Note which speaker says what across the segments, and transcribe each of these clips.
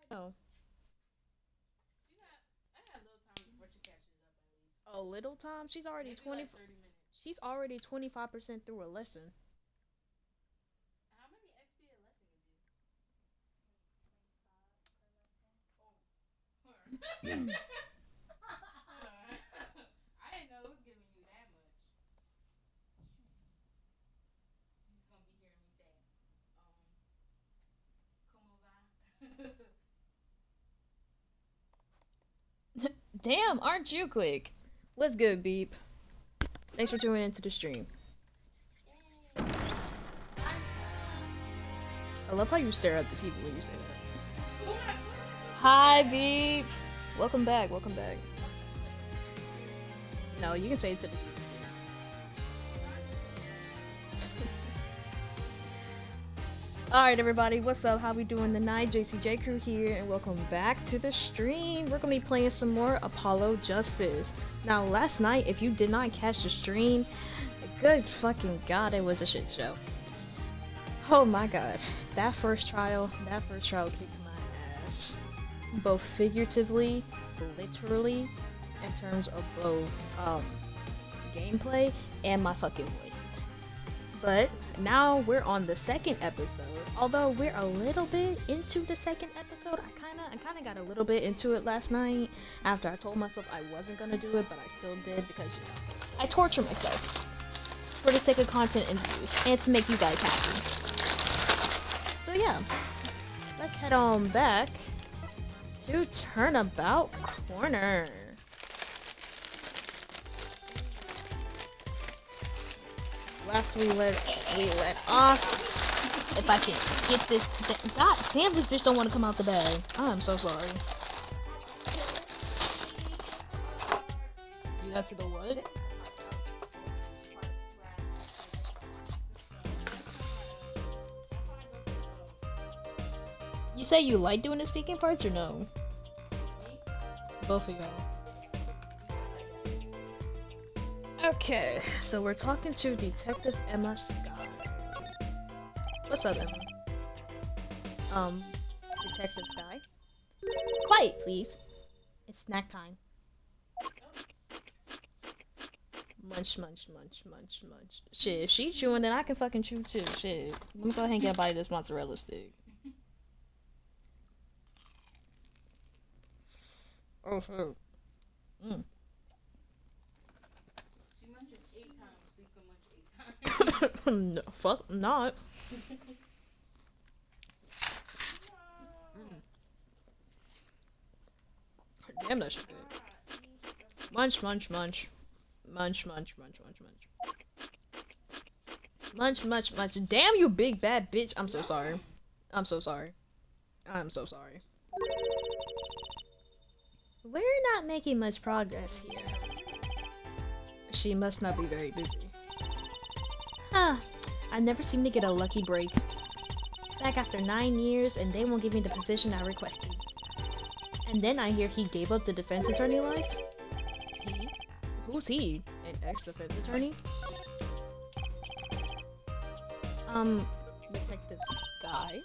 Speaker 1: Oh,
Speaker 2: I got a little time before she catches up at least.
Speaker 1: a little time.
Speaker 2: Maybe like 30 minutes.
Speaker 1: She's already 25% through a lesson.
Speaker 2: How many XP a lesson you do? Oh. Hold on. I didn't know it was giving you that much. He's gonna be hearing me say, como va?
Speaker 1: Damn, aren't you quick? Let's go, Beep. Thanks for tuning into the stream. I love how you stare at the TV when you say that. Hi, Beep. Welcome back. Welcome back. No, you can say it to the TV. Alright everybody, what's up? How we doing tonight? JCJ Crew here and welcome back to the stream. We're gonna be playing some more Apollo Justice. Now last night, if you did not catch the stream, good fucking god, it was a shit show. Oh my god. That first trial kicked my ass. Both figuratively, literally, in terms of both gameplay and my fucking voice. But now we're on the second episode. Although we're a little bit into the second episode, I kinda got a little bit into it last night after I told myself I wasn't gonna do it, but I still did because you know I torture myself for the sake of content and views and to make you guys happy. So yeah, let's head on back to Turnabout Corner. Last we let off. If I can get this, god damn, this bitch don't want to come out the bag. I'm so sorry. You got to the what? You say you like doing the speaking parts or no? Both of y'all. Okay, so we're talking to Detective Emma Scott. What's up, Emma? Detective Sky? Quiet, please. It's snack time. Munch, munch, munch, munch, munch. Shit, if she chewing, then I can fucking chew too. Shit. Let me go ahead and get a bite of this mozzarella stick. Oh, shit. Mm.
Speaker 2: She munches 8 times, so you can munch 8 times.
Speaker 1: No, fuck not. Damn, that shit good. Munch, munch, munch. Munch, munch, munch, munch, munch. Munch, munch, munch. Damn, you big bad bitch. I'm so sorry. I'm so sorry. I'm so sorry. We're not making much progress here. She must not be very busy. Huh. I never seem to get a lucky break. Back after 9 years, and they won't give me the position I requested. And then I hear he gave up the defense attorney life? He? Who's he? An ex-defense attorney? Detective Sky?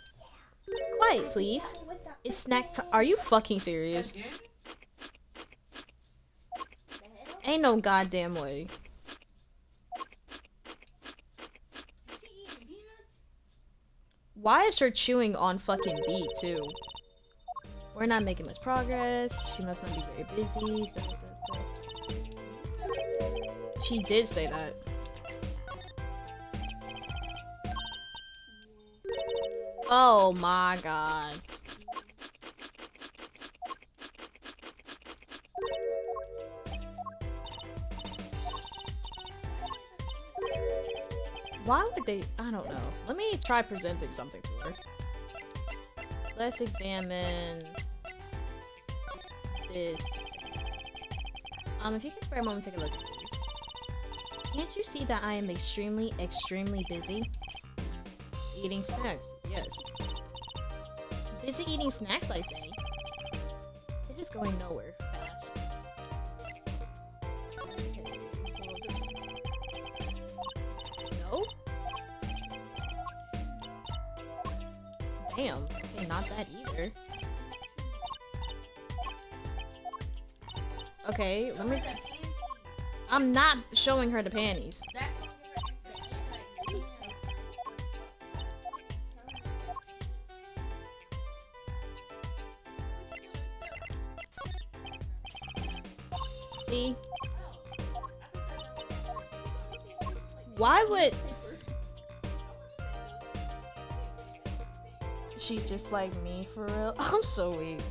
Speaker 1: Quiet, please. It's snack time. Are you fucking serious?
Speaker 2: Again?
Speaker 1: Ain't no goddamn way.
Speaker 2: Is she eating peanuts?
Speaker 1: Why is her chewing on fucking beat, too? We're not making much progress. She must not be very busy. She did say that. Oh my god. Why would they? I don't know. Let me try presenting something to her. Let's examine this. If you can spare a moment, take a look at this. Can't you see that I am extremely, extremely busy? Eating snacks, yes. Busy eating snacks, I say. This is going nowhere fast. Okay, well, this one. No? Damn. Okay, not that either. Okay, let me. I'm not showing her the panties.
Speaker 2: That's gonna give her interest.
Speaker 1: See? Why would she just like me for real? I'm so weak.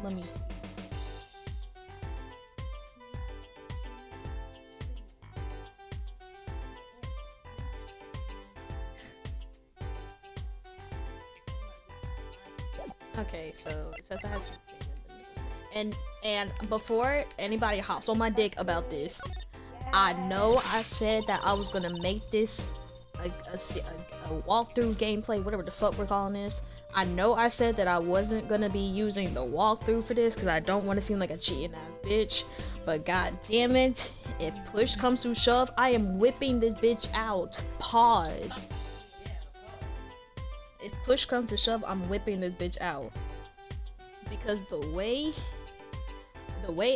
Speaker 1: Let me see. Okay, so it says I had to and before anybody hops on my dick about this, I know I said that I was gonna make this a walkthrough gameplay, whatever the fuck we're calling this. I know I said that I wasn't gonna be using the walkthrough for this because I don't want to seem like a cheating ass bitch. But god damn it, if push comes to shove, I am whipping this bitch out. Pause. If push comes to shove, I'm whipping this bitch out. Because the way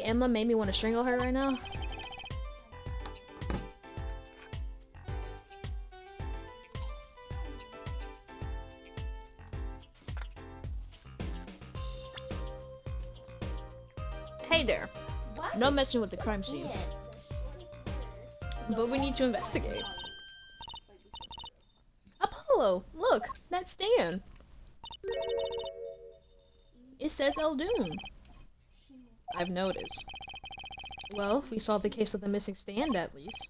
Speaker 1: Emma made me want to strangle her right now. Hey there.
Speaker 3: What?
Speaker 1: No messing with the crime scene. But we need to investigate. Apollo, look, that's Stan. It says Eldoon. I've noticed. Well, we solved the case of the missing Stan at least.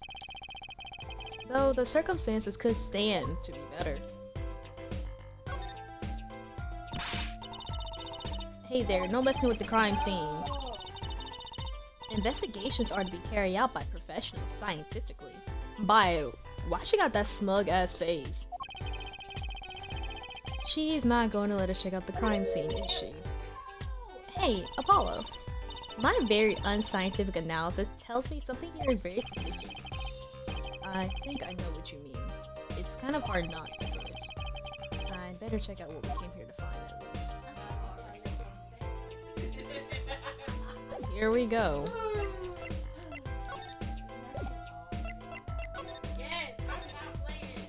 Speaker 1: Though the circumstances could stand to be better. Hey there, no messing with the crime scene. Investigations are to be carried out by professionals scientifically. Why she got that smug ass face? She's not going to let us check out the crime scene, is she? Hey, Apollo. My very unscientific analysis tells me something here is very suspicious. I think I know what you mean. It's kind of hard not to notice. I'd better check out what we came here to find at least. Here we go.
Speaker 2: Yes, I'm not playing.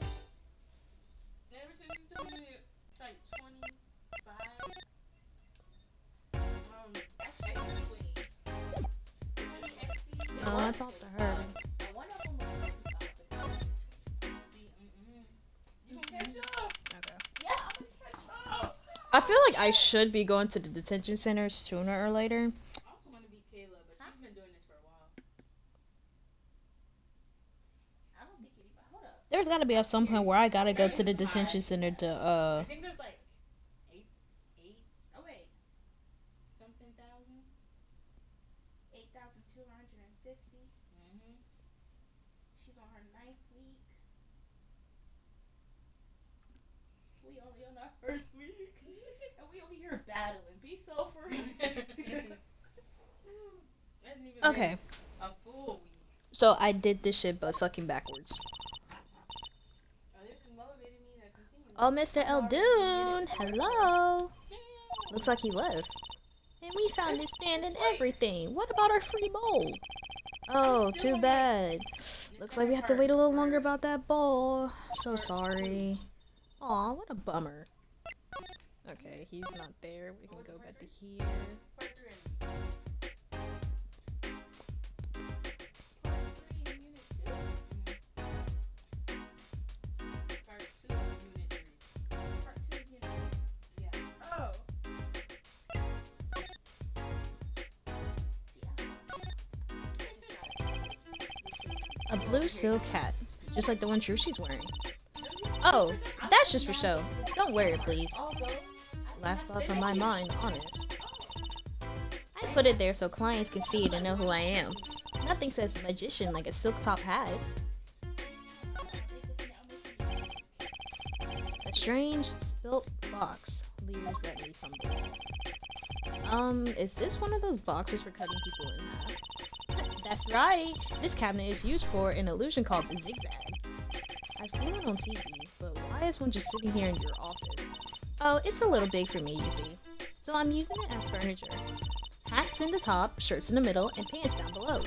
Speaker 2: Never since you told me it's like 25. Actually,
Speaker 1: No, I talked to her.
Speaker 2: you gonna catch up?
Speaker 1: Okay.
Speaker 3: Yeah, I'm gonna catch up.
Speaker 1: I feel like I should be going to the detention center sooner or later.
Speaker 2: I also want to be Kayla, but she's been doing this for a while.
Speaker 3: I don't think anybody. Hold up.
Speaker 1: There's gotta be at some point where I gotta go to the detention center to
Speaker 2: I think there's like eight
Speaker 3: Oh wait,
Speaker 2: something thousand.
Speaker 3: 8,250. She's on her 9th week. We only on our first week, and we over here battling. Be so for real.
Speaker 2: Hasn't even
Speaker 1: Okay.
Speaker 2: been a full week.
Speaker 1: So I did this shit but fucking backwards.
Speaker 2: Oh, this is motivating me to continue.
Speaker 1: Oh, Mr. Eldoon, hello. Looks like he left. And we found his stand and everything. What about our free bowl? Oh, too bad. Looks like we have to wait a little longer about that bowl. So sorry. Aw, what a bummer. Okay, he's not there. We can go back to here.
Speaker 2: Part 3. Part 2 of unit 3.
Speaker 3: Part 2 unit.
Speaker 2: Yeah.
Speaker 3: Oh.
Speaker 1: A blue silk hat, just like the one Trushi's wearing. Oh, that's just for show. Don't wear it, please. Last thought from my mind, honest. I put it there so clients can see it and know who I am. Nothing says magician like a silk top hat. A strange spilt box leers at me from below. Is this one of those boxes for cutting people in half? That's right! This cabinet is used for an illusion called the zigzag. I've seen it on TV, but why is one just sitting here in your office? Oh, it's a little big for me, you see. so I'm using it as furniture. Hats in the top, shirts in the middle, and pants down below.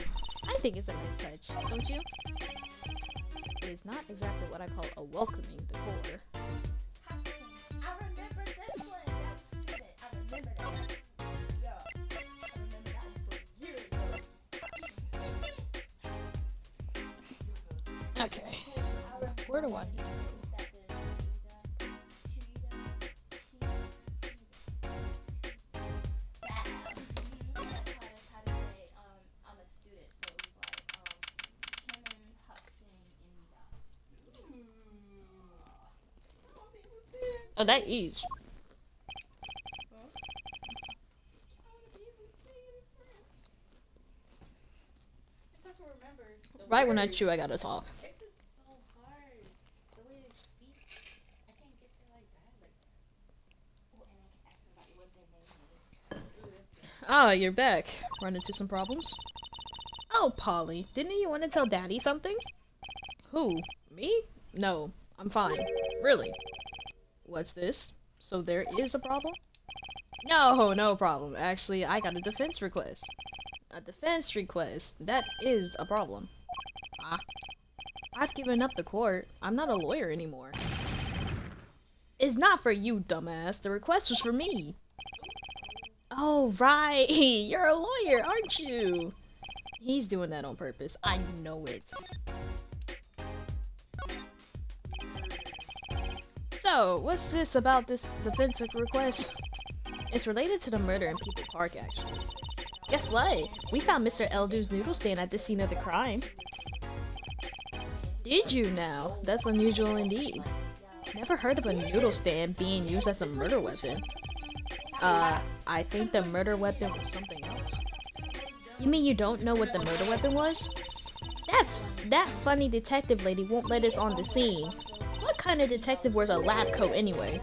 Speaker 1: I think it's a nice touch, don't you? It is not exactly what I call a welcoming decor.
Speaker 3: I remember this one. That was stupid. I remember that. Yeah. I remember that one from years ago.
Speaker 1: Okay. Where do I need to go? Oh, that is. Right when I chew, I gotta talk.
Speaker 2: It's just so hard. The way they speak, I can't get there like that.
Speaker 1: Ah, you're back. Run into some problems? Oh, Polly, didn't you want to tell Daddy something? Who? Me? No, I'm fine. Really? What's this? So there is a problem? No, no problem. Actually, I got a defense request. A defense request. That is a problem. Ah. I've given up the court. I'm not a lawyer anymore. It's not for you, dumbass. The request was for me. Oh, right. You're a lawyer, aren't you? He's doing that on purpose. I know it. So, what's this about this defensive request? It's related to the murder in People Park, actually. Guess what? We found Mr. Eldu's noodle stand at the scene of the crime. Did you now? That's unusual indeed. Never heard of a noodle stand being used as a murder weapon. I think the murder weapon was something else. You mean you don't know what the murder weapon was? That funny detective lady won't let us on the scene. What kind of detective wears a lab coat anyway?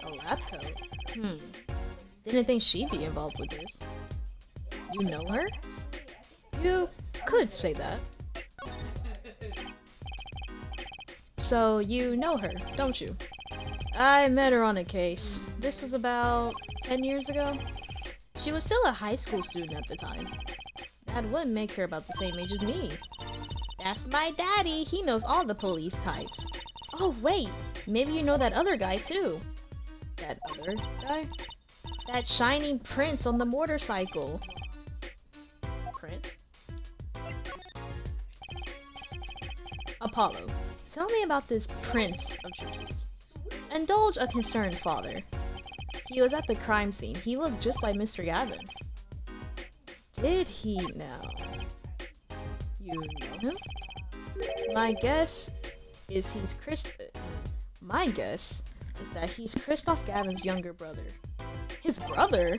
Speaker 1: A lab coat? Didn't think she'd be involved with this. You know her? You could say that. So you know her, don't you? I met her on a case. This was about 10 years ago. She was still a high school student at the time. That wouldn't make her about the same age as me. That's my daddy. He knows all the police types. Oh wait, maybe you know that other guy too. That other guy? That shining prince on the motorcycle. Prince? Apollo, tell me about this prince of Jersey's. Indulge a concerned father. He was at the crime scene. He looked just like Mr. Gavin. Did he now? You know him? My guess is that he's Christoph Gavin's younger brother. His brother?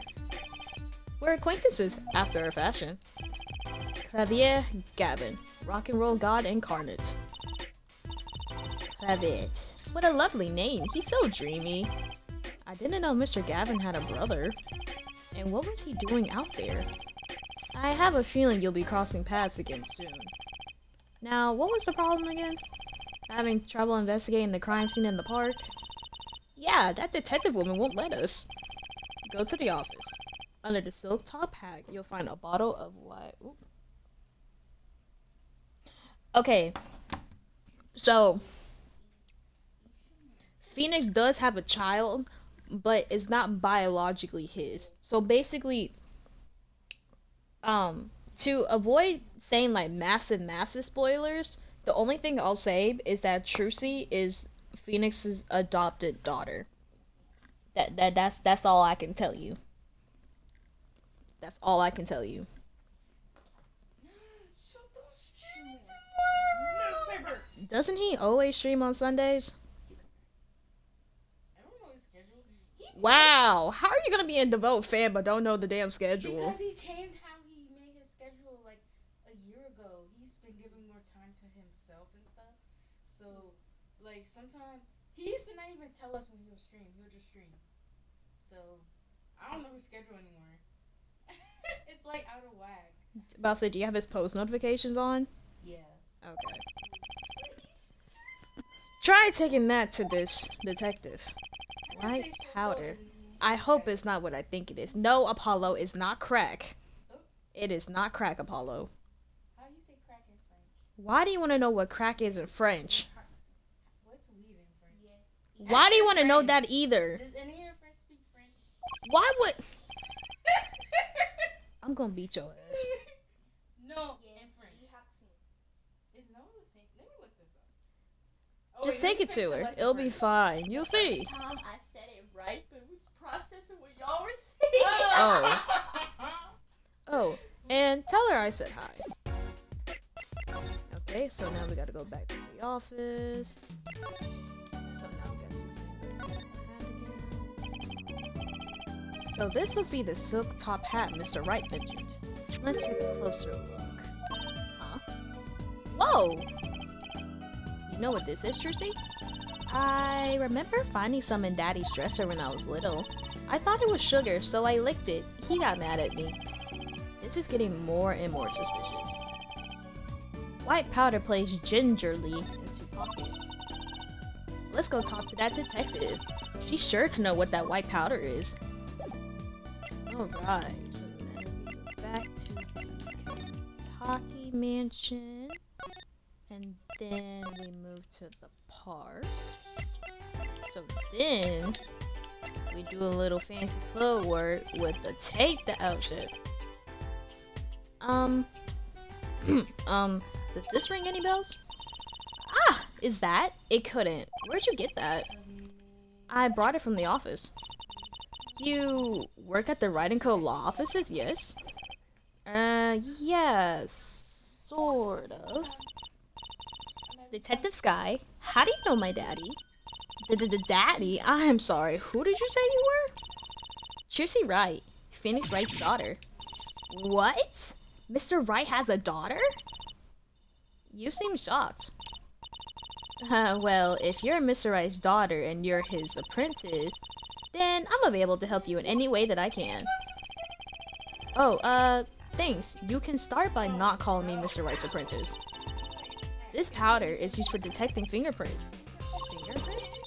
Speaker 1: We're acquaintances after a fashion. Clavier Gavin, rock and roll god incarnate. Clavier. What a lovely name. He's so dreamy. I didn't know Mr. Gavin had a brother. And what was he doing out there? I have a feeling you'll be crossing paths again soon. Now, what was the problem again? Having trouble investigating the crime scene in the park? Yeah, that detective woman won't let us. Go to the office. Under the silk top hat, you'll find a bottle of what? Ooh. Okay. So, Phoenix does have a child, but it's not biologically his. So basically, to avoid saying like massive spoilers, the only thing I'll say is that Trucy is Phoenix's adopted daughter. That's all I can tell you. That's all I can tell you. Doesn't he always stream on Sundays? Wow, how are you gonna be a devout fan but don't know the damn schedule?
Speaker 2: Because he changed how he made his schedule like a year ago. He's been giving more time to himself and stuff. So, like, sometimes he used to not even tell us when he'll stream. He'll just stream. So, I don't know his schedule anymore. It's like out of whack.
Speaker 1: About to say, do you have his post notifications on?
Speaker 2: Yeah.
Speaker 1: Okay. Try taking that to this detective. White powder. I hope it's not what I think it is. No, Apollo is not crack.
Speaker 2: Oh.
Speaker 1: It is not crack, Apollo.
Speaker 2: How do you say crack in French?
Speaker 1: Why do you want to know what crack is in French?
Speaker 2: What's weed in French?
Speaker 3: Yeah.
Speaker 1: Why do you want to know
Speaker 2: French.
Speaker 1: that either?
Speaker 2: Does any of your friends speak French?
Speaker 1: Why would... I'm gonna beat your ass.
Speaker 2: No,
Speaker 3: Yeah.
Speaker 2: in French.
Speaker 3: You have to.
Speaker 2: Is no the same? Let me look this up. Oh,
Speaker 1: Just
Speaker 2: wait,
Speaker 1: take
Speaker 2: let
Speaker 1: it
Speaker 2: me
Speaker 1: to
Speaker 2: finish the
Speaker 1: her.
Speaker 2: lesson
Speaker 1: It'll be
Speaker 2: first.
Speaker 1: fine. You'll see.
Speaker 3: First time I said it right, but it was processing what y'all were saying.
Speaker 1: Oh. Oh, and tell her I said hi. Okay, so now we gotta go back to the office. So now guess who's in the hat again. So this must be the silk top hat Mr. Wright mentioned. Let's take a closer look. Huh? Whoa! You know what this is, Trucy? I remember finding some in Daddy's dresser when I was little. I thought it was sugar, so I licked it. He got mad at me. This is getting more and more suspicious. White powder plays gingerly into coffee. Let's go talk to that detective. She's sure to know what that white powder is. Alright, so then we go back to the Kentucky mansion. And then we move to the park. So then we do a little fancy footwork with the take the outfit. Does this ring any bells? Ah, is that? It couldn't. Where'd you get that? I brought it from the office. You work at the Wright & Co. law offices, yes? Yes, sort of. Detective Sky, how do you know my daddy? Daddy? I'm sorry, who did you say you were? Tracy Wright, Phoenix Wright's daughter. What? Mr. Wright has a daughter? You seem shocked. Well, if you're Mr. Wright's daughter and you're his apprentice, then I'm available to help you in any way that I can. Oh, thanks. You can start by not calling me Mr. Wright's apprentice. This powder is used for detecting fingerprints. Fingerprints?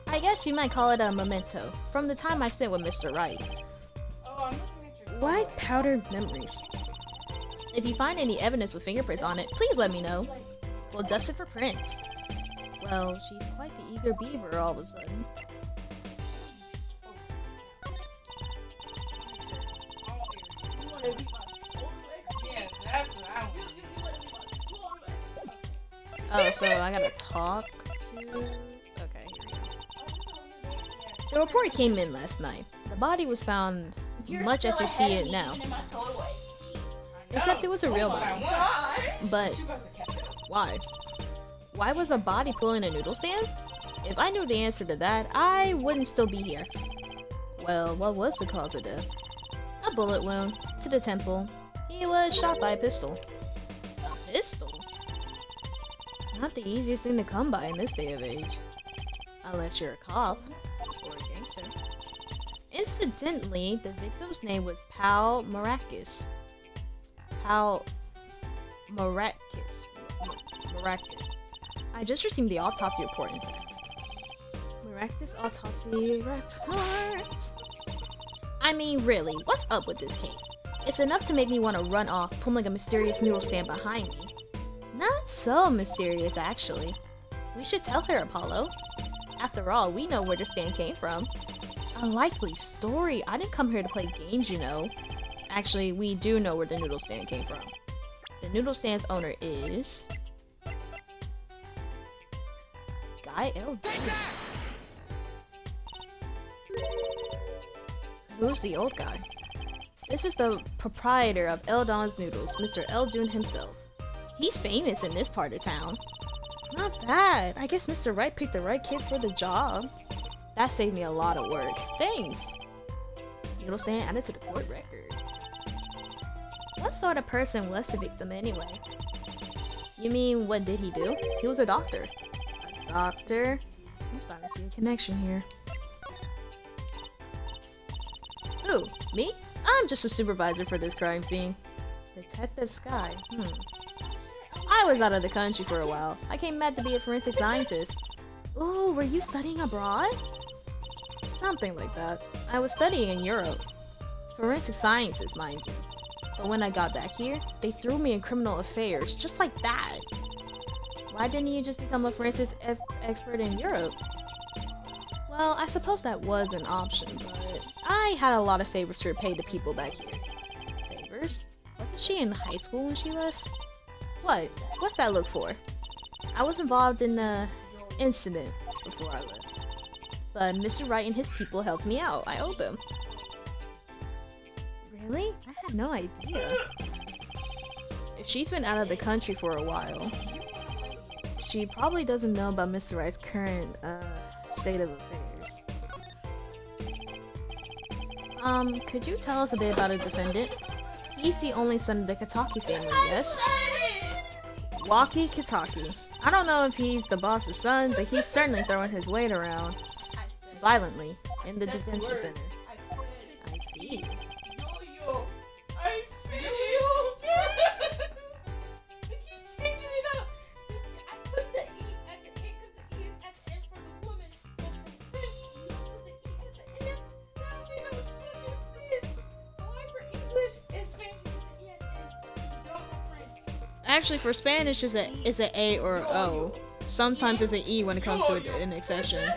Speaker 1: I guess you might call it a memento from the time I spent with Mr. Wright.
Speaker 2: Oh, I'm looking at your
Speaker 1: White
Speaker 2: toy.
Speaker 1: powder memories. If you find any evidence with fingerprints on it, please let me know. We'll dust it for prints. Well, she's quite the eager beaver all of a sudden.
Speaker 3: You want to be my total
Speaker 2: Yeah, that's what I want.
Speaker 3: You want to be my total
Speaker 1: Oh, so I gotta talk to... Okay, here we go. The report came in last night. The body was found much as you see it now.
Speaker 3: In my total way.
Speaker 1: Except it was a real body.
Speaker 3: God.
Speaker 1: But
Speaker 2: She about to catch up.
Speaker 1: why? Why was a body pulling a noodle stand? If I knew the answer to that, I wouldn't still be here. Well, what was the cause of death? A bullet wound to the temple. He was shot by a pistol. A pistol? Not the easiest thing to come by in this day of age. Unless you're a cop or a gangster. Incidentally, the victim's name was Pal Maracus. Pal Maracus. Maracus. I just received the autopsy report, in fact. Maracus autopsy report. I mean, really, what's up with this case? It's enough to make me want to run off, pulling a mysterious noodle stand behind me. Not so mysterious, actually. We should tell her, Apollo. After all, we know where the stand came from. A likely story. I didn't come here to play games, you know. Actually, we do know where the noodle stand came from. The noodle stand's owner is... Guy L. Who's the old guy? This is the proprietor of Eldon's Noodles, Mr. Eldon himself. He's famous in this part of town. Not bad. I guess Mr. Wright picked the right kids for the job. That saved me a lot of work. Thanks. Noodle stand added to the court record. What sort of person was the victim anyway? You mean, what did he do? He was a doctor. A doctor? I'm starting to see a connection here. Who? Me? I'm just a supervisor for this crime scene. Detective Sky. I was out of the country for a while. I came back to be a forensic scientist. Ooh, were you studying abroad? Something like that. I was studying in Europe. Forensic sciences, mind you. But when I got back here, they threw me in criminal affairs, just like that. Why didn't you just become a forensics expert in Europe? Well, I suppose that was an option, but I had a lot of favors to repay the people back here. Favors? Wasn't she in high school when she left? What? What's that look for? I was involved in an incident before I left. But Mr. Wright and his people helped me out. I owe them. Really? I had no idea. If she's been out of the country for a while, she probably doesn't know about Mr. Wright's current state of affairs. Could you tell us a bit about a defendant? He's the only son of the Kitaki family, yes? Waki Kitaki. I don't know if he's the boss's son, but he's certainly throwing his weight around violently in the detention center. I see.
Speaker 2: I see. They keep changing it up. I put the E at the end because the E is at the end for the woman. But for French, you put the E at the end. That made no fucking sense. Why for English and Spanish you put the E at the end? Don't for French.
Speaker 1: Actually, for Spanish, it's an A or an O. Sometimes it's an E when it comes to an accession.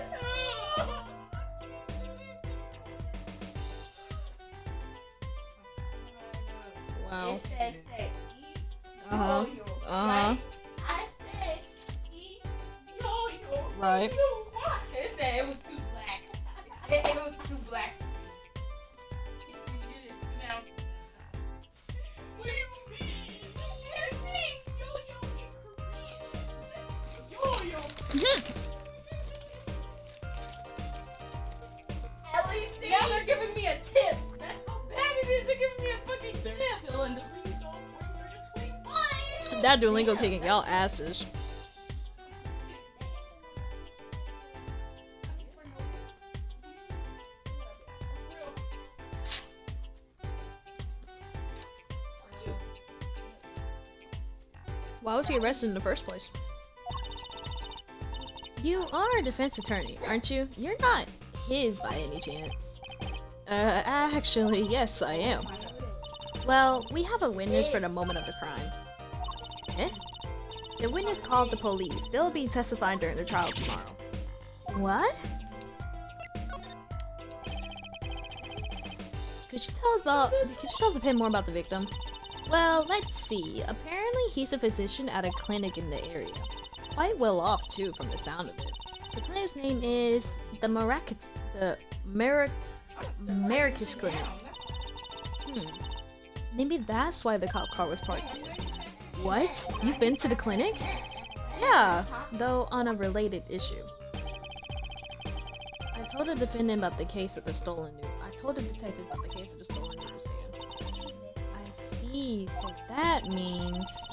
Speaker 1: Wow.
Speaker 3: It says say E.
Speaker 1: Uh-huh.
Speaker 3: Yo-yo,
Speaker 1: Uh-huh.
Speaker 3: right? I said E. Yo-yo.
Speaker 1: Right.
Speaker 3: So what?
Speaker 2: It said it was too black. It said it was too black. You didn't pronounce it. What do you mean? They're saying yo-yo in Korean. Yo-yo.
Speaker 3: At least they
Speaker 2: Now they're giving me a tip. That's how bad it is. They're giving me a fucking
Speaker 3: they're
Speaker 2: tip.
Speaker 3: still in the lead on 121.
Speaker 1: That Duolingo kicking y'all asses. Why was he arrested in the first place? You are a defense attorney, aren't you? You're not his by any chance. Actually, yes, I am. Well, we have a witness for the moment of the crime. Eh? The witness called the police. They'll be testifying during the trial tomorrow. What? Could you tell us a bit more about the victim? Well, let's see. Apparently, he's a physician at a clinic in the area. Quite well off, too, from the sound of it. The clinic's name is the Maracas Clinic. Maybe that's why the cop car was parked there. What? You've been to the clinic? Yeah, though on a related issue. I told the defendant about the case of the stolen noodle. I told the detective about the case of the stolen noodle stand. I see, so that means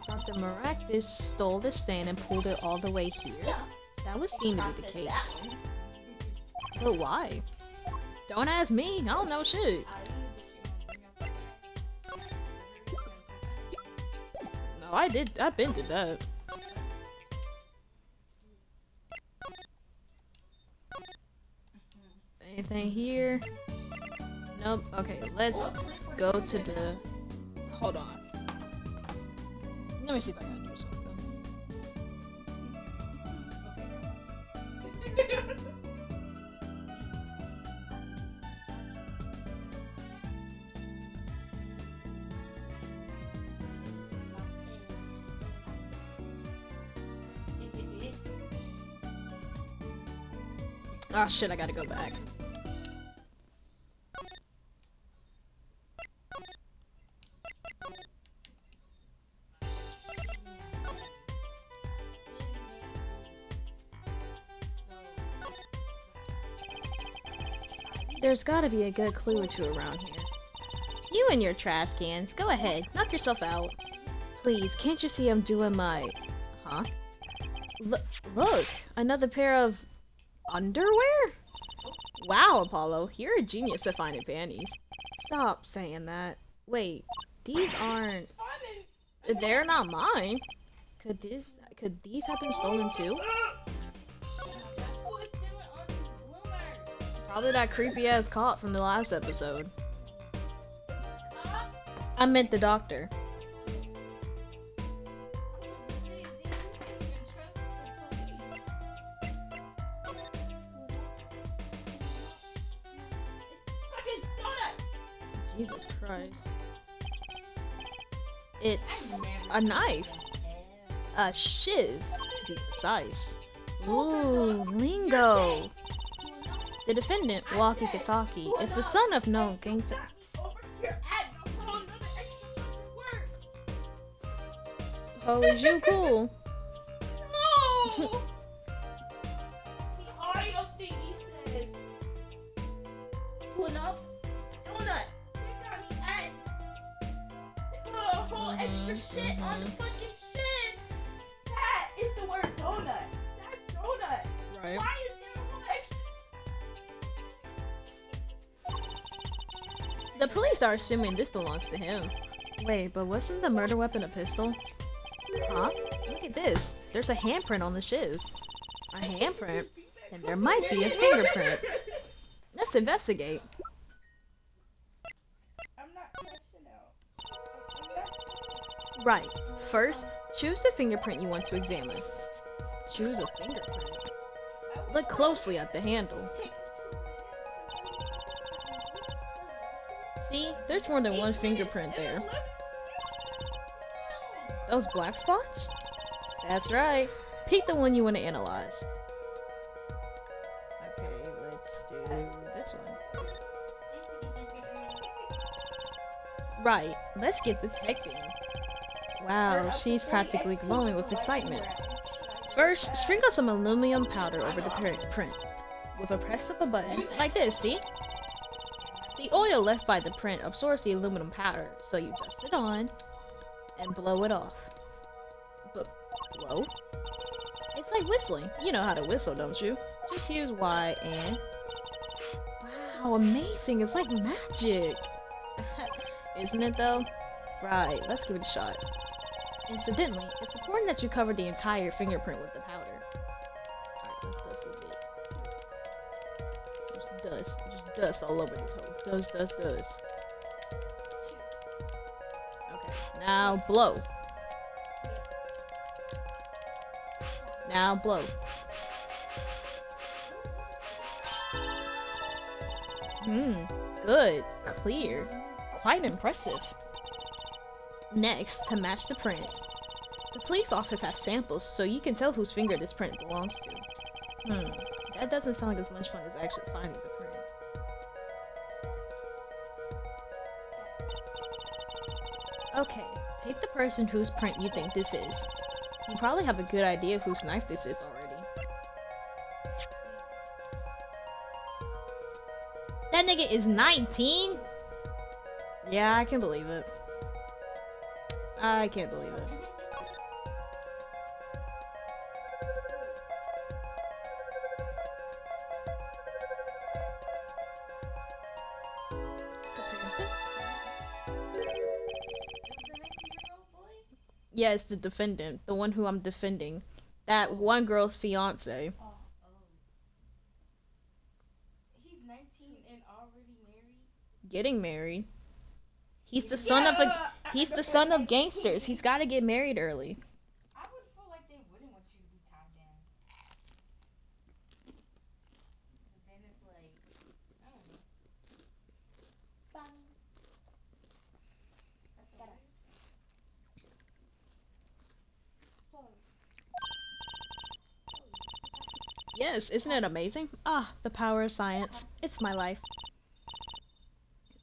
Speaker 1: Dr. Maracas stole the stand and pulled it all the way here? That would seem to be the case. But why? Don't ask me, I don't know shit. No, I been did that. Anything here? Nope. Okay, let's go to the... Hold on. Let me see if I can do something. Oh shit, I gotta go back. There's gotta be a good clue or two around here. You and your trash cans, go ahead, knock yourself out. Please, can't you see I'm doing my... Huh? Look, another pair of underwear? Wow, Apollo, you're a genius at finding panties. Stop saying that. Wait, these aren't... They're not mine. Could these have been stolen too? Probably that creepy ass cop from the last episode. I meant the doctor.
Speaker 2: See, dude, you can't even trust the police.
Speaker 3: Fucking donut!
Speaker 1: Jesus Christ. It's
Speaker 2: I never
Speaker 1: a
Speaker 2: took
Speaker 1: knife.
Speaker 2: that.
Speaker 1: A shiv, to be precise. Ooh, lingo. The defendant, Walkie-Talkie, is the son of known gangster.
Speaker 3: Over here at no phone, another extra fucking word.
Speaker 1: Oh, is you cool?
Speaker 3: No! The audio thingy says, "Tune up, donut." They got me at the whole extra shit on the fucking shit. That is the word donut. That's donut.
Speaker 1: Right.
Speaker 3: Why is there a whole extra?
Speaker 1: The police are assuming this belongs to him. Wait, but wasn't the murder weapon a pistol? Huh? Look at this. There's a handprint on the shiv. A handprint? And there might be a fingerprint. Let's investigate.
Speaker 3: I'm not crashing out. I'm not.
Speaker 1: Right. First, choose the fingerprint you want to examine. Choose a fingerprint. Look closely at the handle. See, there's more than one fingerprint there. Those black spots? That's right. Pick the one you want to analyze. Okay, let's do this one. Right, let's get detecting. Wow, she's practically glowing with excitement. First, sprinkle some aluminum powder over the print. With a press of a button, like this, see? The oil left by the print absorbs the aluminum powder, so you dust it on and blow it off. But blow? It's like whistling. You know how to whistle, don't you? Just use Y and... Wow, amazing! It's like magic! Isn't it though? Right, let's give it a shot. Incidentally, it's important that you cover the entire fingerprint with the powder. Alright, let's dust a bit. Just dust all over this hole. Dust. Okay, now blow. Now blow. Good. Clear. Quite impressive. Next, to match the print. The police office has samples, so you can tell whose finger this print belongs to. That doesn't sound like as much fun as actually finding the print. Okay, pick the person whose print you think this is. You probably have a good idea of whose knife this is already. That nigga is 19? Yeah, I can believe it. I can't believe it. Comparison? Yeah, it's the defendant. The one who I'm defending. That one girl's fiance.
Speaker 2: Oh. He's 19 and already married?
Speaker 1: Getting married. He's the son of gangsters. He's gotta get married early.
Speaker 2: I would feel like they wouldn't want you to be tied down. Because then it's like, I don't know. That's what it is.
Speaker 1: Yes, isn't it amazing? Ah, the power of science. It's my life.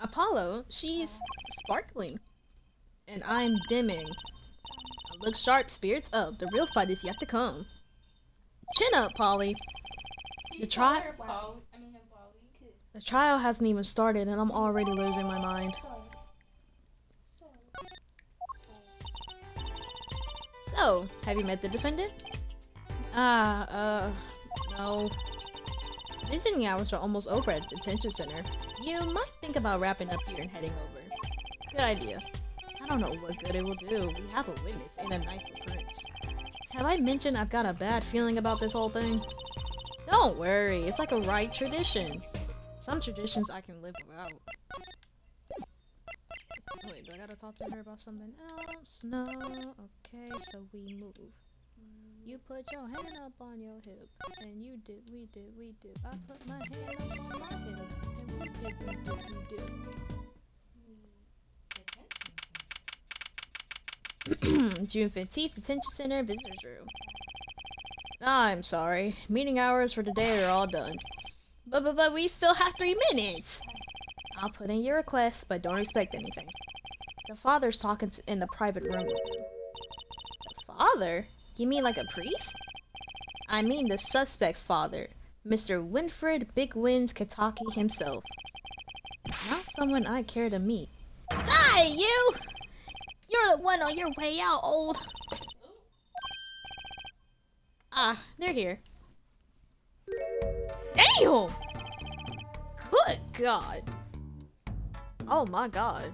Speaker 1: Apollo, she's sparkling. And I'm dimming. Look sharp, spirits up. The real fight is yet to come. Chin up, Polly.
Speaker 2: He's
Speaker 1: The tri-
Speaker 2: calling her Polly. I mean him Polly.
Speaker 1: The trial hasn't even started and I'm already losing my mind. So, have you met the defendant? No. Visiting hours are almost over at the detention center. You might think about wrapping up here and heading over. Good idea. I don't know what good it will do. We have a witness and a knife for prints. Have I mentioned I've got a bad feeling about this whole thing? Don't worry, it's like a right tradition. Some traditions I can live without. Wait, do I gotta talk to her about something else? No. Okay, so we move. You put your hand up on your hip, and you did, we did, we did. I put my hand up on my hip, and we did, we did, we did. June 15th, Detention Center, Visitors Room. I'm sorry. Meeting hours for today are all done. But we still have 3 minutes! I'll put in your request, but don't expect anything. The father's talking in the private room with him. The father? You mean like a priest? I mean the suspect's father, Mr. Winfred Big Wins Kataki himself. Not someone I care to meet. Die, you! You're the one on your way out, old. Ah, they're here. Damn! Good God. Oh my God.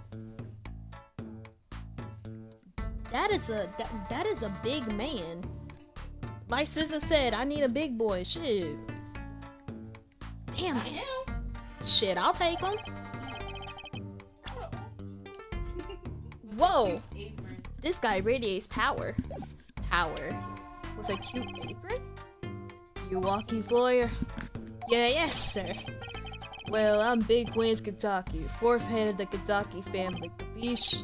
Speaker 1: That is a big man. Like Susan said, I need a big boy. Shit. Damn it. Shit, I'll take him. Whoa. This guy radiates power. Power. With a cute apron? You're Walkie's lawyer? Yeah, yes, sir. Well, I'm Big Wins Kataki, 4th head of the Kataki family, capiche?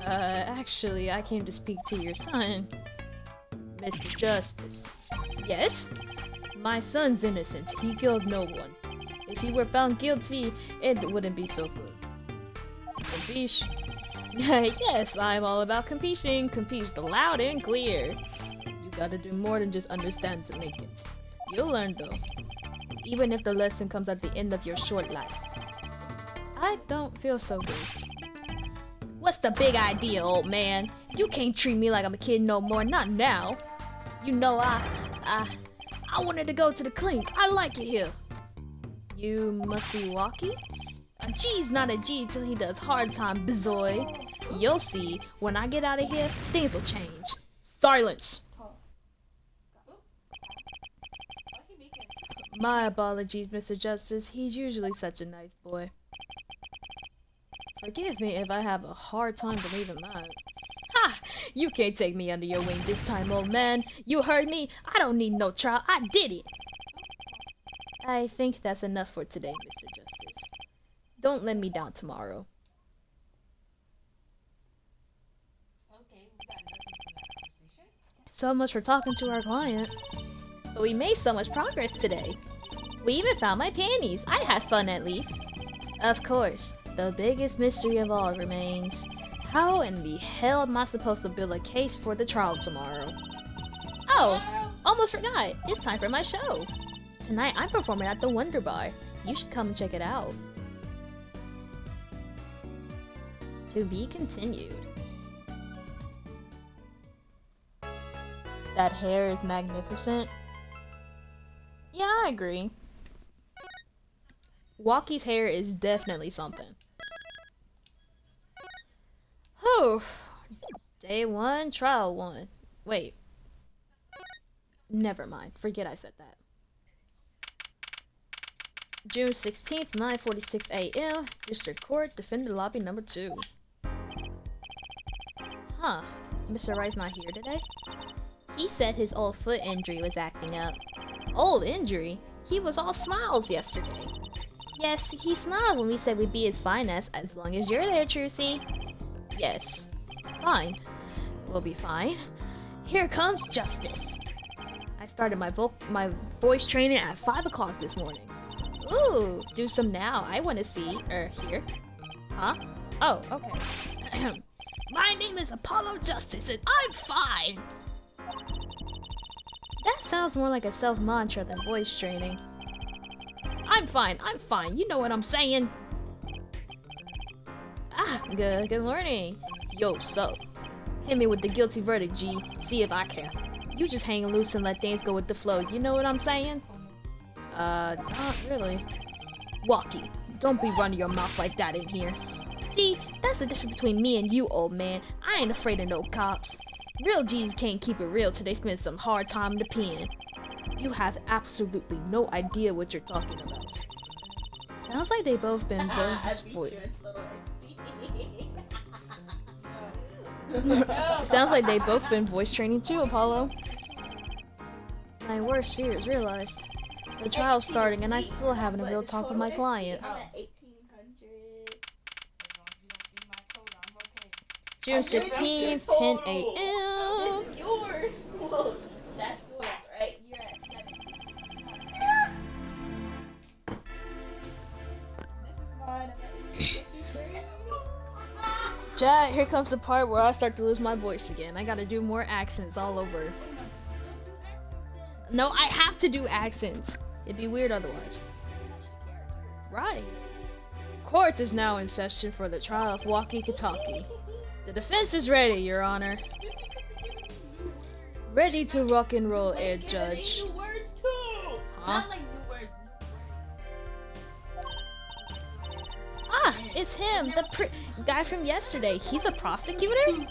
Speaker 1: Actually, I came to speak to your son, Mr. Justice. Yes? My son's innocent. He killed no one. If he were found guilty, it wouldn't be so good. Capiche? Yes, I'm all about competing. Compete loud and clear. You gotta do more than just understand to make it. You'll learn though. Even if the lesson comes at the end of your short life. I don't feel so good. What's the big idea, old man? You can't treat me like I'm a kid no more, not now. You know I wanted to go to the clink. I like it here. You must be Walkie? A G's not a G till he does hard time, bizoy. You'll see, when I get out of here, things will change. Silence! My apologies, Mr. Justice. He's usually such a nice boy. Forgive me if I have a hard time believing that. Ha! You can't take me under your wing this time, old man. You heard me. I don't need no trial. I did it. I think that's enough for today, Mr. Justice. Don't let me down tomorrow.
Speaker 2: Okay, we got nothing from that conversation.
Speaker 1: So much for talking to our client. But we made so much progress today. We even found my panties. I had fun at least. Of course, the biggest mystery of all remains. How in the hell am I supposed to build a case for the trial tomorrow? Oh, almost forgot. It's time for my show. Tonight I'm performing at the Wonder Bar. You should come and check it out. To be continued. That hair is magnificent. Yeah, I agree. Walkie's hair is definitely something. Whew. Day 1, trial 1. Wait. Never mind. Forget I said that. June 16th, 9:46 a.m. District Court, Defendant Lobby number 2. Huh. Mr. Wright's not here today? He said his old foot injury was acting up. Old injury? He was all smiles yesterday. Yes, he smiled when we said we'd be his finest as long as you're there, Trucy. Yes. Fine. We'll be fine. Here comes justice. I started my voice training at 5 o'clock this morning. Ooh, do some now. I want to see, hear. Huh? Oh, okay. My name is Apollo Justice and I'm fine. That sounds more like a self-mantra than voice training. I'm fine, you know what I'm saying. Ah, good morning. Yo, so, hit me with the guilty verdict, G. See if I can. You just hang loose and let things go with the flow, you know what I'm saying? Not really. Walkie, don't be running your mouth like that in here. See, that's the difference between me and you, old man. I ain't afraid of no cops. Real G's can't keep it real till they spend some hard time in the pen. You have absolutely no idea what you're talking about. Is Sounds like they both been
Speaker 3: I
Speaker 1: voice
Speaker 3: beat
Speaker 1: vo-
Speaker 3: you in total
Speaker 1: Sounds like they both been voice training too, Apollo. My worst fear is realized. The trial's starting and I still haven't a real talk with my client.
Speaker 3: I'm at 1800.
Speaker 2: As long as you don't beat my total, I'm okay.
Speaker 1: June
Speaker 3: I did
Speaker 1: 15th,
Speaker 3: your
Speaker 1: 10
Speaker 3: total.
Speaker 1: a.m.
Speaker 3: This is yours. Well, that's yours, right? You're at 17. This is mine. I'm at 1853.
Speaker 1: Chat, here comes the part where I start to lose my voice again. I gotta do more accents all over.
Speaker 2: Oh my, don't do accents then.
Speaker 1: No, I have to do accents. It'd be weird otherwise. Right. Court is now in session for the trial of walkie-talkie. The defense is ready, Your Honor.
Speaker 2: It's because they're giving you new words.
Speaker 1: Ready to rock and roll, Air
Speaker 3: Yes,
Speaker 1: Judge.
Speaker 3: they new words too.
Speaker 1: Huh?
Speaker 2: Not like new words,
Speaker 1: Ah, it's him, the guy from yesterday. He's a prosecutor?
Speaker 2: at the end.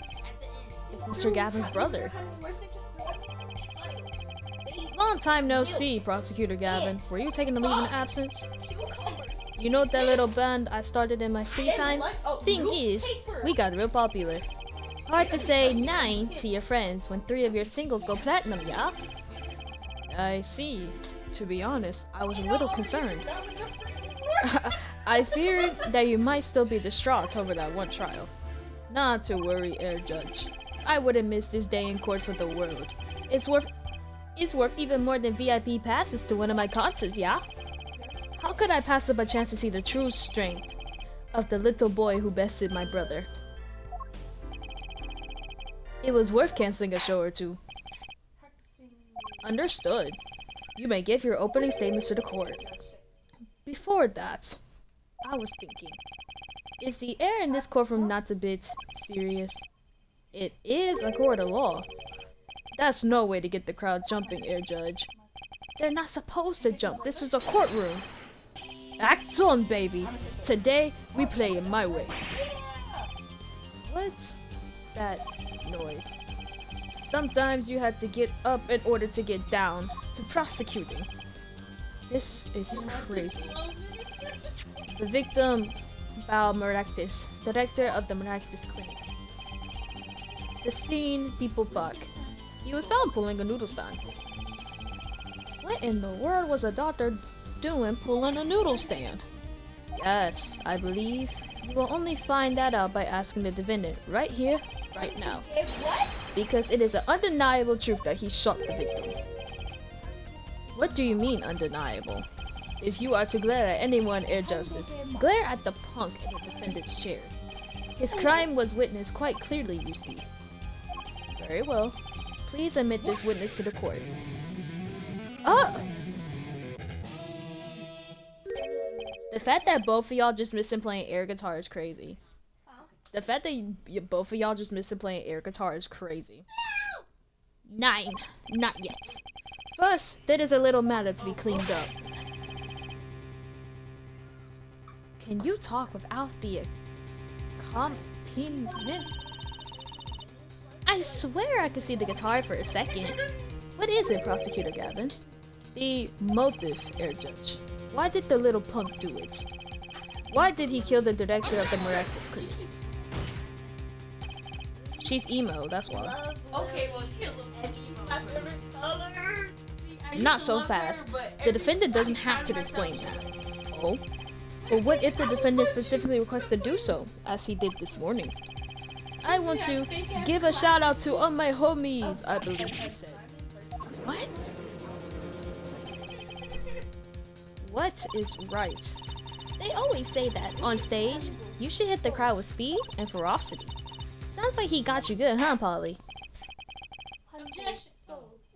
Speaker 1: It's Mr. Gavin's brother.
Speaker 3: How many words they just wrote?
Speaker 1: Long time no see, Prosecutor Gavin. Were you taking a leave in absence?
Speaker 3: Cucumber.
Speaker 1: You know that little band I started in my free time? Thing is,
Speaker 3: newspaper.
Speaker 1: we got real popular. Hard to say 9 to your friends when 3 of your singles go platinum, yeah? I see. To be honest, I was a little concerned. I feared that you might still be distraught over that one trial. Not to worry, Air Judge. I wouldn't miss this day in court for the world. It's worth even more than VIP passes to one of my concerts, yeah? How could I pass up a chance to see the true strength of the little boy who bested my brother? It was worth canceling a show or two. Understood. You may give your opening statements to the court. Before that, I was thinking, is the air in this courtroom not a bit serious? It is a court of law. That's no way to get the crowd jumping, Air Judge. They're not supposed to jump. This is a courtroom. Act on, baby. Today, we play it my way. What's that noise? Sometimes you had to get up in order to get down to prosecuting. This is crazy. The victim, Bal Maractus, director of the Maractus Clinic. The scene, people buck. He was found pulling a noodle stand. What in the world was a doctor doing pulling a noodle stand? Yes, I believe you will only find that out by asking the defendant right here, right now.
Speaker 3: What?
Speaker 1: Because it is an undeniable truth that he shot the victim. What do you mean undeniable? If you are to glare at anyone, Air Justice, glare at the punk in the defendant's chair. His crime was witnessed quite clearly, you see. Very well. Please admit this witness to the court. Oh! The fact that both of y'all just missing playing air guitar is crazy. The fact that both of y'all just missing playing air guitar is crazy. 9. Not yet. First, there is a little matter to be cleaned up. Can you talk without the accompaniment? I swear I could see the guitar for a second. What is it, Prosecutor Gavin? The motive, Air Judge. Why did the little punk do it? Why did he kill the director of the Maractus Clinic? She's emo, that's why.
Speaker 2: Okay, well, she a little too
Speaker 3: My favorite color.
Speaker 2: See, I
Speaker 1: Not
Speaker 2: used to
Speaker 1: so
Speaker 2: love her,
Speaker 1: fast.
Speaker 2: but
Speaker 1: The defendant
Speaker 2: every
Speaker 1: doesn't have to
Speaker 2: time I
Speaker 1: explain
Speaker 2: tell
Speaker 1: that.
Speaker 2: you-
Speaker 1: Oh? But what if the defendant specifically requests to do so, as he did this morning? I want to give a shout out to all my homies, I believe he said. What? What is right? They always say that on stage. You should hit the crowd with speed and ferocity. Sounds like he got you good, huh, Polly?
Speaker 2: Objection.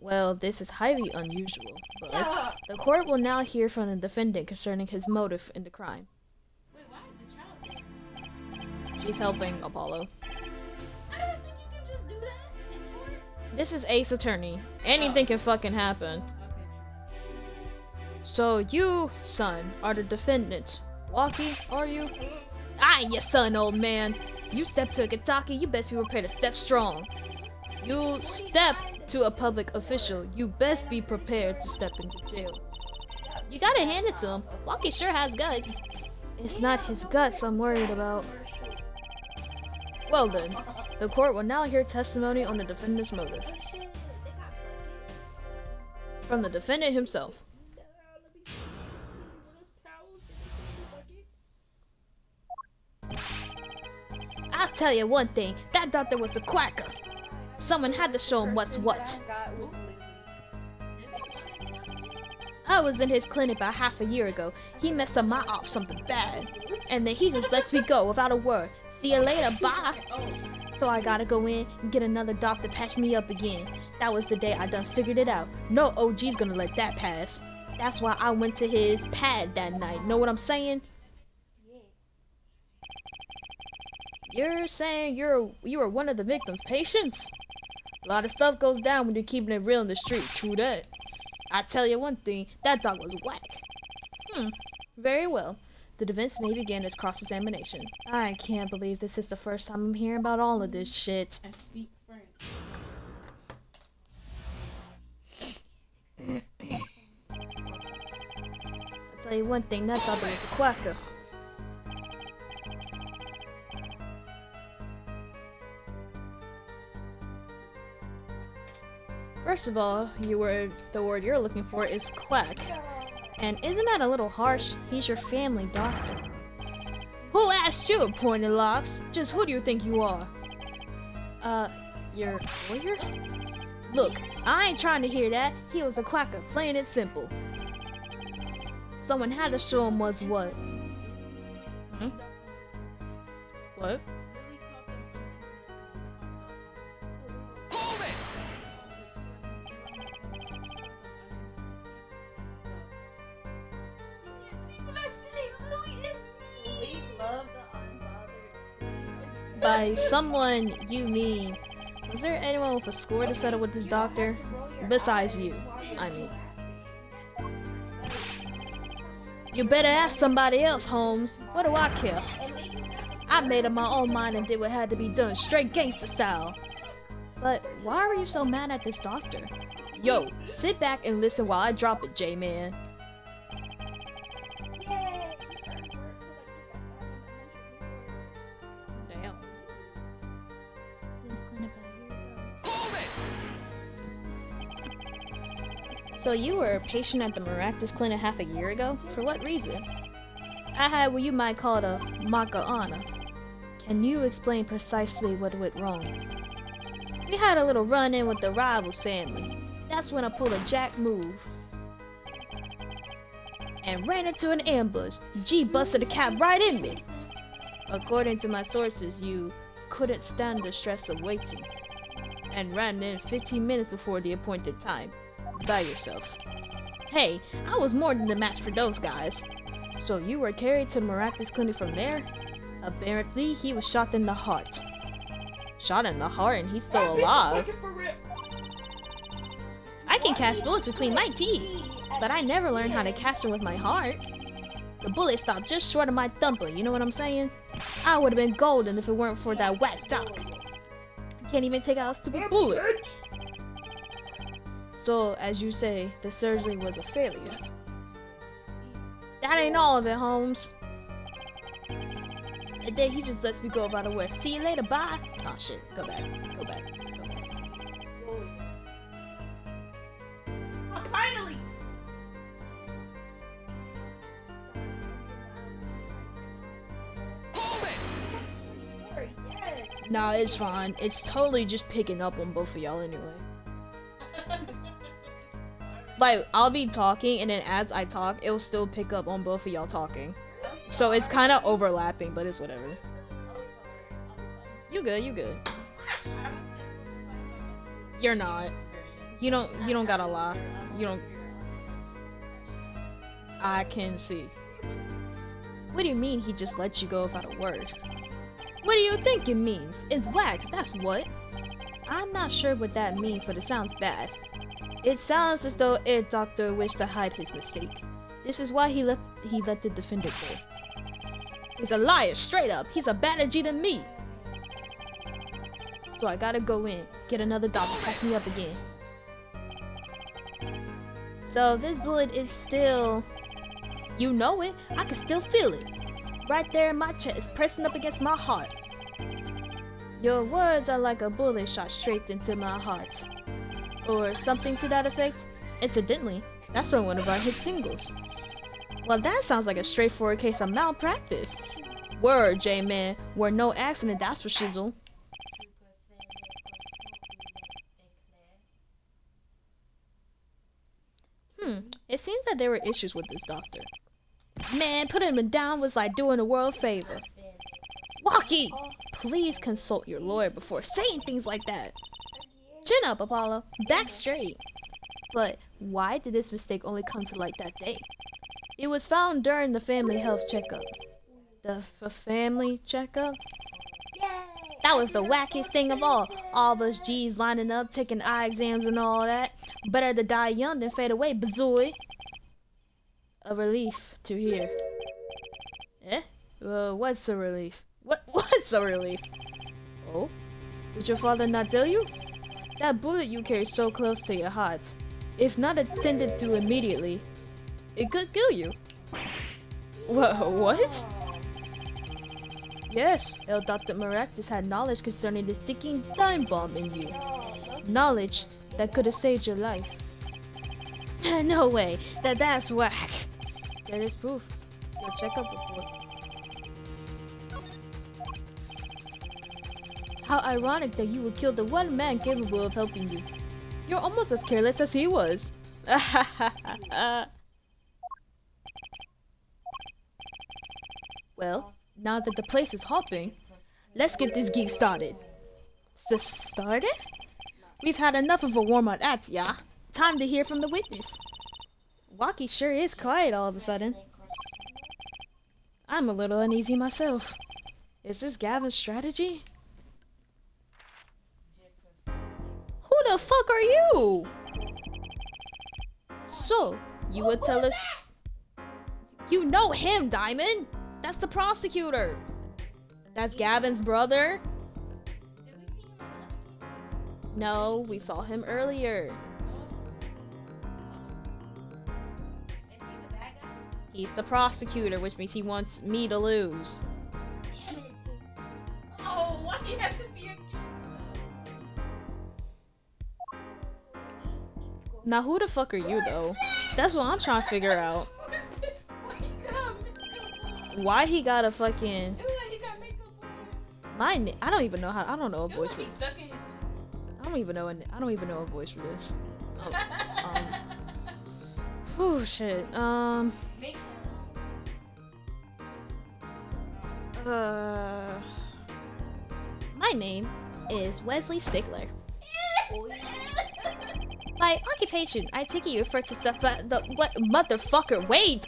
Speaker 1: Well, this is highly unusual, but the court will now hear from the defendant concerning his motive in the crime.
Speaker 2: Wait, why is the child there?
Speaker 1: She's helping Apollo.
Speaker 2: I don't think you can just do that in court.
Speaker 1: This is Ace Attorney. Anything can fucking happen.
Speaker 2: Okay,
Speaker 1: So you, son, are the defendant. Walkie, are you? Aye, your son, old man. You step to a Kentucky, you best be prepared to step strong. You step to a public official, you best be prepared to step into jail. You gotta hand it to him. Walkie sure has guts. It's not his guts I'm worried about. Well then, the court will now hear testimony on the defendant's motives. From the defendant himself. I'll tell you one thing, that doctor was a quacker. Someone had to show him what's what. I was in his clinic about half a year ago. He messed up my op something bad. And then he just lets me go without a word. See you later, bye. So I gotta go in and get another doctor to patch me up again. That was the day I done figured it out. No OG's gonna let that pass. That's why I went to his pad that night. Know what I'm saying? You're saying you were one of the victim's patients? A lot of stuff goes down when you're keeping it real in the street. True that. I tell you one thing, that dog was whack. Very well. The defense may begin its cross-examination. I can't believe this is the first time I'm hearing about all of this shit.
Speaker 2: I speak French.
Speaker 1: I'll tell you one thing, that dog was a quacker. First of all, the word you're looking for is quack. And isn't that a little harsh? He's your family doctor. Who asked you, pointed locks? Just who do you think you are? Your lawyer? Look, I ain't trying to hear that. He was a quacker, plain and simple. Someone had to show him what's what. What? By someone, you mean, was there anyone with a score to settle with this doctor? Besides you, I mean. You better ask somebody else, Holmes. What do I care? I made up my own mind and did what had to be done, straight gangster style. But why were you so mad at this doctor? Yo, sit back and listen while I drop it, J-Man. So you were a patient at the Miraculous Clinic half a year ago? For what reason? I had what you might call a Maka'ana. Can you explain precisely what went wrong? We had a little run-in with the rival's family. That's when I pulled a jack move. And ran into an ambush. G busted a cap right in me. According to my sources, you couldn't stand the stress of waiting. And ran in 15 minutes before the appointed time. By yourself. Hey, I was more than a match for those guys. So you were carried to the Miraculous Clinic from there? Apparently, he was shot in the heart. Shot in the heart and he's still alive. I can catch bullets between my teeth, but I never learned how to catch them with my heart. The bullet stopped just short of my thumper, you know what I'm saying? I would have been golden if it weren't for that whack doc. Can't even take out a stupid bullet. So, as you say, the surgery was a failure. That ain't all of it, Holmes. And then he just lets me go about the west. See you later, bye. Oh shit, go back, go back, go back.
Speaker 3: Oh, finally!
Speaker 1: Nah, it's fine. It's totally just picking up on both of y'all anyway. Like, I'll be talking, and then as I talk, it'll still pick up on both of y'all talking. So it's kind of overlapping, but it's whatever. You good, you good. You're not. You don't gotta lie. You don't. I can see. What do you mean he just lets you go without a word? What do you think it means? It's whack, that's what. I'm not sure what that means, but it sounds bad. It sounds as though a doctor wished to hide his mistake. This is why he let the defendant go. He's a liar, straight up. He's a badder G than me. So I gotta go in, get another doctor, catch me up again. So this bullet is still... You know it. I can still feel it. right there in my chest, pressing up against my heart. Your words are like a bullet shot straight into my heart. Or something to that effect. Incidentally, that's from one of our hit singles. Well, that sounds like a straightforward case of malpractice. Word, J-Man. Were no accident, that's for shizzle. It seems that there were issues with this doctor. Man, putting him down was like doing the world a favor. Walkie! Please consult your lawyer before saying things like that. Chin up, Apollo. Back straight. But why did this mistake only come to light that day? It was found during the family health checkup. The family checkup? That was the wackiest thing of all. All of us G's lining up, taking eye exams and all that. Better to die young than fade away, bazoy. A relief to hear. Eh? What's a relief? What's a relief? Oh? Did your father not tell you? That bullet you carry so close to your heart, if not attended to immediately, it could kill you. What? Yes, El Dr. Maractus had knowledge concerning this ticking time bomb in you. Knowledge that could have saved your life. No way, that's whack. There is proof. Your checkup report. How ironic that you would kill the one man capable of helping you. You're almost as careless as he was. Well, now that the place is hopping, let's get this geek started. Started? We've had enough of a warm-up act, yeah? Time to hear from the witness. Walkie sure is quiet all of a sudden. I'm a little uneasy myself. Is this Gavin's strategy? Who the fuck are you? So, you would tell us... You know him, Diamond! That's the prosecutor! That's Gavin's brother? No, we saw him earlier. He's the prosecutor, which means he wants me to lose.
Speaker 3: Damn it! Oh, why he has to be against us?
Speaker 1: Now who the fuck are you though? That's what I'm trying to figure out. Why he got a fucking... I don't even know how... I don't know a voice for this. I don't even know a voice for this. Oh, shit. My name is Wesley Stickler. By occupation, I take it you refer to stuff but the what motherfucker? Wait!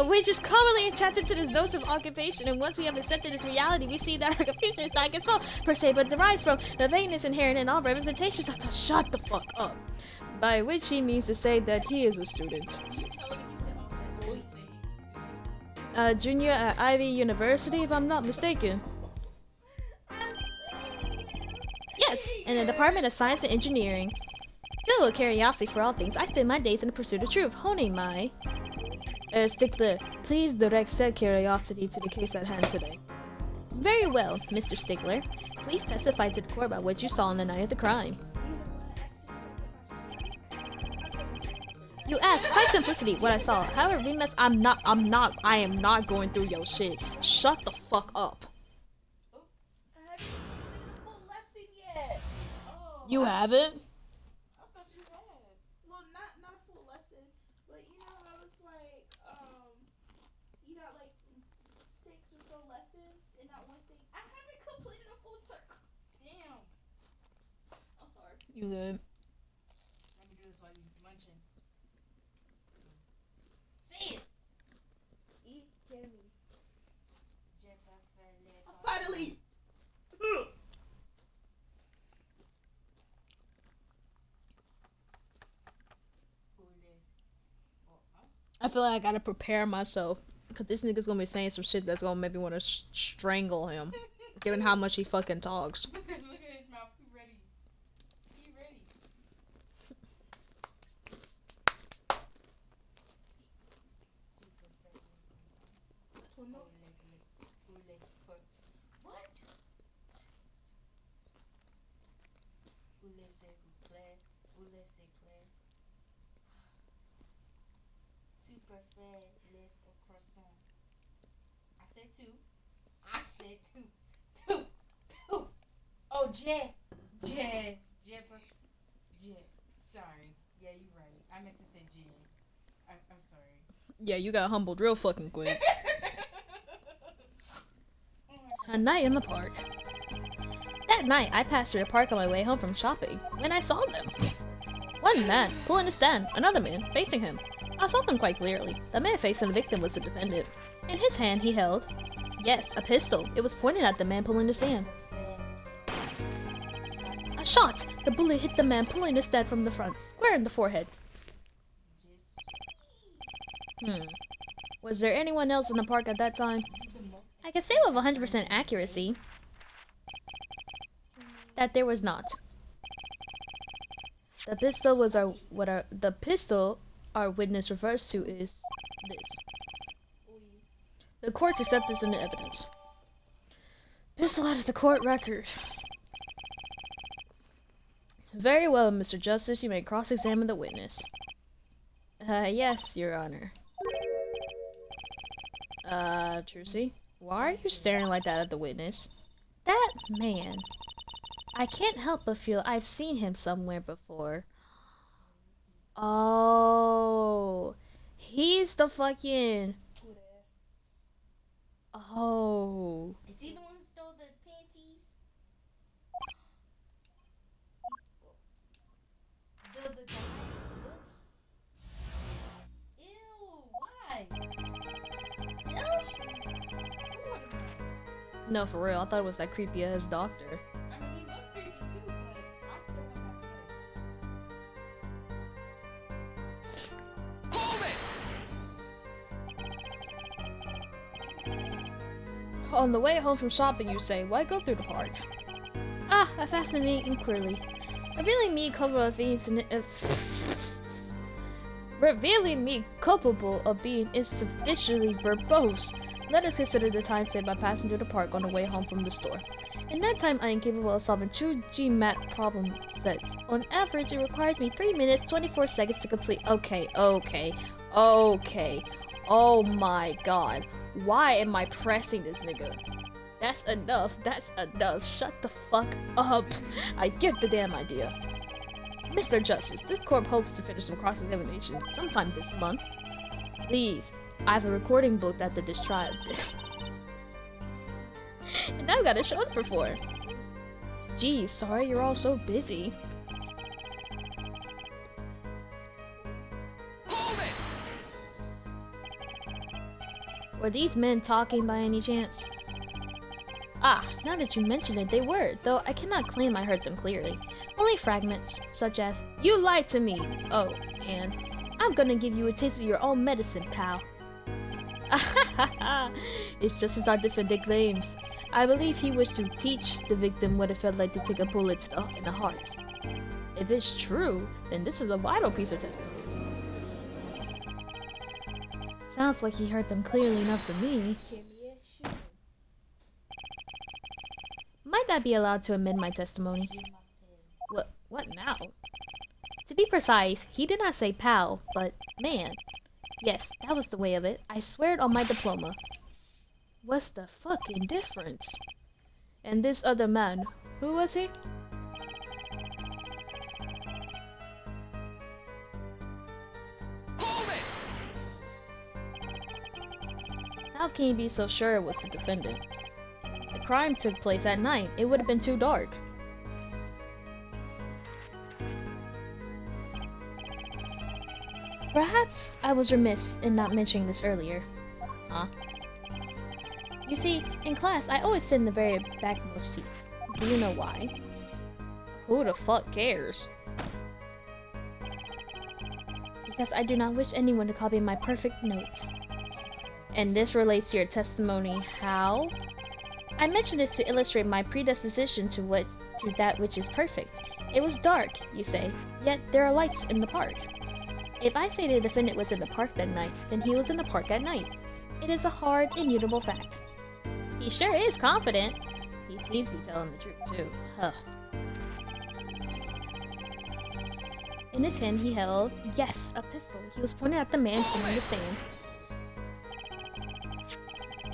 Speaker 1: We just commonly attested to this notion of occupation, and once we have accepted this reality, we see that our confusion is not against fault per se, but derives from the vagueness inherent in all representations. Shut the fuck up. By which he means to say that he is a student. Junior at Ivy University, if I'm not mistaken. Yes, in the Department of Science and Engineering. Filled with curiosity for all things, I spend my days in the pursuit of truth, honing my... Stickler, please direct said curiosity to the case at hand today. Very well, Mr. Stickler. Please testify to the court about what you saw on the night of the crime. You asked, quite simplicity, what I saw. However, we must... I am not going through your shit. Shut the fuck up. You haven't?
Speaker 3: I thought you had. Well, not full lesson, but you know, I was like, you got like 6 or so lessons in that one thing. I haven't completed a full circle. Damn. I'm sorry.
Speaker 1: You good?
Speaker 2: Let me do this while you munching.
Speaker 3: Say it. Eat, get me. Finally.
Speaker 1: I feel like I gotta prepare myself. Cause this nigga's gonna be saying some shit that's gonna make me wanna strangle him. Given how much he fucking talks.
Speaker 2: Look at his mouth. He ready. He ready.
Speaker 3: no.
Speaker 2: What? Oulé, s'il vous plaît. Oulé, s'il vous plaît. Tu préfères les au croissant? I said two. I said two. Two. Oh, J. Sorry. Yeah, you're right. I meant to say J. I'm sorry.
Speaker 1: Yeah, you got humbled real fucking quick. A night in the park. That night, I passed through the park on my way home from shopping when I saw them. One man pulling a stand, another man facing him. I saw them quite clearly. The man facing the victim was the defendant. In his hand, he held, yes, a pistol. It was pointed at the man pulling the stand. A shot! The bullet hit the man pulling the stand from the front, square in the forehead. Was there anyone else in the park at that time? I can say with 100% accuracy that there was not. The pistol was our our witness refers to is this. The courts accept this into evidence. Pistol out of the court record. Very well, Mr. Justice, you may cross-examine the witness. Yes, Your Honor. Trucy, why are you staring like that at the witness? That man. I can't help but feel I've seen him somewhere before. Oh, he's the fucking... Oh.
Speaker 2: Is he the one who stole the panties? Ew, why?
Speaker 1: No, for real, I thought it was that creepy ass doctor.
Speaker 2: I mean, he looked creepy too, but I still want my
Speaker 1: On the way home from shopping, you say, why go through the park? Ah, a fascinating inquiry. Revealing me culpable of being insufficiently verbose. Let us consider the time saved by passing through the park on the way home from the store. In that time, I am capable of solving 2 GMAT problem sets. On average, it requires me 3 minutes, 24 seconds to complete. Okay. Oh my god. Why am I pressing this nigga? That's enough. Shut the fuck up. I get the damn idea. Mr. Justice, this court hopes to finish some cross-examination sometime this month. Please, I have a recording booked after this trial. And I've got a show to perform. Geez, sorry you're all so busy. Were these men talking by any chance? Ah, now that you mention it, they were, though I cannot claim I heard them clearly. Only fragments, such as, "You lied to me!" Oh, and, "I'm gonna give you a taste of your own medicine, pal." It's just as our defendant claims. I believe he wished to teach the victim what it felt like to take a bullet in the heart. If it's true, then this is a vital piece of testimony. Sounds like he heard them clearly enough for me. Might I be allowed to amend my testimony? What now? To be precise, he did not say pal, but man. Yes, that was the way of it. I swear it on my diploma. What's the fucking difference? And this other man, who was he? How can you be so sure it was the defendant? The crime took place at night. It would have been too dark. Perhaps I was remiss in not mentioning this earlier. Huh? You see, in class, I always sit in the very backmost seat. Do you know why? Who the fuck cares? Because I do not wish anyone to copy my perfect notes. And this relates to your testimony. How? I mentioned this to illustrate my predisposition to that which is perfect. It was dark, you say, yet there are lights in the park. If I say the defendant was in the park that night, then he was in the park at night. It is a hard, immutable fact. He sure is confident. He seems to be telling the truth, too. Ugh. In his hand, he held, yes, a pistol. He was pointing at the man filling the stand.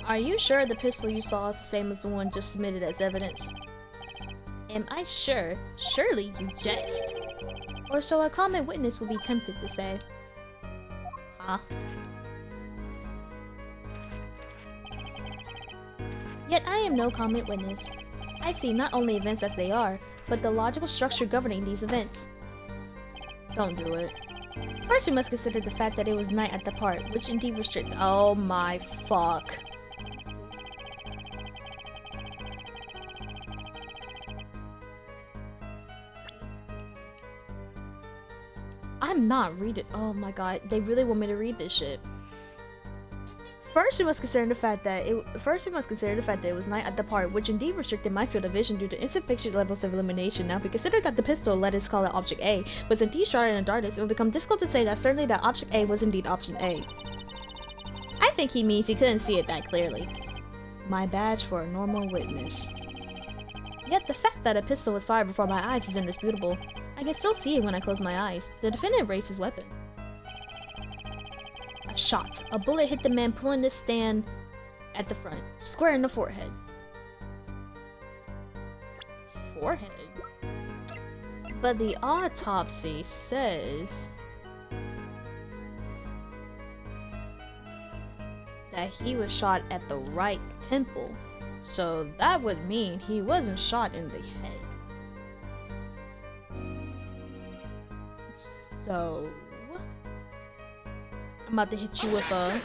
Speaker 1: Are you sure the pistol you saw is the same as the one just submitted as evidence? Am I sure? Surely you jest. Or so a common witness would be tempted to say. Huh? Yet I am no common witness. I see not only events as they are, but the logical structure governing these events. Don't do it. First, we must consider the fact that it was night at the park, which indeed restricted. Oh my fuck. I'm not reading. Oh my god, they really want me to read this shit. First, we must consider the fact that it was night at the park, which indeed restricted my field of vision due to insufficient levels of illumination. Now, if we consider that the pistol, let us call it Object A, was indeed shrouded in darkness, it will become difficult to say that certainly that Object A was indeed Option A. I think he means he couldn't see it that clearly. My badge for a normal witness. Yet the fact that a pistol was fired before my eyes is indisputable. I can still see it when I close my eyes. The defendant raised his weapon. A shot. A bullet hit the man pulling the stand at the front, square in the forehead. Forehead? But the autopsy says that he was shot at the right temple. So that would mean he wasn't shot in the head. So I'm about to hit you with a...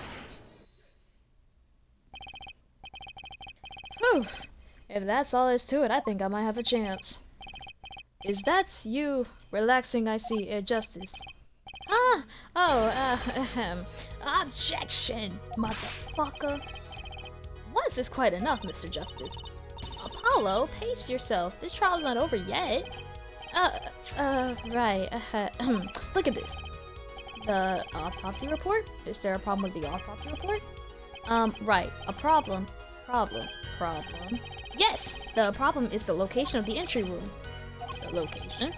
Speaker 1: Whew. If that's all there's to it, I think I might have a chance. Is that you relaxing, I see, Air Justice? Ah! Oh, objection, motherfucker. Once is quite enough, Mr. Justice. Apollo, pace yourself. This trial's not over yet. Right. Look at this. The autopsy report? Is there a problem with the autopsy report? Right. A problem. Problem. Yes! The problem is the location of the entry room. The location?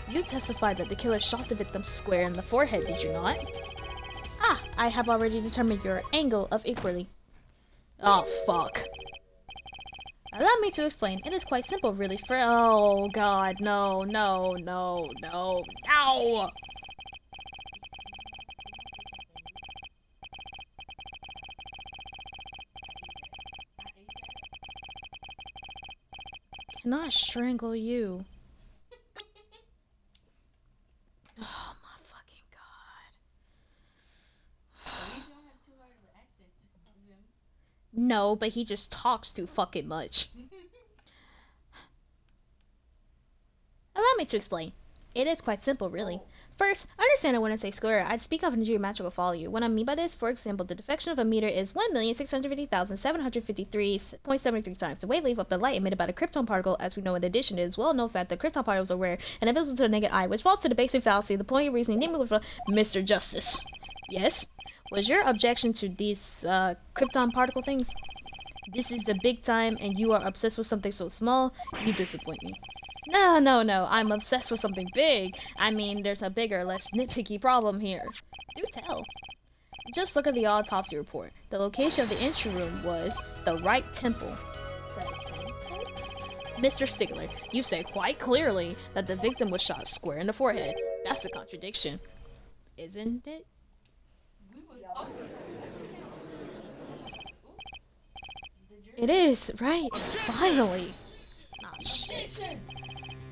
Speaker 1: You testified that the killer shot the victim square in the forehead, did you not? Ah! I have already determined your angle of inquiry. Oh, fuck. Allow me to explain. It is quite simple, really. Oh, God. No. Can I strangle you? Oh, my fucking God.
Speaker 2: At least you don't have too hard of an accent to give him.
Speaker 1: No, but he just talks too fucking much. Allow me to explain. It is quite simple, really. First, understand I wouldn't say square. I'd speak of a geometrical value. What I mean by this, for example, the deflection of a meter is 1,650,753.73 times the wavelength of the light emitted by the krypton particle. As we know, in addition, it is well known fact that krypton particles are rare and invisible to the naked eye, which falls to the basic fallacy of the point of reasoning, namely with Mr. Justice. Yes? Was your objection to these krypton particle things? This is the big time and you are obsessed with something so small, you disappoint me. No, I'm obsessed with something big. I mean, there's a bigger, less nitpicky problem here. Do tell. Just look at the autopsy report. The location of the entry room was the right temple. Mr. Stigler, you said quite clearly that the victim was shot square in the forehead. That's a contradiction. Isn't it? It is, right? Finally. Ah, shit.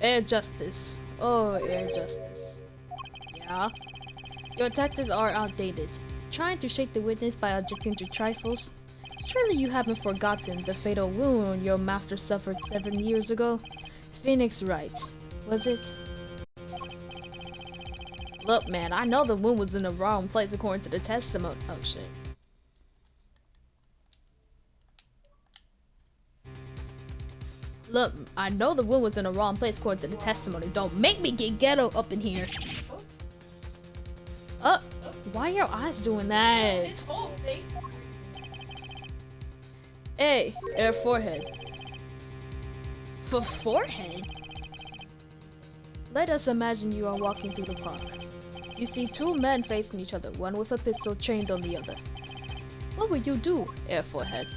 Speaker 1: Air Justice. Oh, Air Justice. Yeah? Your tactics are outdated. Trying to shake the witness by objecting to trifles? Surely you haven't forgotten the fatal wound your master suffered 7 years ago? Phoenix Wright, was it? Look, man, I know the wound was in the wrong place according to the testimony. Oh, shit. Look, I know the wound was in the wrong place according to the testimony. Don't make me get ghetto up in here. Why are your eyes doing that?
Speaker 2: His whole face.
Speaker 1: A. Air forehead. For forehead? Let us imagine you are walking through the park. You see two men facing each other, one with a pistol trained on the other. What would you do, Air forehead?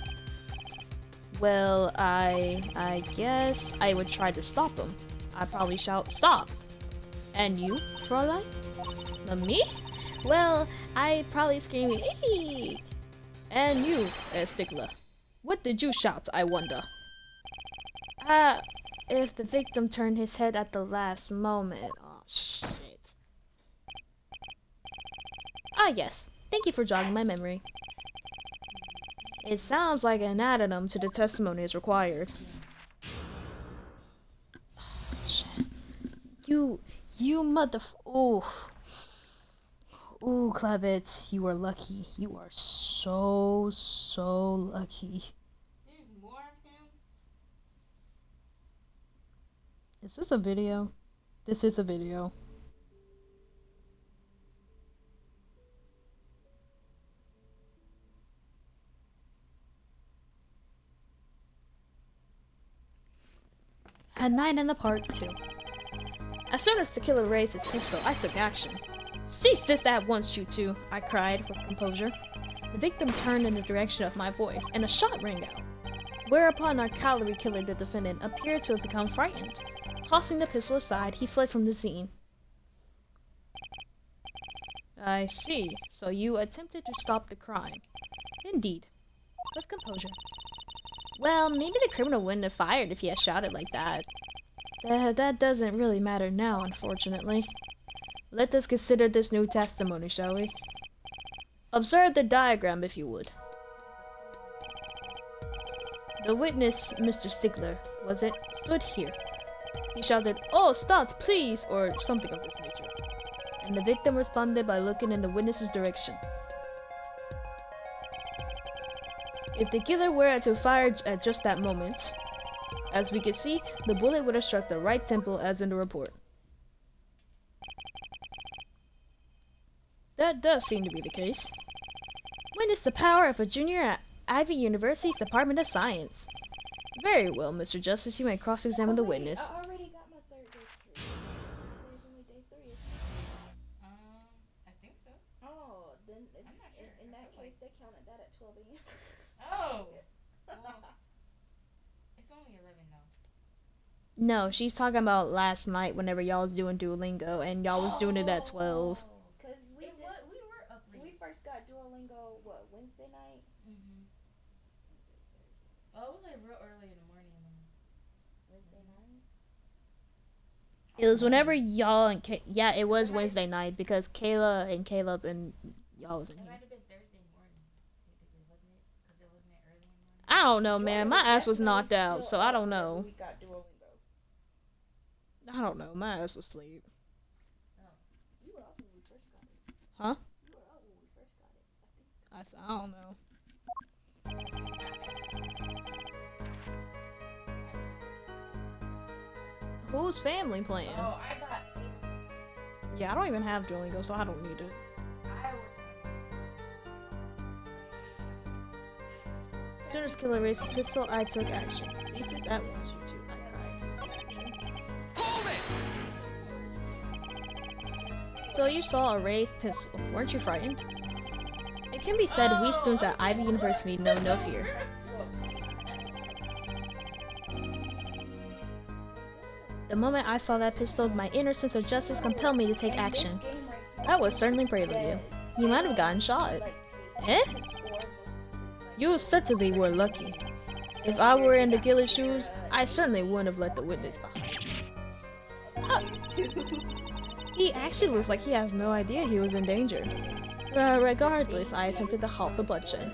Speaker 1: Well, I guess I would try to stop them. I'd probably shout, "Stop!" And you, Fräulein? Me? Well, I'd probably scream, "Eek!" And you, Stickler? What did you shout, I wonder? If the victim turned his head at the last moment. Oh, shit. Ah, yes. Thank you for jogging my memory. It sounds like an addendum to the testimony is required. Oh, shit. You Ooh. Ooh, Clavitz, you are lucky. You are so lucky.
Speaker 2: There's more of him?
Speaker 1: Is this a video? This is a video. At night in the park, too. As soon as the killer raised his pistol, I took action. "Cease this at once, you two," I cried with composure. The victim turned in the direction of my voice, and a shot rang out. Whereupon our calorie killer, the defendant, appeared to have become frightened. Tossing the pistol aside, he fled from the scene. I see. So you attempted to stop the crime. Indeed. With composure. Well, maybe the criminal wouldn't have fired if he had shouted like that. That doesn't really matter now, unfortunately. Let us consider this new testimony, shall we? Observe the diagram, if you would. The witness, Mr. Stickler, was it, stood here. He shouted, "Oh, stop, please," or something of this nature. And the victim responded by looking in the witness's direction. If the killer were to fire at just that moment, as we could see, the bullet would have struck the right temple as in the report. That does seem to be the case. Witness the power of a junior at Ivy University's Department of Science. Very well, Mr. Justice, you may cross-examine the witness.
Speaker 3: I already got my 3rd day straight. Today's only day 3, isn't it?
Speaker 2: I think so.
Speaker 3: Oh, then
Speaker 2: I'm not sure.
Speaker 3: in that case, they counted that at 12 a.m.
Speaker 2: Oh! Well, it's only 11 though.
Speaker 1: No, she's talking about last night whenever y'all was doing Duolingo and y'all was doing it at 12.
Speaker 3: Because we
Speaker 2: were up late.
Speaker 3: we first got Duolingo, what, Wednesday night?
Speaker 2: Mm-hmm. Oh, it was like real early in the morning.
Speaker 3: Wednesday night?
Speaker 1: It was whenever y'all and yeah, it was Wednesday night because Kayla and Caleb and y'all was in
Speaker 2: It
Speaker 1: here.
Speaker 2: might have been Thursday morning, technically, wasn't it? Because it wasn't early in the morning.
Speaker 1: I don't know, man. My ass was
Speaker 3: Definitely
Speaker 1: knocked out,
Speaker 3: still
Speaker 1: so I
Speaker 3: up
Speaker 1: don't
Speaker 3: whenever
Speaker 1: know.
Speaker 3: We got Duolingo.
Speaker 1: I don't know. My ass was asleep.
Speaker 3: You were up when we first got it.
Speaker 1: Huh?
Speaker 3: You were up when we first got it, I think.
Speaker 1: I don't know. Who's family playing?
Speaker 2: Oh, I got.
Speaker 1: Yeah, I don't even have Duolingo, so I don't need it.
Speaker 2: I was.
Speaker 1: As soon as killer raised his pistol, I took action. Cease it at once, you two. I cried. So you saw a raised pistol. Weren't you frightened? It can be said we students at Ivy University know no fear. The moment I saw that pistol, my inner sense of justice compelled me to take action. That was certainly brave of you. You might have gotten shot. Eh? You certainly were lucky. If I were in the killer's shoes, I certainly wouldn't have let the witness behind. He actually looks like he has no idea he was in danger. Regardless, I attempted to halt the bloodshed.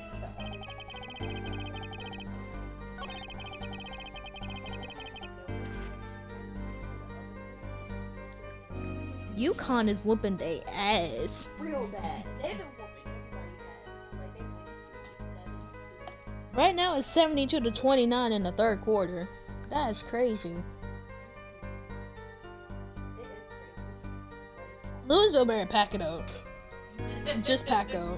Speaker 1: UConn is whooping they ass.
Speaker 3: Real bad. They've been whooping everybody's ass. Like, they win streak is 7-2.
Speaker 1: Right now it's 72 to 29 in the third quarter. That is crazy.
Speaker 3: It is crazy.
Speaker 1: Louisville better pack it up. Just pack up.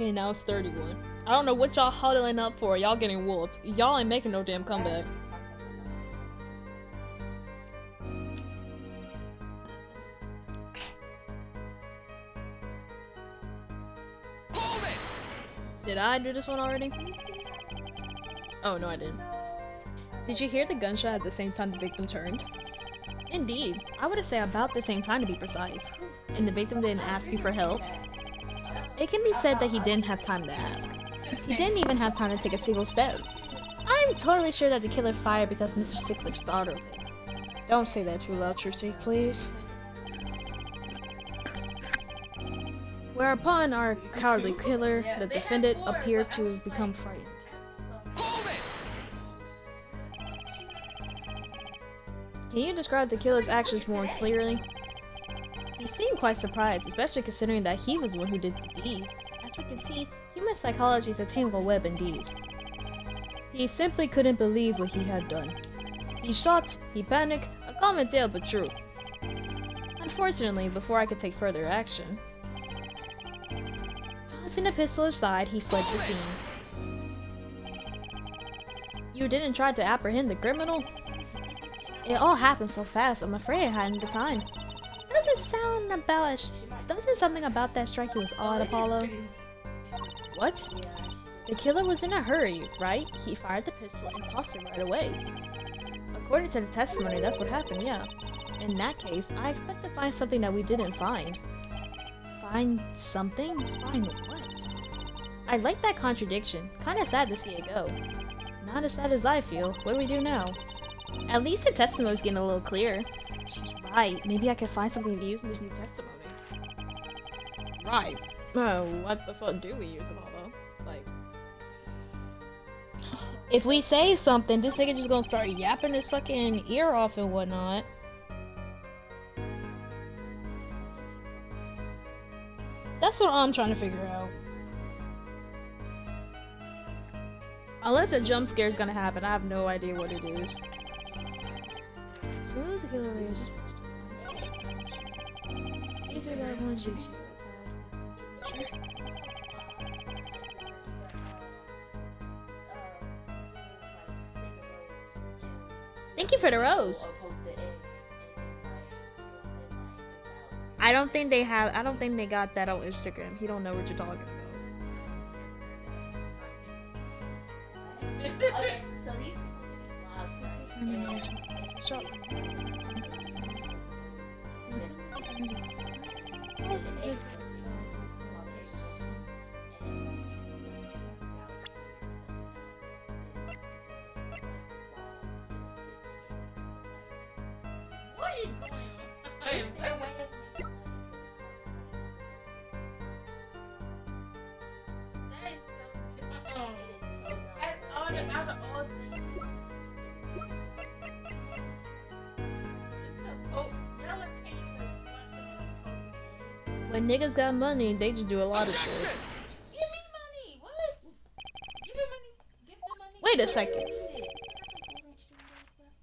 Speaker 1: Okay, now it's 31. I don't know what y'all huddling up for. Y'all getting wolfed. Y'all ain't making no damn comeback. Did I do this one already? Oh, no, I didn't. Did you hear the gunshot at the same time the victim turned? Indeed. I would say about the same time to be precise. And the victim didn't ask you for help? It can be said that he didn't have time to ask. He didn't even have time to take a single step. I'm totally sure that the killer fired because Mr. Stickler startled him. Don't say that too loud, Trusty, please. Whereupon our cowardly killer, the defendant, appeared to become frightened. Can you describe the killer's actions more clearly? He seemed quite surprised, especially considering that he was the one who did the deed. As we can see, human psychology is a tangled web indeed. He simply couldn't believe what he had done. He shot, he panicked, a common tale but true. Unfortunately, before I could take further action, tossing the pistol aside, he fled the scene. You didn't try to apprehend the criminal? It all happened so fast, I'm afraid I hadn't the time. Doesn't something about that strike was odd, Apollo? What? The killer was in a hurry, right? He fired the pistol and tossed it right away. According to the testimony, that's what happened, yeah. In that case, I expect to find something that we didn't find. Find something? Find what? I like that contradiction. Kinda sad to see it go. Not as sad as I feel. What do we do now? At least the testimony's getting a little clearer. She's right. Maybe I can find something to use in this new testimony. Right. Oh, what the fuck do we use it all though? Like, if we say something, this nigga just gonna start yapping his fucking ear off and whatnot. That's what I'm trying to figure out. Unless a jump scare is gonna happen, I have no idea what it is. So who's the killer is? See if I want you to. Thank you for the rose. I don't think they got that on Instagram. He don't know what you're talking about.
Speaker 4: Okay, so these people get loud.
Speaker 1: Shut up.
Speaker 2: What is going on? That is so dumb. Out of all things, just a poke. You don't like paying to watch someone poke.
Speaker 1: When niggas got money, they just do a lot of shit.
Speaker 2: Give me money. What? Give me money. Give them money.
Speaker 1: Wait a second.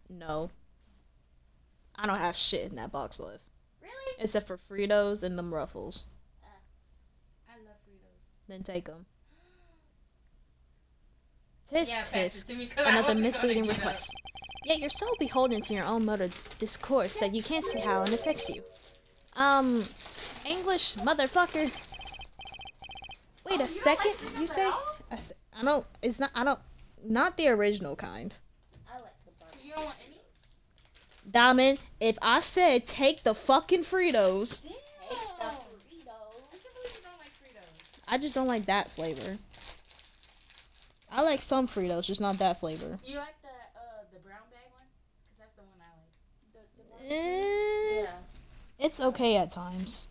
Speaker 1: No. I don't have shit in that box left.
Speaker 2: Really?
Speaker 1: Except for Fritos and them Ruffles.
Speaker 2: I love Fritos.
Speaker 1: Then take them. Tisk
Speaker 2: Yeah, pass
Speaker 1: tisk.
Speaker 2: it to me 'cause I
Speaker 1: Another
Speaker 2: wasn't
Speaker 1: misleading
Speaker 2: gonna get up.
Speaker 1: request. Yet you're so beholden to your own mode of discourse that you can't see how it affects you. English motherfucker. Wait a second, you say? Not the original kind.
Speaker 4: I like the bar.
Speaker 2: So you don't want any?
Speaker 1: Diamond, if I said take the fucking Fritos,
Speaker 2: Damn.
Speaker 4: Take the
Speaker 2: I
Speaker 4: Doritos.
Speaker 2: can't believe you don't like Fritos.
Speaker 1: I just don't like that flavor. I like some Fritos, just not that flavor.
Speaker 2: You like the brown bag one? Cause that's the one I like.
Speaker 1: Eh, it's okay at times.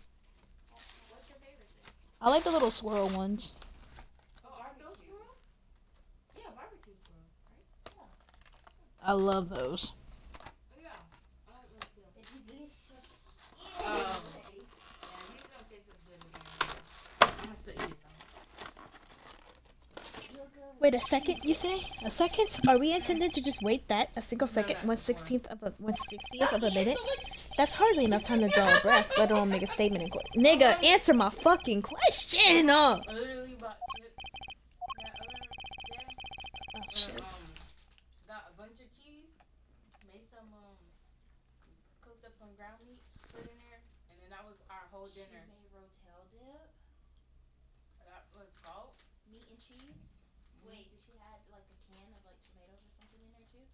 Speaker 2: What's your favorite thing?
Speaker 1: I like the little swirl ones.
Speaker 2: Oh, are those swirl? Yeah, barbecue swirl, right?
Speaker 1: I love those.
Speaker 2: Oh, yeah. I like those too.
Speaker 4: It's delicious.
Speaker 2: Yeah, these don't taste as good as I'm gonna still eat it though.
Speaker 1: Wait a second, you say? A second? Are we intended to just wait that a single second,
Speaker 2: no,
Speaker 1: 1/60th of a minute? That's hardly enough time to draw a breath, let alone make a statement in court. Nigga, answer my fucking question!
Speaker 2: Literally about shits. That other day.
Speaker 1: Oh
Speaker 2: Where,
Speaker 1: shit.
Speaker 2: got a bunch of cheese, made some cooked up some ground meat, put in there, and then that was our whole
Speaker 4: She
Speaker 2: dinner.
Speaker 4: made rotel dip,
Speaker 2: That was called.
Speaker 4: meat and cheese.
Speaker 2: Mhm.
Speaker 4: Wait, did she add like a can of like tomatoes or something in there too?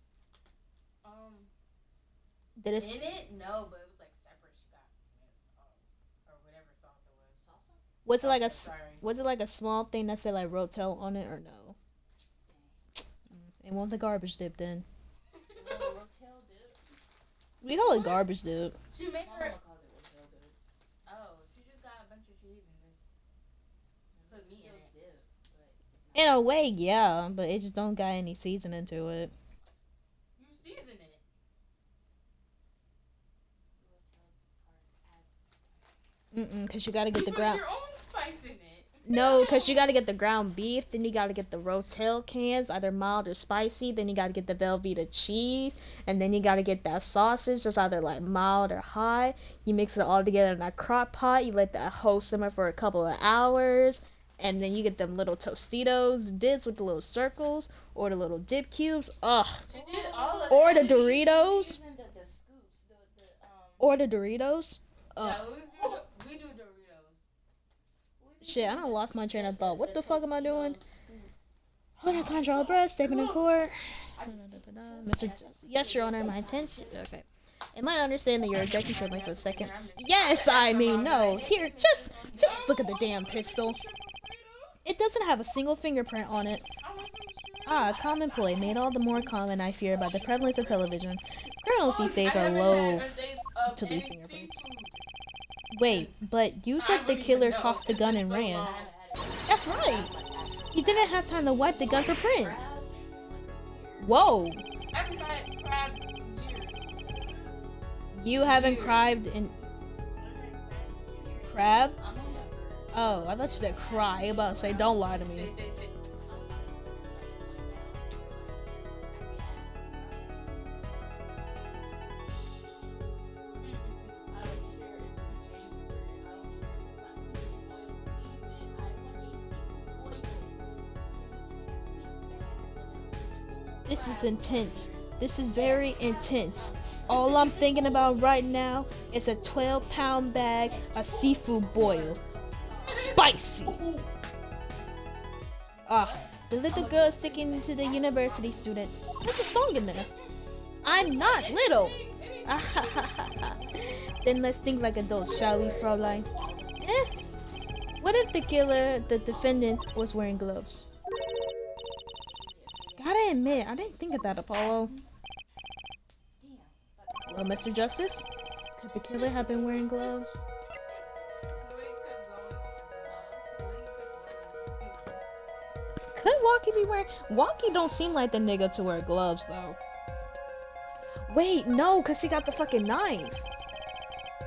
Speaker 1: Did it?
Speaker 2: In it? No, but it was like separate. She got tomato sauce or whatever sauce it was.
Speaker 4: Salsa?
Speaker 1: Was it like a?
Speaker 2: Salsa, sorry.
Speaker 1: Was it like a small thing that said like Rotel on it or no? It wasn't the garbage dip then.
Speaker 4: Little rotel dip.
Speaker 1: We call it garbage dip.
Speaker 2: She made
Speaker 4: My
Speaker 2: her.
Speaker 4: mama calls it rotel dip.
Speaker 2: Oh, she just got a bunch of cheese and just put meat in
Speaker 4: Still
Speaker 2: it.
Speaker 4: dip, but it's
Speaker 1: In a way, yeah, but it just don't got any seasoning to it.
Speaker 2: You season it.
Speaker 4: rotel part adds
Speaker 1: Cause you gotta get
Speaker 2: You
Speaker 1: the
Speaker 2: put
Speaker 1: ground.
Speaker 2: your own spice in it.
Speaker 1: No, cause you gotta get the ground beef. Then you gotta get the Rotel cans, either mild or spicy. Then you gotta get the Velveeta cheese, and then you gotta get that sausage, just either like mild or hot. You mix it all together in that crock pot. You let that whole simmer for a couple of hours, and then you get them little Tostitos dips with the little circles or the litle dip cubes. Ugh.
Speaker 2: She did all of
Speaker 1: Or
Speaker 2: that.
Speaker 1: the Doritos.
Speaker 4: Using the scoops, the
Speaker 1: Or the Doritos.
Speaker 2: Yeah,
Speaker 1: Ugh.
Speaker 2: we do Doritos.
Speaker 1: Shit, I done lost my train of thought. What the fuck am I doing?
Speaker 4: Tostitos scoops.
Speaker 1: Hold on, Sandra Albright, statement in court. Mr. Yes, Your Honor, my attention. Okay. Am I understand that you're objecting to it like for a second? Yes, I mean, no. Here, just look at the damn pistol. It doesn't have a single fingerprint on it. Ah, common ploy, made all the more common, I fear, by the prevalence of television. Criminals these days are low to leave fingerprints. Wait, but you said the killer tossed the gun and ran. That's right. He didn't have time to wipe the gun for prints. Whoa.
Speaker 2: Every night, crab years.
Speaker 1: You haven't cried in crab? Oh, I thought you said cry. I'm about to say, don't lie to me. This is intense. This is very intense. All I'm thinking about right now is a 12-pound bag of seafood boil. Spicy. Ah, the little girl sticking to the university student. There's a song in there. I'm not little. Then let's think like adults, shall we, Fraulein? What if the killer, the defendant, was wearing gloves? Gotta admit, I didn't think of that, Apollo. Well, Mr. Justice, could the killer have been wearing gloves? Could Walkie be wearing... Walkie don't seem like the nigga to wear gloves, though. Wait, no, because he got the fucking knife.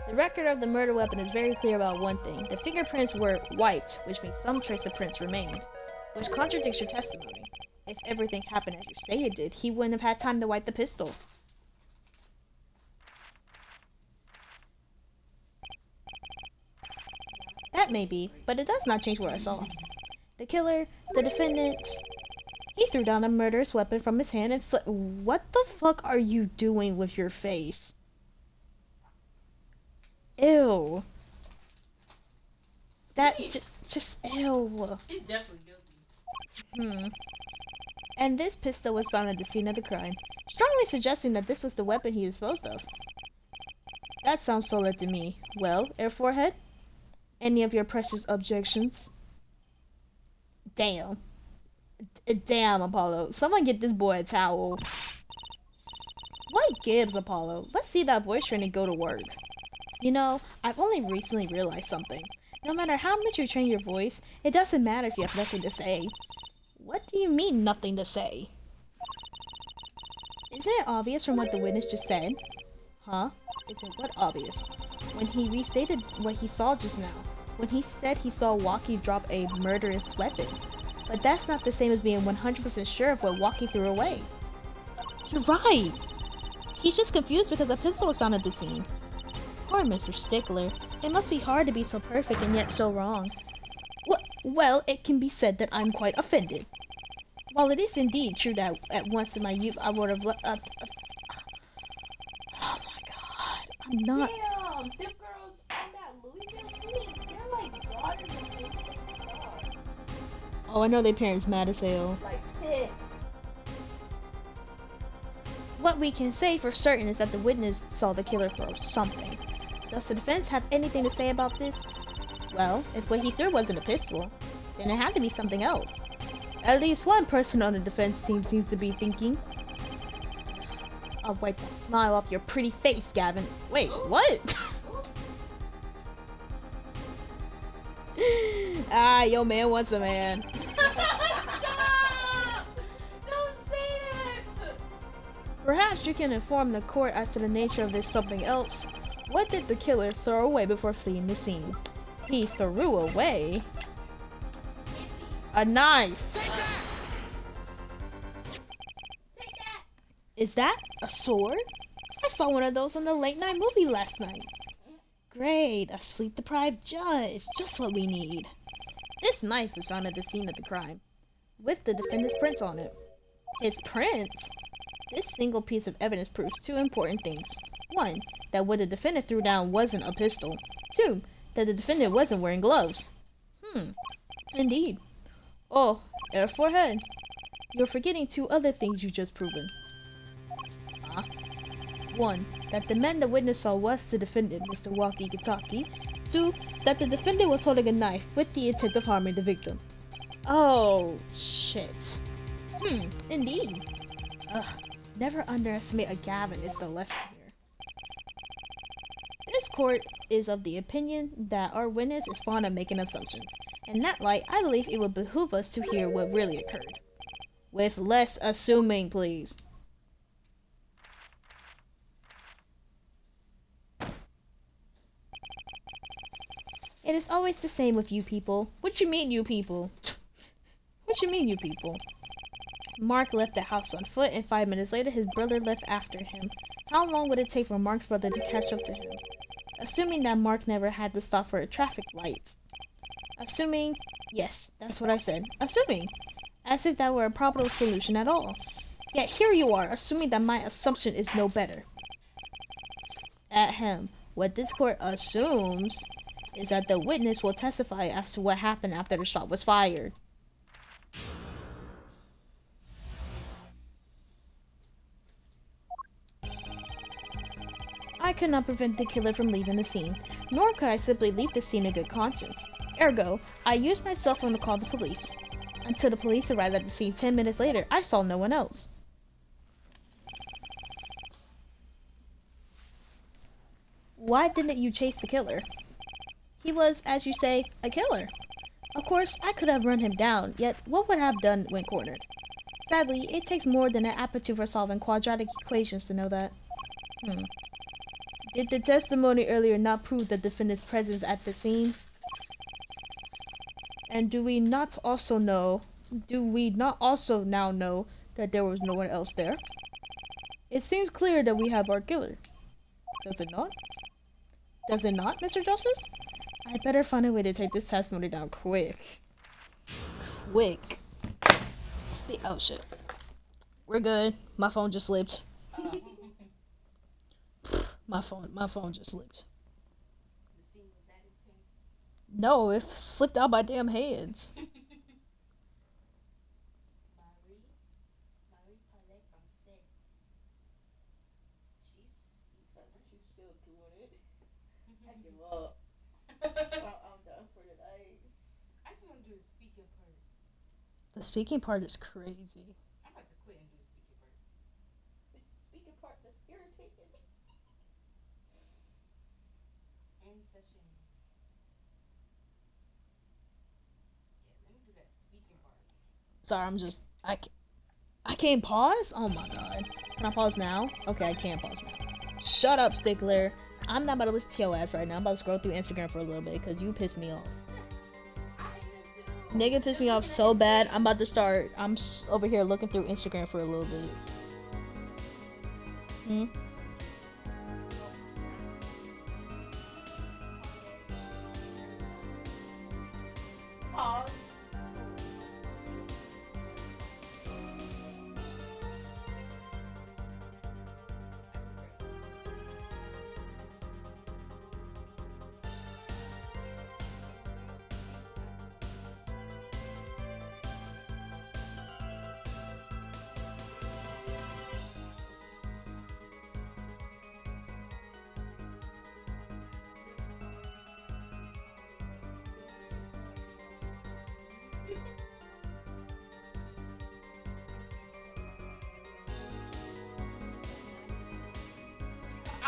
Speaker 1: The record of the murder weapon is very clear about one thing. The fingerprints were wiped, which means some trace of prints remained, which contradicts your testimony. If everything happened as you say it did, he wouldn't have had time to wipe the pistol. That may be, but it does not change what I saw. The killer, the defendant, he threw down a murderous weapon from his hand and What the fuck are you doing with your face? Ew. That just ew.
Speaker 2: He's definitely guilty.
Speaker 1: And this pistol was found at the scene of the crime, strongly suggesting that this was the weapon he disposed of. That sounds solid to me. Well, Air Forehead? Any of your precious objections? Damn. Damn, Apollo. Someone get this boy a towel. What gives, Apollo? Let's see that voice training go to work. You know, I've only recently realized something. No matter how much you train your voice, it doesn't matter if you have nothing to say. What do you mean, nothing to say? Isn't it obvious from what the witness just said? Huh? Isn't what obvious? When he restated what he saw just now. When he said he saw Walkie drop a murderous weapon. But that's not the same as being 100% sure of what Walkie threw away. You're right! He's just confused because a pistol was found at the scene. Poor Mr. Stickler. It must be hard to be so perfect and yet so wrong. Well, it can be said that I'm quite offended. While it is indeed true that at once in my youth I would have oh my god, I'm not.
Speaker 3: Damn, them girls on that Louisville team, they're like daughters of Bluesky and Star.
Speaker 1: Oh, I know their parents mad as hell.
Speaker 3: Like pissed.
Speaker 1: What we can say for certain is that the witness saw the killer throw something. Does the defense have anything to say about this? Well, if what he threw wasn't a pistol, then it had to be something else. At least one person on the defense team seems to be thinking. I'll wipe that smile off your pretty face, Gavin. Wait, what? Ah, your man wants a man.
Speaker 2: Stop! Don't say that!
Speaker 1: Perhaps you can inform the court as to the nature of this something else. What did the killer throw away before fleeing the scene? He threw away a knife.
Speaker 2: Take that!
Speaker 1: Is that a sword? I saw one of those on the late night movie last night. Great, a sleep-deprived judge. Just what we need. This knife was found at the scene of the crime, with the defendant's prints on it. His prints? This single piece of evidence proves two important things. One, that what the defendant threw down wasn't a pistol. Two, that the defendant wasn't wearing gloves. Indeed. Oh, error forehead. You're forgetting two other things you just proven. One, that the man the witness saw was the defendant, Mr. Walkie-Talkie. Two, that the defendant was holding a knife with the intent of harming the victim. Oh, shit. Indeed. Ugh, never underestimate a Gavin is the lesson here. This court is of the opinion that our witness is fond of making assumptions. In that light, I believe it would behoove us to hear what really occurred. With less assuming, please. It is always the same with you people. What you mean, you people? What you mean, you people? Mark left the house on foot, and 5 minutes later, his brother left after him. How long would it take for Mark's brother to catch up to him? Assuming that Mark never had to stop for a traffic light. Assuming, yes, that's what I said. Assuming. As if that were a probable solution at all. Yet here you are, assuming that my assumption is no better. Ahem. What this court assumes is that the witness will testify as to what happened after the shot was fired. I could not prevent the killer from leaving the scene, nor could I simply leave the scene in good conscience. Ergo, I used my cell phone to call the police. Until the police arrived at the scene 10 minutes later, I saw no one else. Why didn't you chase the killer? He was, as you say, a killer. Of course, I could have run him down, yet what would I have done when cornered? Sadly, it takes more than an aptitude for solving quadratic equations to know that. Did the testimony earlier not prove the defendant's presence at the scene? And do we not also now know that there was no one else there? It seems clear that we have our killer. Does it not? Does it not, Mr. Justice? I better find a way to take this testimony down quick. Quick. Oh shit. We're good. My phone just slipped. My phone just slipped.
Speaker 2: The scene was that intense.
Speaker 1: No, it slipped out my damn hands.
Speaker 2: Marie Paulette from Sid. She's
Speaker 3: still doing it. I give up. I'm done for tonight.
Speaker 2: I just want to do the speaking part.
Speaker 1: The speaking part is crazy.
Speaker 2: I'm about to quit and do the speaking part.
Speaker 3: It's the speaking part that's irritating me.
Speaker 2: End session. Yeah, let me do that speaking part.
Speaker 1: Sorry, I can't pause? Oh my god. Can I pause now? Okay, I can't pause now. Shut up, Stickler. I'm not about to listen to your ass right now. I'm about to scroll through Instagram for a little bit because you pissed me off. Nigga pissed me off so bad. I'm about to start. Over here looking through Instagram for a little bit.
Speaker 3: Pause.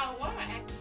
Speaker 4: Oh, why am I acting?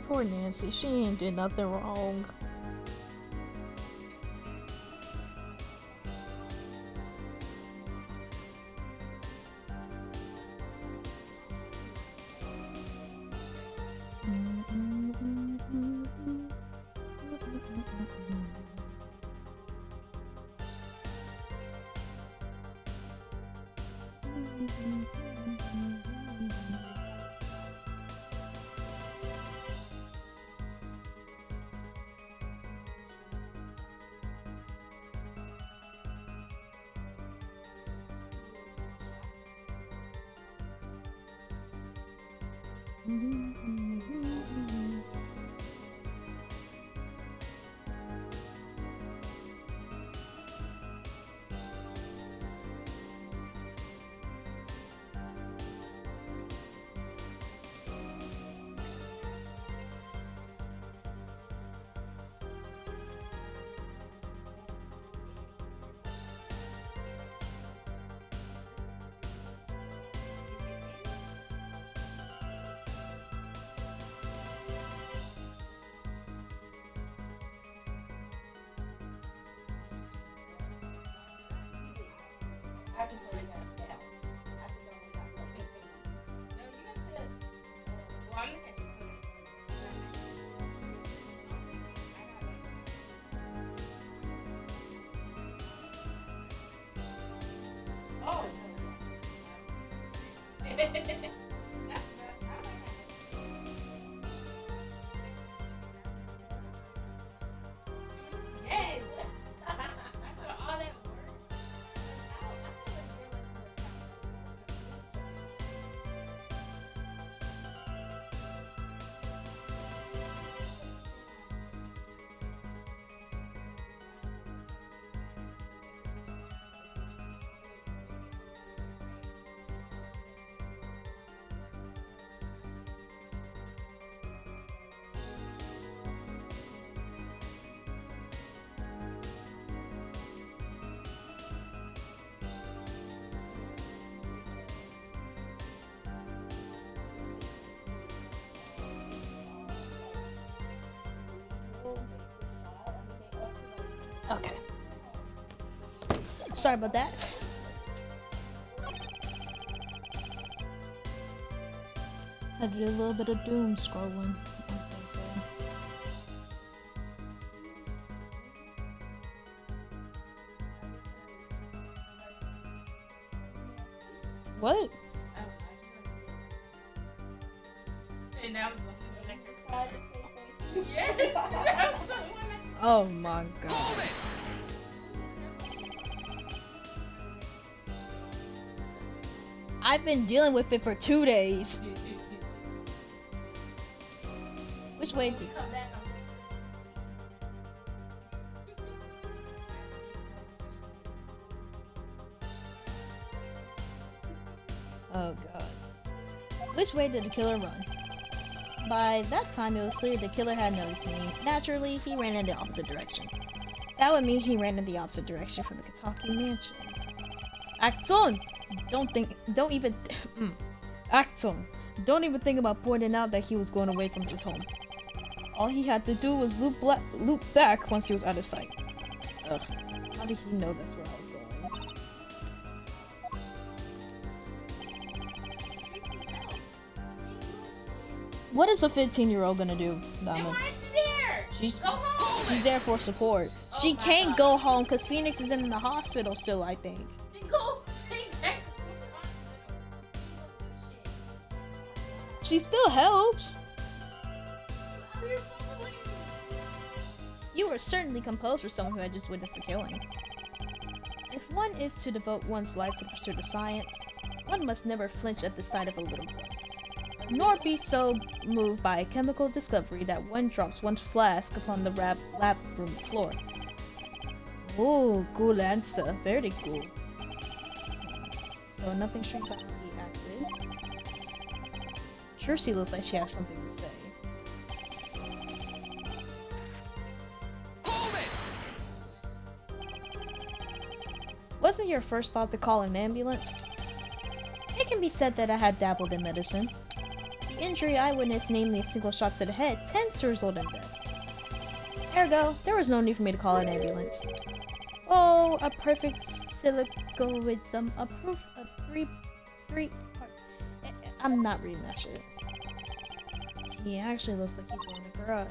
Speaker 1: Poor Nancy, she ain't did nothing wrong.
Speaker 4: I can tell you that now. I can tell you that. No, you got to. Well, I'm looking at your Twitter. Oh. Yes. After all that work.
Speaker 1: Okay. Sorry about that. Had to do a little bit of doom scrolling. as they say. What?
Speaker 4: And that was the one. Yes, that was the one.
Speaker 1: Oh my god. I've been dealing with it for 2 days. Which way did
Speaker 4: Come back on
Speaker 1: Oh god. Which way did the killer run? By that time, it was clear the killer had noticed me. Naturally, he ran in the opposite direction. That would mean he ran in the opposite direction from the Kataki mansion. Axon! Don't even Axon! Don't even think about pointing out that he was going away from his home. All he had to do was loop back once he was out of sight. Ugh, how did he know that's where I was going? What is a 15-year-old gonna do,
Speaker 4: Then
Speaker 1: Diamond?
Speaker 4: why is she there? Go home.
Speaker 1: She's there for support.
Speaker 4: Oh
Speaker 1: She
Speaker 4: my
Speaker 1: can't
Speaker 4: God.
Speaker 1: go home because Phoenix is in the hospital still, I think.
Speaker 4: Then go. Exactly.
Speaker 1: She still helps. You were certainly composed for someone who had just witnessed a killing. If one is to devote one's life to pursuit of science, one must never flinch at the sight of a little blood, nor be so moved by a chemical discovery that one drops one's flask upon the lab room floor. Oh, cool answer. Very cool. So nothing strange about how he acted. Sure, she looks like she has something to say. Wasn't your first thought to call an ambulance? It can be said that I had dabbled in medicine. The injury I witnessed, namely a single shot to the head, tends to result in death. Ergo, there was no need for me to call an ambulance. Oh, a perfect syllogism, a proof of three part. I'm not reading that shit. He actually looks like he's going to cry.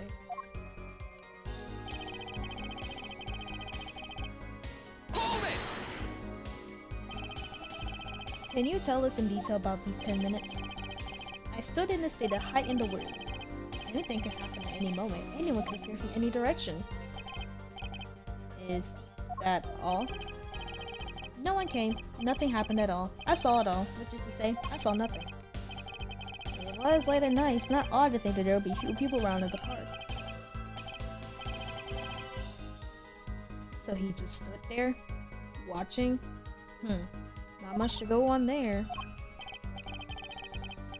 Speaker 1: Can you tell us in detail about these 10 minutes? I stood in a state of heightened awareness. Anything could happen at any moment. Anyone could appear from any direction. Is that all? No one came. Nothing happened at all. I saw it all, which is to say, I saw nothing. It was late at night. It's not odd to think that there would be few people around at the park. So he just stood there, watching? Not much to go on there.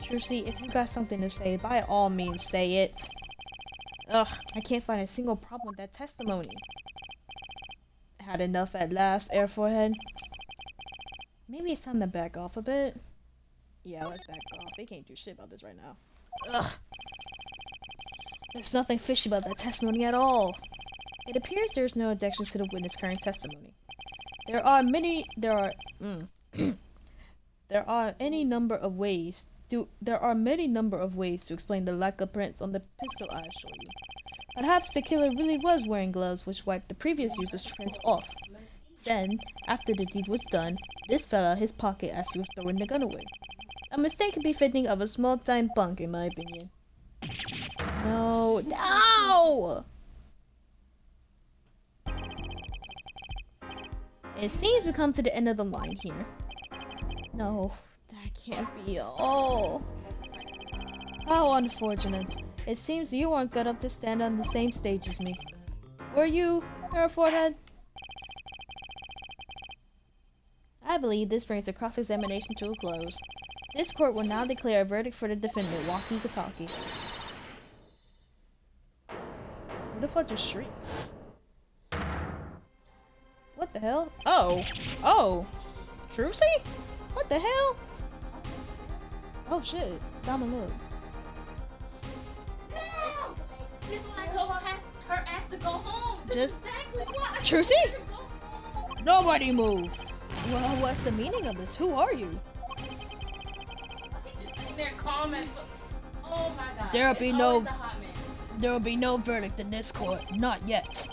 Speaker 1: Trucy, if you got something to say, by all means say it. Ugh, I can't find a single problem with that testimony. Had enough at last, Air Forehead? Maybe it's time to back off a bit. Yeah, let's back off. They can't do shit about this right now. Ugh. There's nothing fishy about that testimony at all. It appears there's no objections to the witness' current testimony. There are many number of ways to explain the lack of prints on the pistol I assure you. Perhaps the killer really was wearing gloves which wiped the previous user's prints off. Then, after the deed was done, this fell out his pocket as he was throwing the gun away. A mistake befitting of a small-time punk, in my opinion. No! It seems we come to the end of the line here. No, that can't be all. How unfortunate. It seems you weren't good enough to stand on the same stage as me. Were you, Her Forehead? I believe this brings the cross-examination to a close. This court will now declare a verdict for the defendant, Walkie Kataki. Who the fuck just shrieked? What the hell? Oh! Trucy? What the hell? Oh shit. Diamond, look.
Speaker 4: No! This is why I told her ass to go home. This
Speaker 1: Just-
Speaker 4: is exactly why I
Speaker 1: Trucy?
Speaker 4: told her to go home.
Speaker 1: Nobody move! Well, what's the meaning of this? Who are you?
Speaker 4: He's just sitting there calm as fuck. Oh my god.
Speaker 1: There'll
Speaker 4: It's
Speaker 1: be
Speaker 4: always
Speaker 1: no-
Speaker 4: the hot man.
Speaker 1: There will be no verdict in this court. Not yet.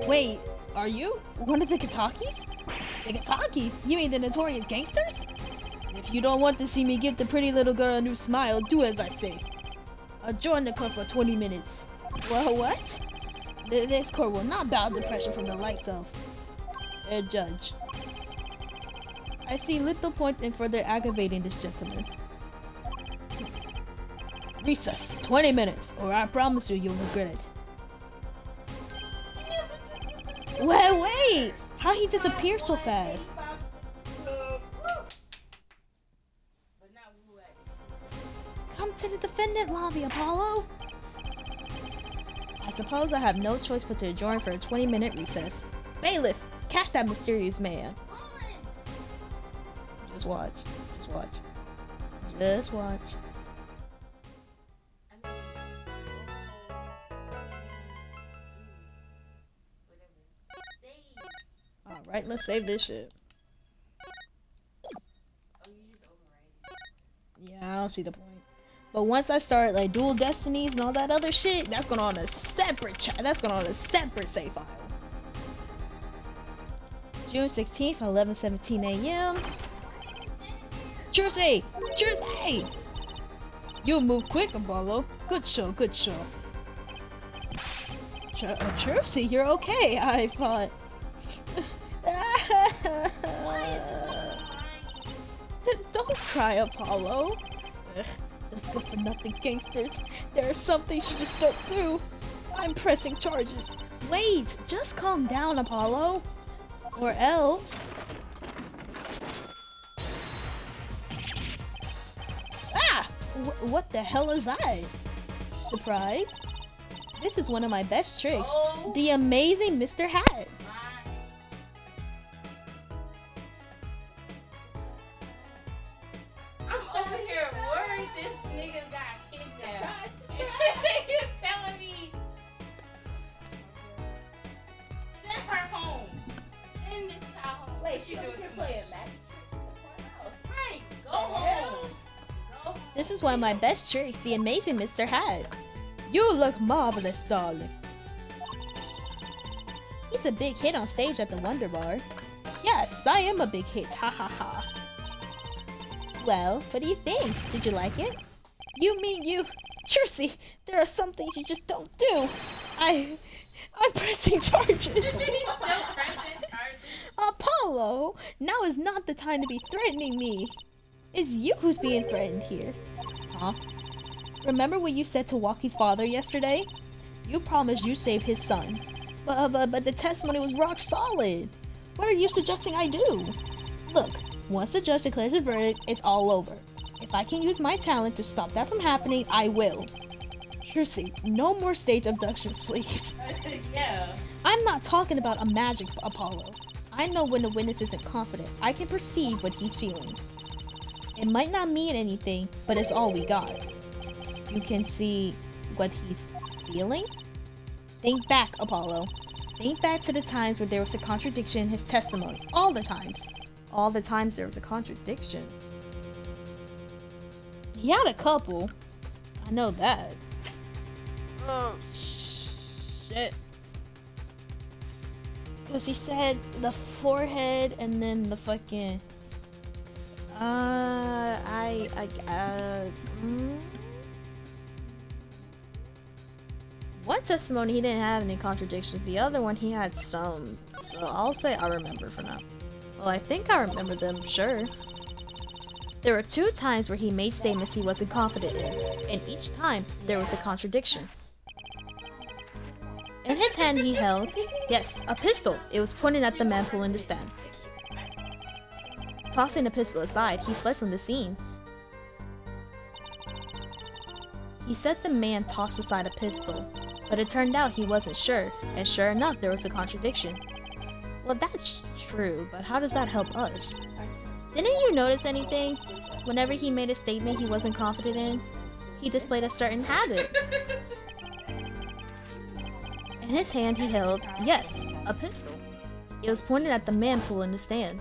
Speaker 1: Wait, are you one of the Katakis? The Katakis? You mean the notorious gangsters? If you don't want to see me give the pretty little girl a new smile, do as I say. Join the court for 20 minutes. Well, what? This court will not bow to pressure from the likes of a judge. I see little point in further aggravating this gentleman. Recess, 20 minutes, or I promise you, you'll regret it. Wait! How he disappeared so fast?
Speaker 4: But now who
Speaker 1: Come to the defendant lobby, Apollo. I suppose I have no choice but to adjourn for a 20-minute recess. Bailiff, catch that mysterious man. Just watch. Just watch. Just watch. Alright, let's save this shit. Yeah, I don't see the point. But once I start like dual destinies and all that other shit, that's going on a separate that's going on a separate save file. June 16th, 11:17 a.m. Jersey! Jersey! You move quick, Apollo. Good show, good show. Jersey, you're okay, I thought. Don't cry, Apollo. Ugh, those good-for-nothing gangsters. There are some things you just don't do. I'm pressing charges. Wait, just calm down, Apollo. Or else... Ah! What the hell is that? Surprise? This is one of my best tricks. Oh. The amazing Mr. Hat.
Speaker 4: I'm over here worried this nigga got kidnapped. You telling me? Send her home. Send this child home.
Speaker 3: Wait,
Speaker 4: she doing too much.
Speaker 3: playing magic
Speaker 4: Right, go home. Go.
Speaker 1: This is one of my best tricks, the amazing Mr. Hat. You look marvelous, darling. He's a big hit on stage at the Wonder Bar. Yes, I am a big hit, ha ha ha. Well, what do you think? Did you like it? You mean you... Jersey, there are some things you just don't do. I'm pressing charges.
Speaker 4: He's still pressing charges.
Speaker 1: Apollo, now is not the time to be threatening me. It's you who's being threatened here. Huh? Remember what you said to Walkie's father yesterday? You promised you saved his son. But the testimony was rock solid. What are you suggesting I do? Look, once the judge declares a verdict, it's all over. If I can use my talent to stop that from happening, I will. Jersey, no more stage abductions, please.
Speaker 4: Yeah.
Speaker 1: I'm not talking about a magic Apollo. I know when the witness isn't confident. I can perceive what he's feeling. It might not mean anything, but it's all we got. You can see what he's feeling? Think back, Apollo. Think back to the times where there was a contradiction in his testimony. All the times. All the times there was a contradiction. He had a couple. I know that. Oh, shit. Because he said the forehead and then the fucking... One testimony he didn't have any contradictions. The other one he had some. So I'll say I remember for now. Well, I think I remember them, sure. There were 2 times where he made statements he wasn't confident in, and each time there was a contradiction. In his hand he held, yes, a pistol. It was pointed at the man pulling the stand. Tossing the pistol aside, he fled from the scene. He said the man tossed aside a pistol, but it turned out he wasn't sure, and sure enough there was a contradiction. Well, that's true, but how does that help us? Didn't you notice anything? Whenever he made a statement he wasn't confident in, he displayed a certain habit. In his hand he held, yes, a pistol. It was pointed at the man pulling the stand.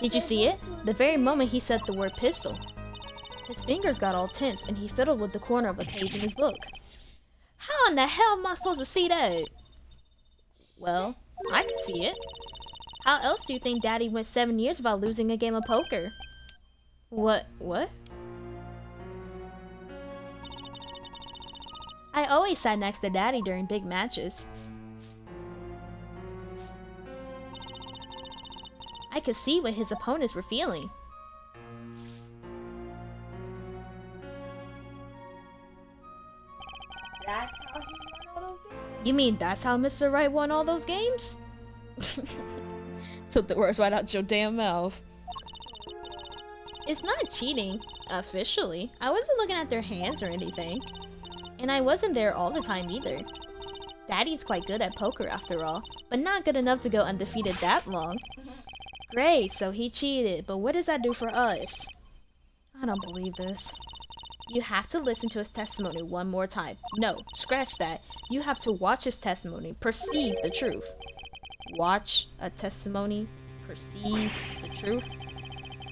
Speaker 1: Did you see it? The very moment he said the word pistol. His fingers got all tense and he fiddled with the corner of a page in his book. How in the hell am I supposed to see that? Well, I can see it. How else do you think Daddy went 7 years without losing a game of poker? What? I always sat next to Daddy during big matches. I could see what his opponents were feeling.
Speaker 3: That's how he won all those games?
Speaker 1: You mean that's how Mr. Right won all those games? Took the words right out your damn mouth. It's not cheating, officially. I wasn't looking at their hands or anything. And I wasn't there all the time either. Daddy's quite good at poker after all, but not good enough to go undefeated that long. Great, so he cheated, but what does that do for us? I don't believe this. You have to listen to his testimony one more time. No, scratch that. You have to watch his testimony, perceive the truth. Watch a testimony, perceive the truth.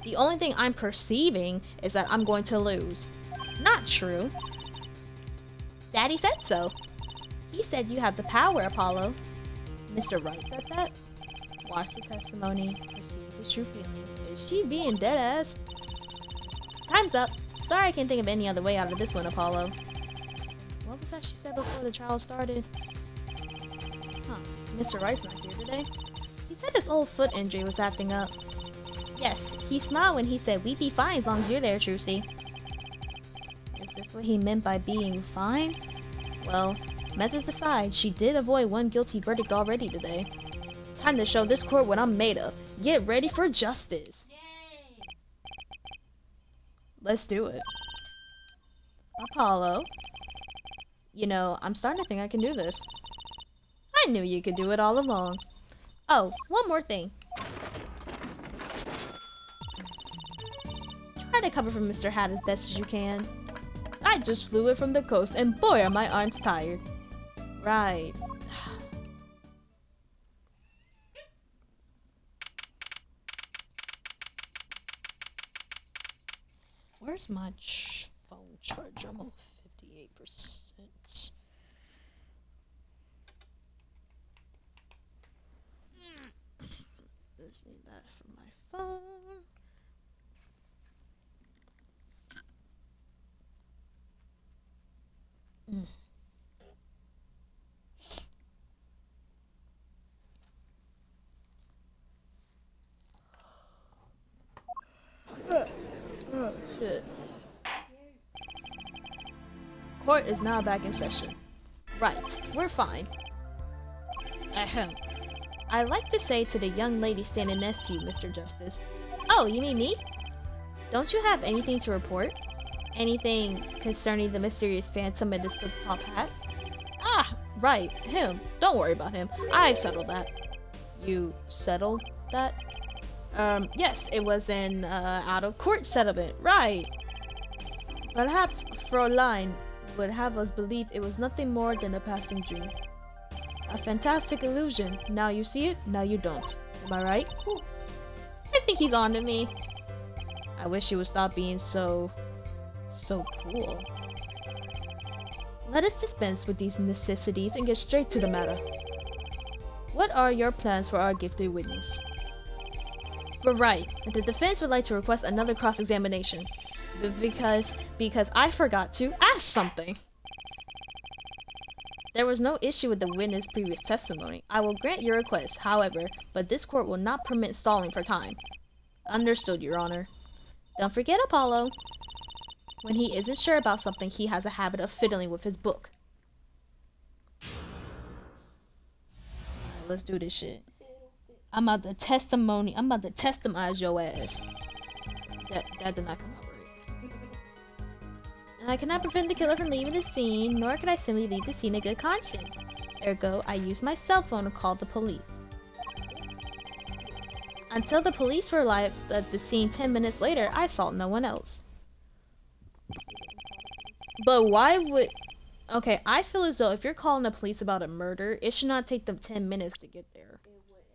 Speaker 1: The only thing I'm perceiving is that I'm going to lose. Not true. Daddy said so. He said you have the power, Apollo. Mr. Wright said that? Watch the testimony, perceive his true feelings. Is she being dead ass? Time's up. Sorry I can't think of any other way out of this one, Apollo. What was that she said before the trial started? Huh, Mr. Wright's not here today. He said his old foot injury was acting up. Yes, he smiled when he said we'd be fine as long as you're there, Trucy. Is this what he meant by being fine? Well, methods aside, she did avoid one guilty verdict already today. Time to show this court what I'm made of. Get ready for justice.
Speaker 2: Yay!
Speaker 1: Let's do it. Apollo. You know, I'm starting to think I can do this. I knew you could do it all along. Oh, one more thing. Try to cover for Mr. Hat as best as you can. I just flew it from the coast, and boy are my arms tired. Right. Where's my phone charger? I'm on 58%. Just need that for my phone. Shit. Court is now back in session. Right, we're fine. Ahem. I like to say to the young lady standing next to you, Mr. Justice. Oh, you mean me? Don't you have anything to report? Anything concerning the mysterious phantom in the silk-top hat? Ah, right, him. Don't worry about him. I settled that. You settled that? Yes, it was an, out-of-court settlement. Right. Perhaps Fräulein would have us believe it was nothing more than a passing dream. A fantastic illusion. Now you see it, now you don't. Am I right? Ooh. I think he's on to me. I wish he would stop being so cool. Let us dispense with these necessities and get straight to the matter. What are your plans for our gifted witness? We're right. The defense would like to request another cross-examination. Because I forgot to ask something. There was no issue with the witness' previous testimony. I will grant your request, however, but this court will not permit stalling for time. Understood, Your Honor. Don't forget Apollo. When he isn't sure about something, he has a habit of fiddling with his book. Alright, let's do this shit. I'm about to testamize your ass. That did not come out right. I cannot prevent the killer from leaving the scene, nor can I simply leave the scene in good conscience. Ergo, I used my cell phone to call the police. Until the police were arrived at the scene 10 minutes later, I saw no one else. But why would... Okay, I feel as though if you're calling the police about a murder, it should not take them 10 minutes to get there.
Speaker 3: It wouldn't,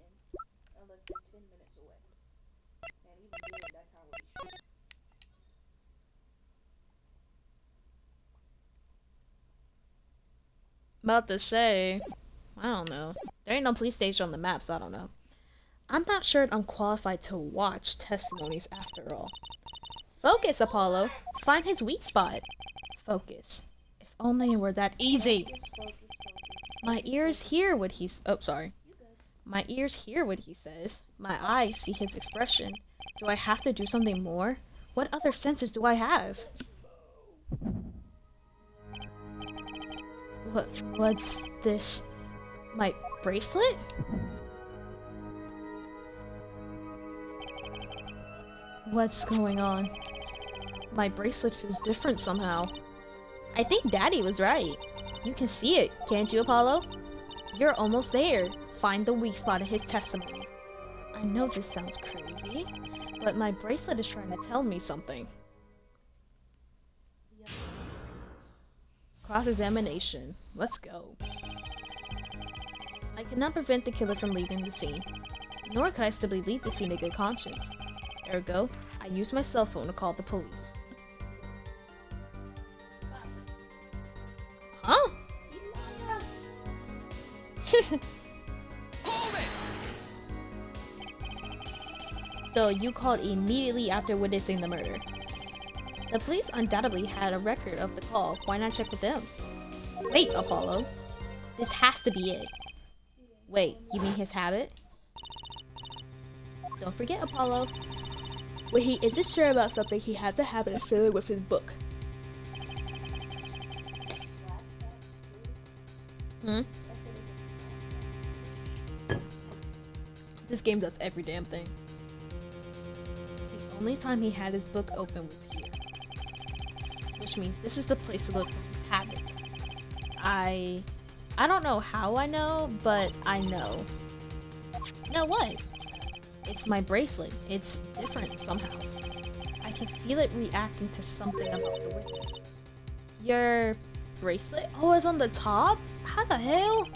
Speaker 3: unless they're 10 minutes away. And even then, that's how it should.
Speaker 1: About to say, I don't know. There ain't no police station on the map, so I don't know. I'm not sure I'm qualified to watch testimonies after all. Focus, Apollo. Find his weak spot. Focus. If only it were that easy.
Speaker 3: Focus.
Speaker 1: My ears hear what he's... Oh, sorry. My ears hear what he says. My eyes see his expression. Do I have to do something more? What other senses do I have? What's this? My bracelet? What's going on? My bracelet feels different somehow. I think Daddy was right. You can see it, can't you, Apollo? You're almost there. Find the weak spot in his testimony. I know this sounds crazy, but my bracelet is trying to tell me something. Cross-examination. Let's go. I cannot prevent the killer from leaving the scene, nor could I simply leave the scene in good conscience. Ergo, I used my cell phone to call the police. Huh? So you called immediately after witnessing the murder. The police undoubtedly had a record of the call. Why not check with them? Wait, Apollo. This has to be it. Wait, you mean his habit? Don't forget, Apollo. When he isn't sure about something, he has a habit of filling with his book. Hmm? This game does every damn thing. The only time he had his book open was here. Which means this is the place to look for his habit. I don't know how I know, but I know. You know what? It's my bracelet. It's different somehow. I can feel it reacting to something about the witness. Your bracelet? Oh, it's on the top? How the hell?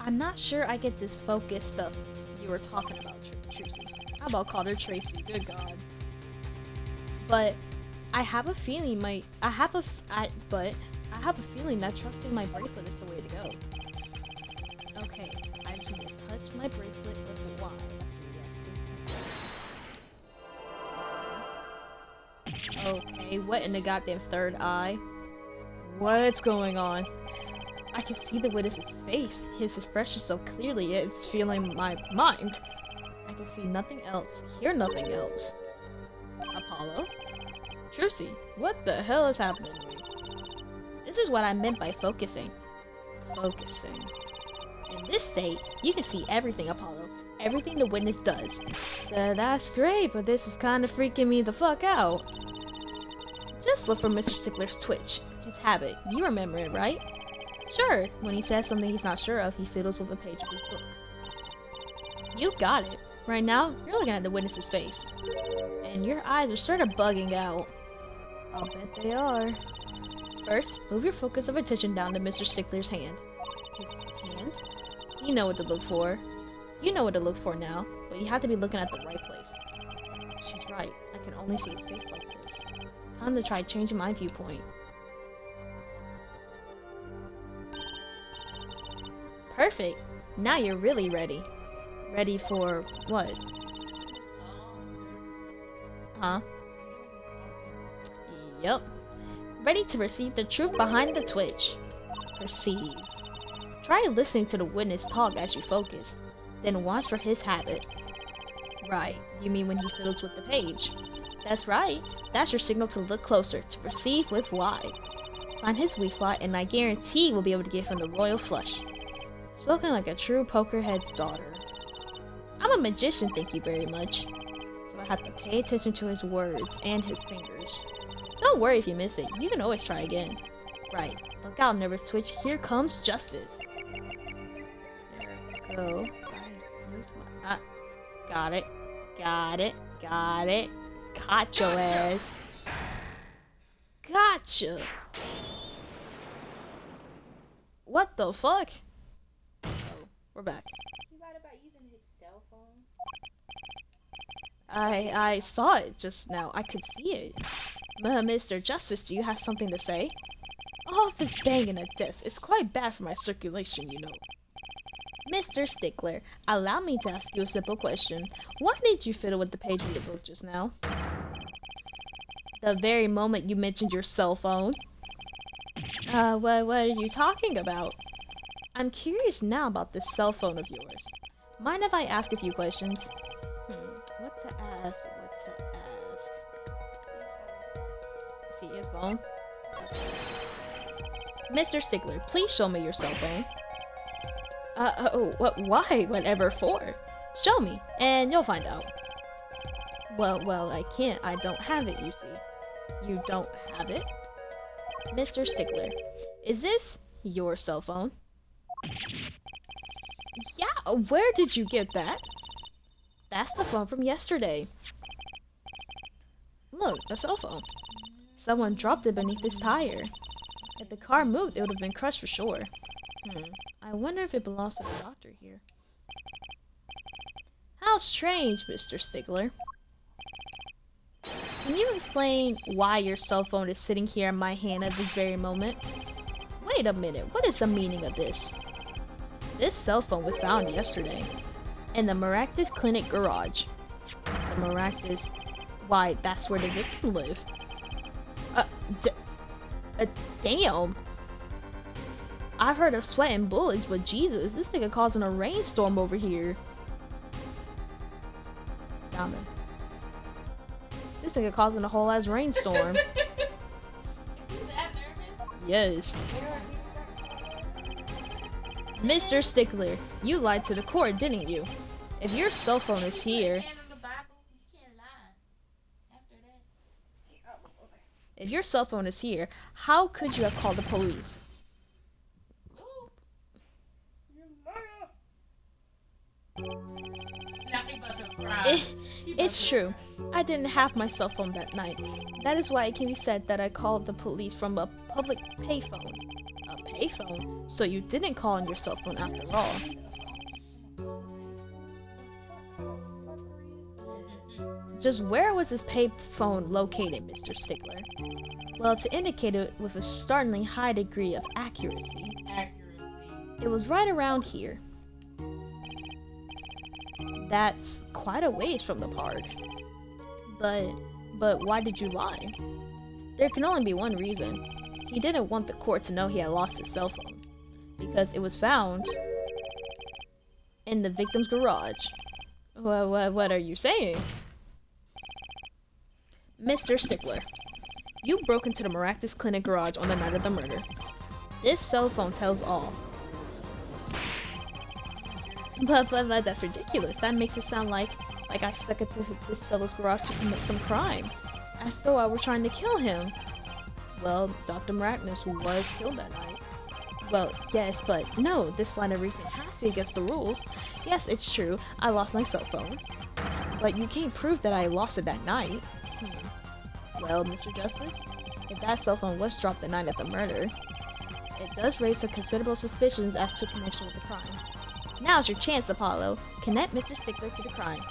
Speaker 1: I'm not sure I get this focus stuff you were talking about, Tracy. How about call her Tracy? Good God. But I have a feeling I have a feeling that trusting my bracelet is the way to go. Okay, I just need to touch my bracelet with Y. That's what we have to do. Okay, what in the goddamn third eye? What's going on? I can see the witness's face. His expression so clearly, it's feeling my mind. I can see nothing else, hear nothing else. Apollo? Trucy, what the hell is happening to me? This is what I meant by focusing. Focusing. In this state, you can see everything, Apollo. Everything the witness does. That's great, but this is kind of freaking me the fuck out. Just look for Mr. Stickler's twitch. His habit. You remember it, right? Sure, when he says something he's not sure of, he fiddles with a page of his book. You got it. Right now, you're looking at the witness's face. And your eyes are sort of bugging out. I'll bet they are. First, move your focus of attention down to Mr. Stickler's hand. His hand? You know what to look for. You know what to look for now, but you have to be looking at the right place. She's right. I can only see his face like this. Time to try changing my viewpoint. Perfect! Now you're really ready. Ready for what? Huh? Yup. Ready to receive the truth behind the twitch. Perceive. Try listening to the witness talk as you focus. Then watch for his habit. Right. You mean when he fiddles with the page? That's right. That's your signal to look closer, to perceive with Y. Find his weak spot and I guarantee we'll be able to give him the royal flush. Spoken like a true pokerhead's daughter. I'm a magician, thank you very much. So I have to pay attention to his words and his fingers. Don't worry if you miss it, you can always try again. Right, look out nervous twitch, here comes justice. There we go. Got it. Got it. Got it. Caught your ass. Gotcha! What the fuck? Oh, we're back.
Speaker 4: You lied about using his cell phone?
Speaker 1: I saw it just now. I could see it. Mr. Justice, do you have something to say? All this banging at desk is quite bad for my circulation, you know. Mr. Stickler, allow me to ask you a simple question. Why did you fiddle with the page of your book just now? The very moment you mentioned your cell phone. What are you talking about? I'm curious now about this cell phone of yours. Mind if I ask a few questions? What to ask? See his phone? Okay. Mr. Stickler, please show me your cell phone. Why? Whatever for? Show me, and you'll find out. Well, I can't. I don't have it, you see. You don't have it? Mr. Stickler, is this your cell phone? Yeah, where did you get that? That's the phone from yesterday. Look, a cell phone. Someone dropped it beneath this tire. If the car moved, it would have been crushed for sure. I wonder if it belongs to the doctor here. How strange, Mr. Stickler. Can you explain why your cell phone is sitting here in my hand at this very moment? Wait a minute, what is the meaning of this? This cell phone was found yesterday in the Maractus Clinic garage. The Maractus... Why, that's where the victim lived. Damn. I've heard of sweat and bullets, but Jesus, this nigga causing a rainstorm over here. Diamond. This nigga causing a whole ass rainstorm.
Speaker 2: Is he that nervous?
Speaker 1: Yes. Mr. Stickler, you lied to the court, didn't you? If your cell phone is here... If your cell phone is here, how could you have called the police? It's true. I didn't have my cell phone that night. That is why it can be said that I called the police from a public payphone. A payphone? So you didn't call on your cell phone after all. Just where was this payphone located, Mr. Stickler? Well, to indicate it with a startlingly high degree of accuracy, it was right around here. That's quite a ways from the park. But why did you lie? There can only be one reason. He didn't want the court to know he had lost his cell phone. Because it was found in the victim's garage. What are you saying? Mr. Stickler, you broke into the Maractus Clinic garage on the night of the murder. This cell phone tells all. But that's ridiculous. That makes it sound like I stuck into this fellow's garage to commit some crime. As though I were trying to kill him. Well, Dr. Maractus was killed that night. Well, yes, but no, this line of reasoning has to be against the rules. Yes, it's true, I lost my cell phone. But you can't prove that I lost it that night. Well, Mr. Justice, if that cell phone was dropped the night of the murder, it does raise some considerable suspicions as to connection with the crime. Now's your chance, Apollo. Connect Mr. Stickler to the crime.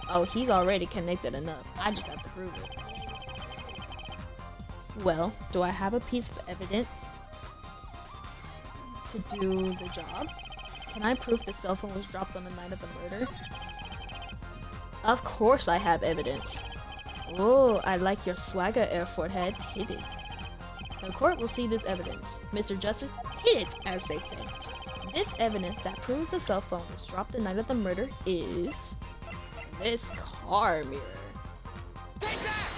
Speaker 1: Oh, he's already connected enough. I just have to prove it. Well, do I have a piece of evidence to do the job? Can I prove the cell phone was dropped on the night of the murder? Of course I have evidence. Oh, I like your swagger, Airfort Head. Hit it. The court will see this evidence. Mr. Justice, hit it, as they say. This evidence that proves the cell phone was dropped the night of the murder is this car mirror. Take that!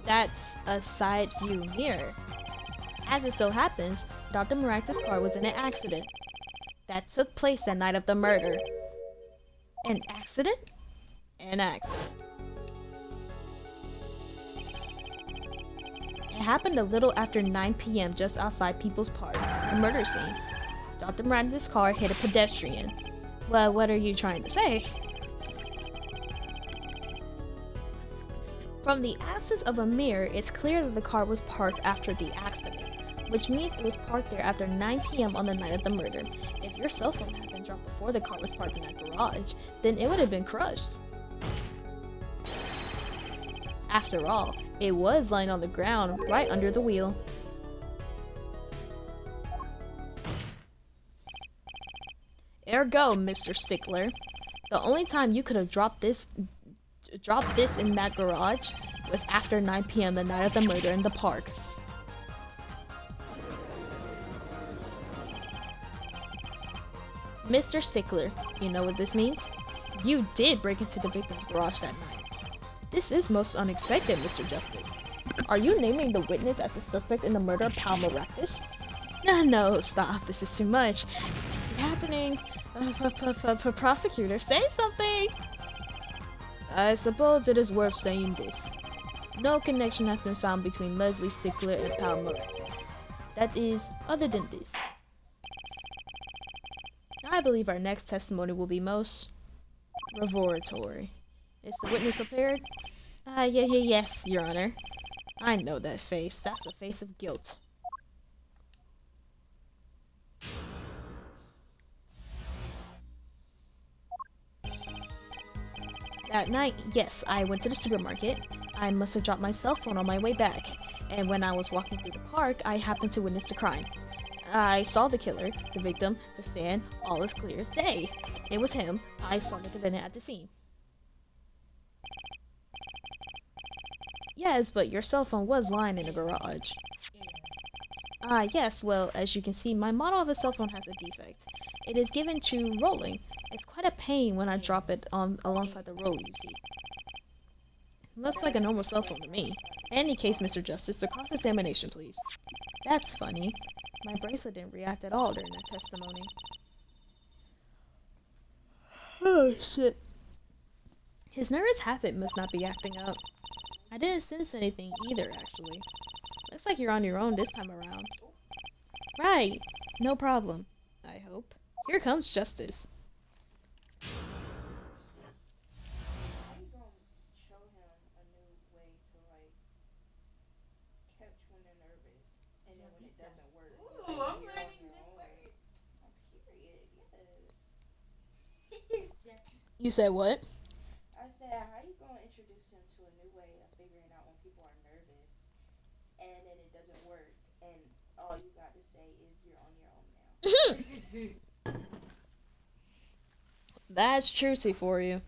Speaker 1: That's a side view mirror. As it so happens, Dr. Maractus' car was in an accident that took place the night of the murder. An accident? An accident. It happened a little after 9 p.m. just outside People's Park, the murder scene. Dr. Maractus' car hit a pedestrian. Well, what are you trying to say? From the absence of a mirror, it's clear that the car was parked after the accident, which means it was parked there after 9 p.m. on the night of the murder. If your cell phone had been dropped before the car was parked in that garage, then it would have been crushed. After all, it was lying on the ground right under the wheel. Ergo, Mr. Stickler, the only time you could have dropped this in that garage was after 9 p.m. the night of the murder in the park. Mr. Stickler, you know what this means? You did break into the victim's garage that night. This is most unexpected, Mr. Justice. Are you naming the witness as a suspect in the murder of Pal Maractus? No, stop. This is too much. It's happening. Prosecutor, say something. I suppose it is worth saying this. No connection has been found between Leslie Stickler and Pal Miraculous. That is, other than this. I believe our next testimony will be most revelatory. Is the witness prepared? Yes, Your Honor. I know that face. That's a face of guilt. That night, yes, I went to the supermarket. I must have dropped my cell phone on my way back. And when I was walking through the park, I happened to witness the crime. I saw the killer, the victim, the stand, all as clear as day. It was him. I saw the defendant at the scene. Yes, but your cell phone was lying in the garage. Yes, well, as you can see, my model of a cell phone has a defect. It is given to rolling. It's quite a pain when I drop it on alongside the road, you see. Looks like a normal cell phone to me. Any case, Mr. Justice, the cross-examination, please. That's funny. My bracelet didn't react at all during that testimony. Oh, shit. His nervous habit must not be acting up. I didn't sense anything either, actually. Looks like you're on your own this time around. Right. No problem. I hope. Here comes Justice.
Speaker 3: How you gonna show him a new way to like catch when they're nervous, and then when it doesn't work,
Speaker 2: Ooh,
Speaker 3: like,
Speaker 2: I'm
Speaker 3: you're on
Speaker 2: learning
Speaker 3: your
Speaker 2: new
Speaker 3: own.
Speaker 2: words.
Speaker 3: Period. Yes.
Speaker 1: You said what?
Speaker 3: I said, how you gonna introduce him to a new way of figuring out when people are nervous, and then it doesn't work, and all you got to say is you're on your own now.
Speaker 1: That's trucy for you.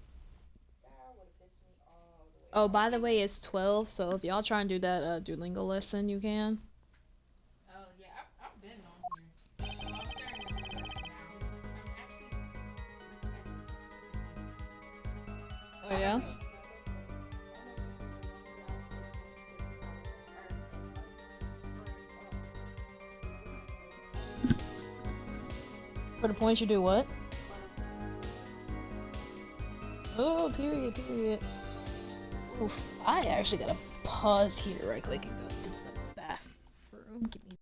Speaker 3: That would have pissed me all the way
Speaker 1: Oh,
Speaker 3: off.
Speaker 1: by the way, it's 12, so if y'all try and do that Duolingo lesson, you can.
Speaker 2: Oh yeah, I've been on here. Well, I'm starting to do this now. I'm actually
Speaker 1: Oh, yeah? For the points, you do what? Oh, period. Oof. I actually gotta pause here right quick and go to the bathroom. Give me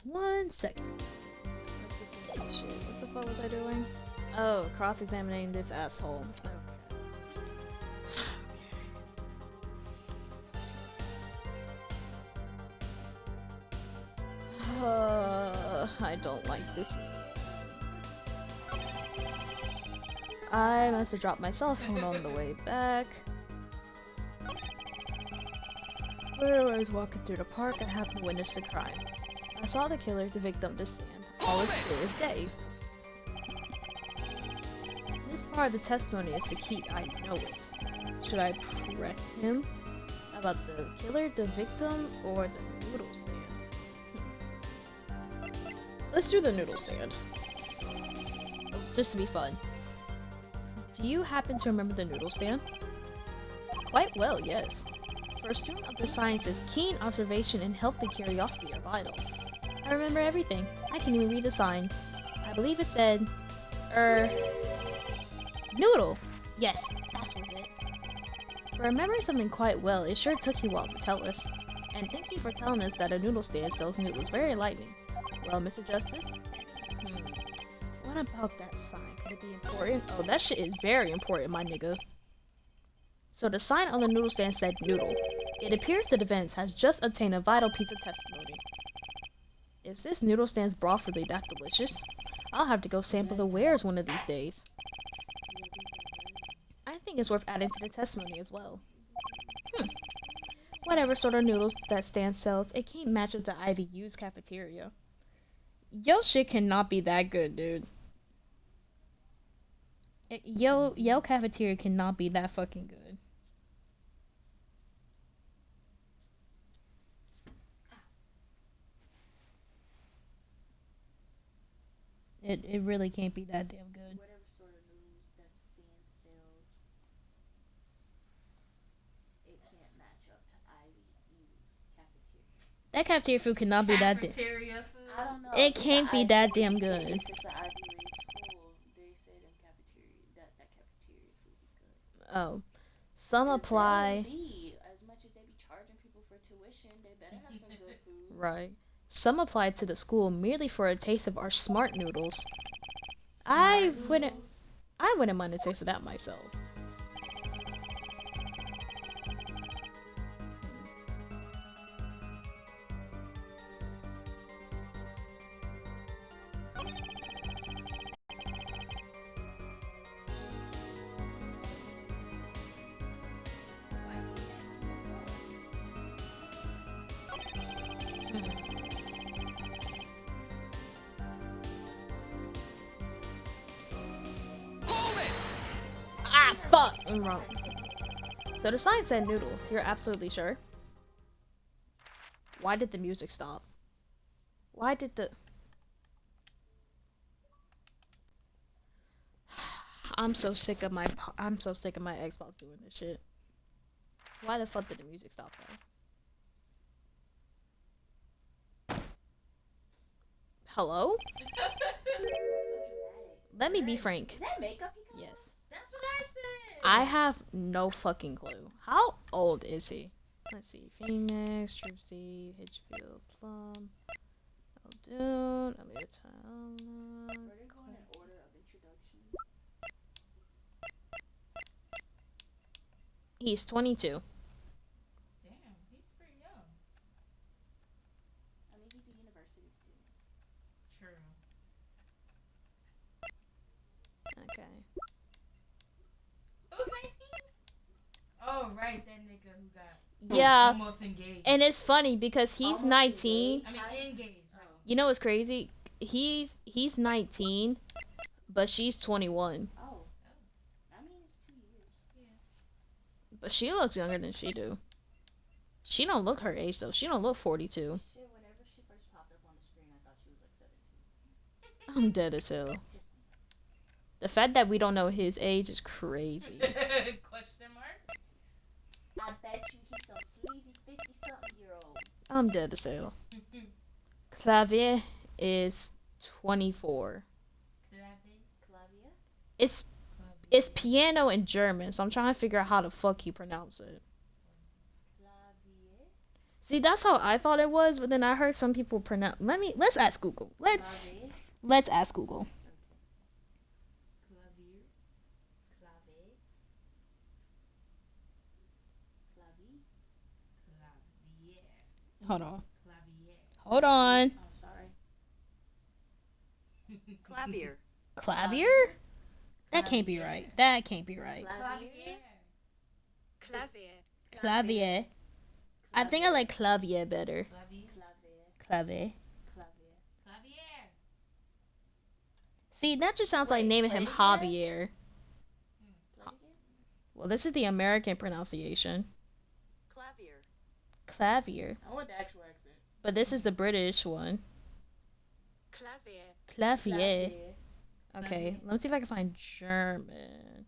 Speaker 1: 1 second. Let's get to the shit. What the fuck was I doing? Oh, cross-examining this asshole. Okay. I don't like this. I must have dropped my cell phone on the way back. When I was walking through the park, I happened to witness the crime. I saw the killer, the victim, the stand. All as clear as day. This part of the testimony is the key. I know it. Should I press him about the killer, the victim, or the noodle stand? Let's do the noodle stand. Just to be fun. Do you happen to remember the noodle stand? Quite well, yes. For a student of the sciences, keen observation and healthy curiosity are vital. I remember everything. I can even read the sign. I believe it said, noodle! Yes, that was it. For remembering something quite well, it sure took you a while to tell us. And thank you for telling us that a noodle stand sells noodles. Very enlightening. Well, Mr. Justice? What about that sign? Could it be important? Oh, that shit is very important, my nigga. So the sign on the noodle stand said noodle. It appears the defense has just obtained a vital piece of testimony. Is this noodle stand's broth really that delicious? I'll have to go sample the wares one of these days. I think it's worth adding to the testimony as well. Whatever sort of noodles that stand sells, it can't match up the IVU's cafeteria. Yo shit cannot be that good, dude. Yo cafeteria cannot be that fucking good. It really can't be that damn good.
Speaker 4: Whatever sort of noodles that stand sells, it can't match up to IVU's cafeteria.
Speaker 1: That cafeteria food cannot be that damn.
Speaker 2: Cafeteria food.
Speaker 4: I don't know.
Speaker 1: It can't be that damn good.
Speaker 4: If it's an Ivy League school, they say them cafeteria that cafeteria food is good.
Speaker 1: Oh, some
Speaker 4: It
Speaker 1: apply.
Speaker 4: better be. As much as they be charging people for tuition, they better have some good food.
Speaker 1: Right. Some apply to the school merely for a taste of our smart noodles.
Speaker 2: Smart
Speaker 1: wouldn't.
Speaker 2: noodles.
Speaker 1: I wouldn't mind a taste of that myself. Ah, fuck! I'm wrong. So the sign said noodle. You're absolutely sure? Why did the music stop? Why did the... I'm so sick of my Xbox doing this shit. Why the fuck did the music stop though? Hello?
Speaker 4: So dramatic.
Speaker 1: Let me be frank.
Speaker 4: Is that makeup he got?
Speaker 1: Yes.
Speaker 2: That's what I said.
Speaker 1: I have no fucking clue. How old is he? Let's see. Phoenix, Troop C, Hitchfield, Plum, Eldoon, Elliot Town.
Speaker 4: Are they going in order of introduction?
Speaker 1: He's 22.
Speaker 2: Damn, he's pretty young.
Speaker 4: I mean, he's a university student.
Speaker 2: True.
Speaker 1: Okay.
Speaker 2: It was 19? Oh, right, that nigga who got
Speaker 1: Yeah,
Speaker 2: almost engaged.
Speaker 1: and it's funny because he's
Speaker 4: Almost
Speaker 1: 19.
Speaker 2: I mean, engaged.
Speaker 4: Oh.
Speaker 1: You know what's crazy? He's 19, but she's 21.
Speaker 4: Oh. I mean, it's 2 years.
Speaker 1: But she looks younger than she do. She don't look her age though. She don't look 42.
Speaker 4: Shit, whenever she first popped up on the screen, I thought she was like 17.
Speaker 1: I'm dead as hell. The fact that we don't know his age is crazy.
Speaker 2: Question mark?
Speaker 4: I bet you he's some sleazy 50-something-year-old.
Speaker 1: I'm dead as hell. Clavier is 24.
Speaker 4: Clavia?
Speaker 1: It's piano in German, so I'm trying to figure out how the fuck you pronounce it.
Speaker 4: Clavia?
Speaker 1: See, that's how I thought it was, but then I heard some people pronounce. Let's ask Google. Let's ask Google.
Speaker 2: Clavier. Clave. Clavi. Clavier.
Speaker 1: Hold on.
Speaker 2: Clavier.
Speaker 1: Hold on.
Speaker 4: Oh, sorry. Clavier.
Speaker 1: Clavier? That can't be right. That can't be right.
Speaker 4: Clavier. Clavier.
Speaker 1: Clavier. I think I like clavier better.
Speaker 2: Clavier.
Speaker 1: Clavier.
Speaker 4: Clavier.
Speaker 2: Clavier.
Speaker 1: See, that just sounds like
Speaker 4: Wait,
Speaker 1: naming him
Speaker 4: Clavier?
Speaker 1: Javier. Well, this is the American pronunciation.
Speaker 4: Clavier.
Speaker 1: Clavier.
Speaker 3: I want the actual accent.
Speaker 1: But this is the British one.
Speaker 4: Clavier.
Speaker 1: Clavier. Okay, let me see if I can find German.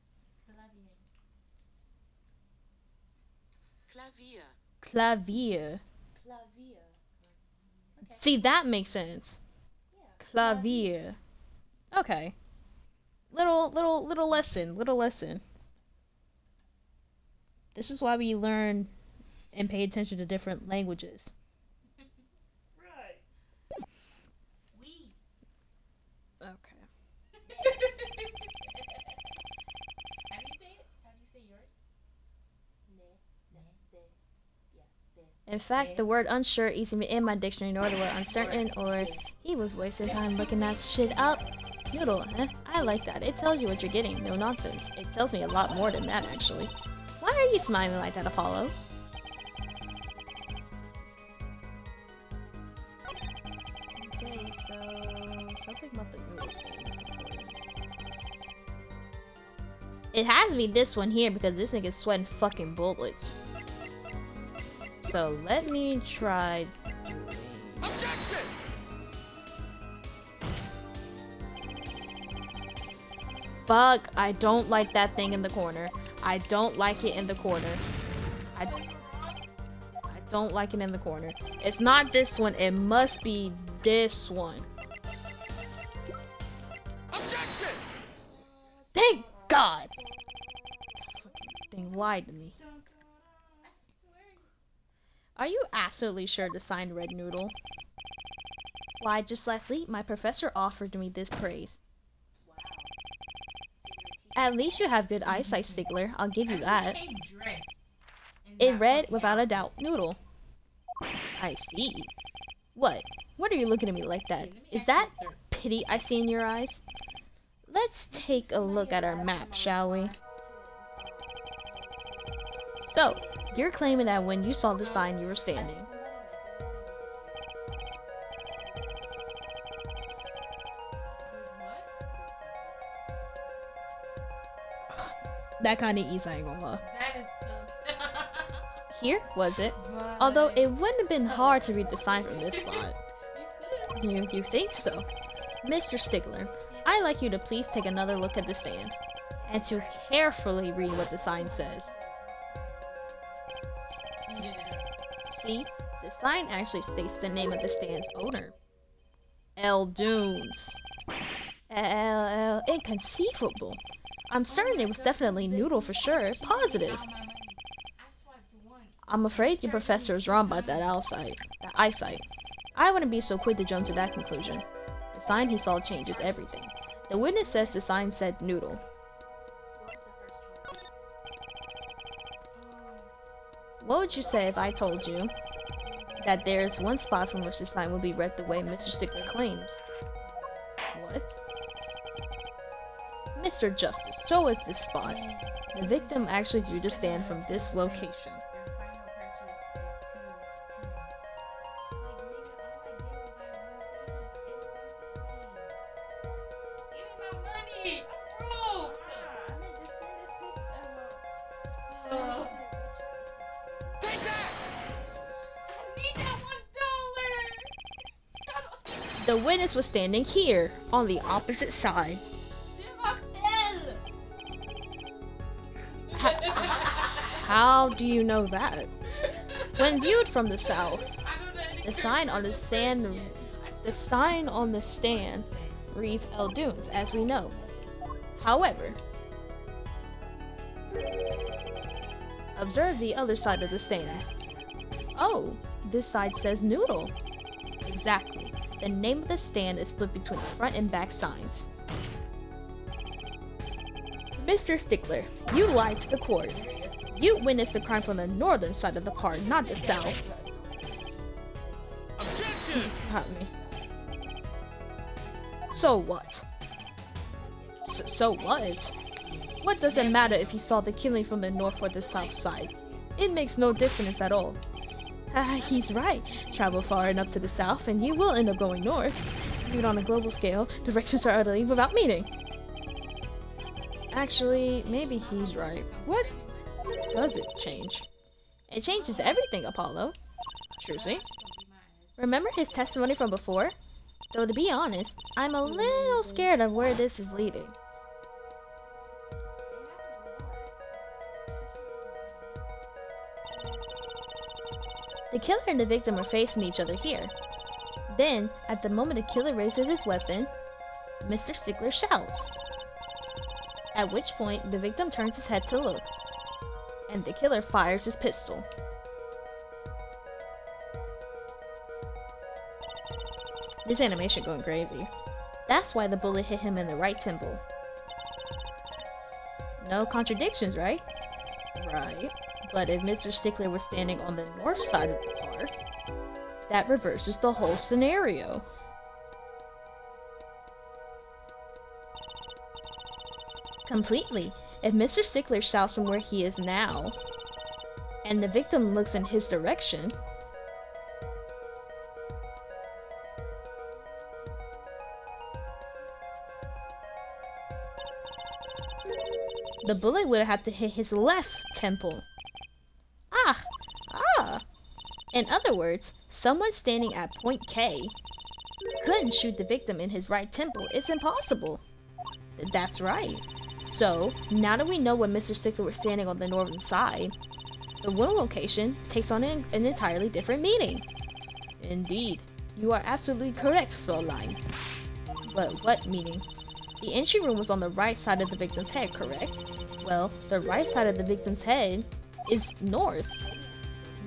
Speaker 4: Clavier.
Speaker 1: Clavier.
Speaker 4: Clavier.
Speaker 1: See, that makes sense. Clavier. Okay. Little lesson. This is why we learn and pay attention to different languages.
Speaker 3: Right.
Speaker 2: We.
Speaker 1: Okay.
Speaker 2: How do you say it? How do you say yours?
Speaker 1: In fact, the word unsure isn't even in my dictionary, nor the word uncertain, or he was wasting time looking that shit up. Noodle, huh? I like that. It tells you what you're getting. No nonsense. It tells me a lot more than that, actually. Why are you smiling like that, Apollo? Okay, so something about the noodles thing is important. It has to be this one here because this nigga's sweating fucking bullets. So let me try doing... Fuck, I don't like that thing in the corner. I don't like it in the corner. I don't like it in the corner. It's not this one, it must be this one. Thank God! That fucking thing lied to me.
Speaker 2: I swear.
Speaker 1: Are you absolutely sure to sign Red Noodle? Why, just last week, my professor offered me this praise. At least you have good eyesight, Stickler. I'll give you that.
Speaker 2: Came dressed.
Speaker 1: It read, without a doubt, Noodle. I see. What? What are you looking at me like that? Is that pity I see in your eyes? Let's take a look at our map, shall we? So, you're claiming that when you saw the sign, you were standing. That kind of easy, I ain't gonna lie.
Speaker 2: That is so.
Speaker 1: Here, was it? Although it wouldn't have been hard to read the sign from this spot. You think so? Mr. Stickler, I'd like you to please take another look at the stand, and to carefully read what the sign says. See, the sign actually states the name of the stand's owner. L. Dunes. Inconceivable. I'm certain it was definitely Noodle for sure. Positive. I'm afraid your professor is wrong about that eyesight. I wouldn't be so quick to jump to that conclusion. The sign he saw changes everything. The witness says the sign said Noodle. What would you say if I told you that there's one spot from which the sign will be read the way Mr. Stickler claims? What? Mr. Justice, show us this spot. The victim actually drew the stand from this location. The witness was standing here, on the opposite side. How do you know that? When viewed from the south, the sign on the stand reads El Dunes, as we know. However, observe the other side of the stand. Oh, this side says Noodle. Exactly. The name of the stand is split between the front and back signs. Mr. Stickler, you lied to the court. You witnessed the crime from the northern side of the park, not the south.
Speaker 5: Objection!
Speaker 1: Pardon me. So what? So what? What does it matter if you saw the killing from the north or the south side? It makes no difference at all. He's right. Travel far enough to the south and you will end up going north. Viewed on a global scale, directions are utterly without meaning. Actually, maybe he's right. What does it change? It changes everything, Apollo. Trucy. Remember his testimony from before? Though to be honest, I'm a little scared of where this is leading. The killer and the victim are facing each other here. Then, at the moment the killer raises his weapon, Mr. Stickler shouts. At which point, the victim turns his head to look, and the killer fires his pistol. This animation going crazy. That's why the bullet hit him in the right temple. No contradictions, right? Right. But if Mr. Stickler was standing on the north side of the park, that reverses the whole scenario. Completely. If Mr. Stickler shouts from where he is now, and the victim looks in his direction, the bullet would have to hit his left temple. In other words, someone standing at point K couldn't shoot the victim in his right temple. It's impossible. That's right. So, now that we know when Mr. Stickler was standing on the northern side, the wound location takes on an entirely different meaning. Indeed, you are absolutely correct, Fräulein. But what meaning? The entry room was on the right side of the victim's head, correct? Well, the right side of the victim's head is north.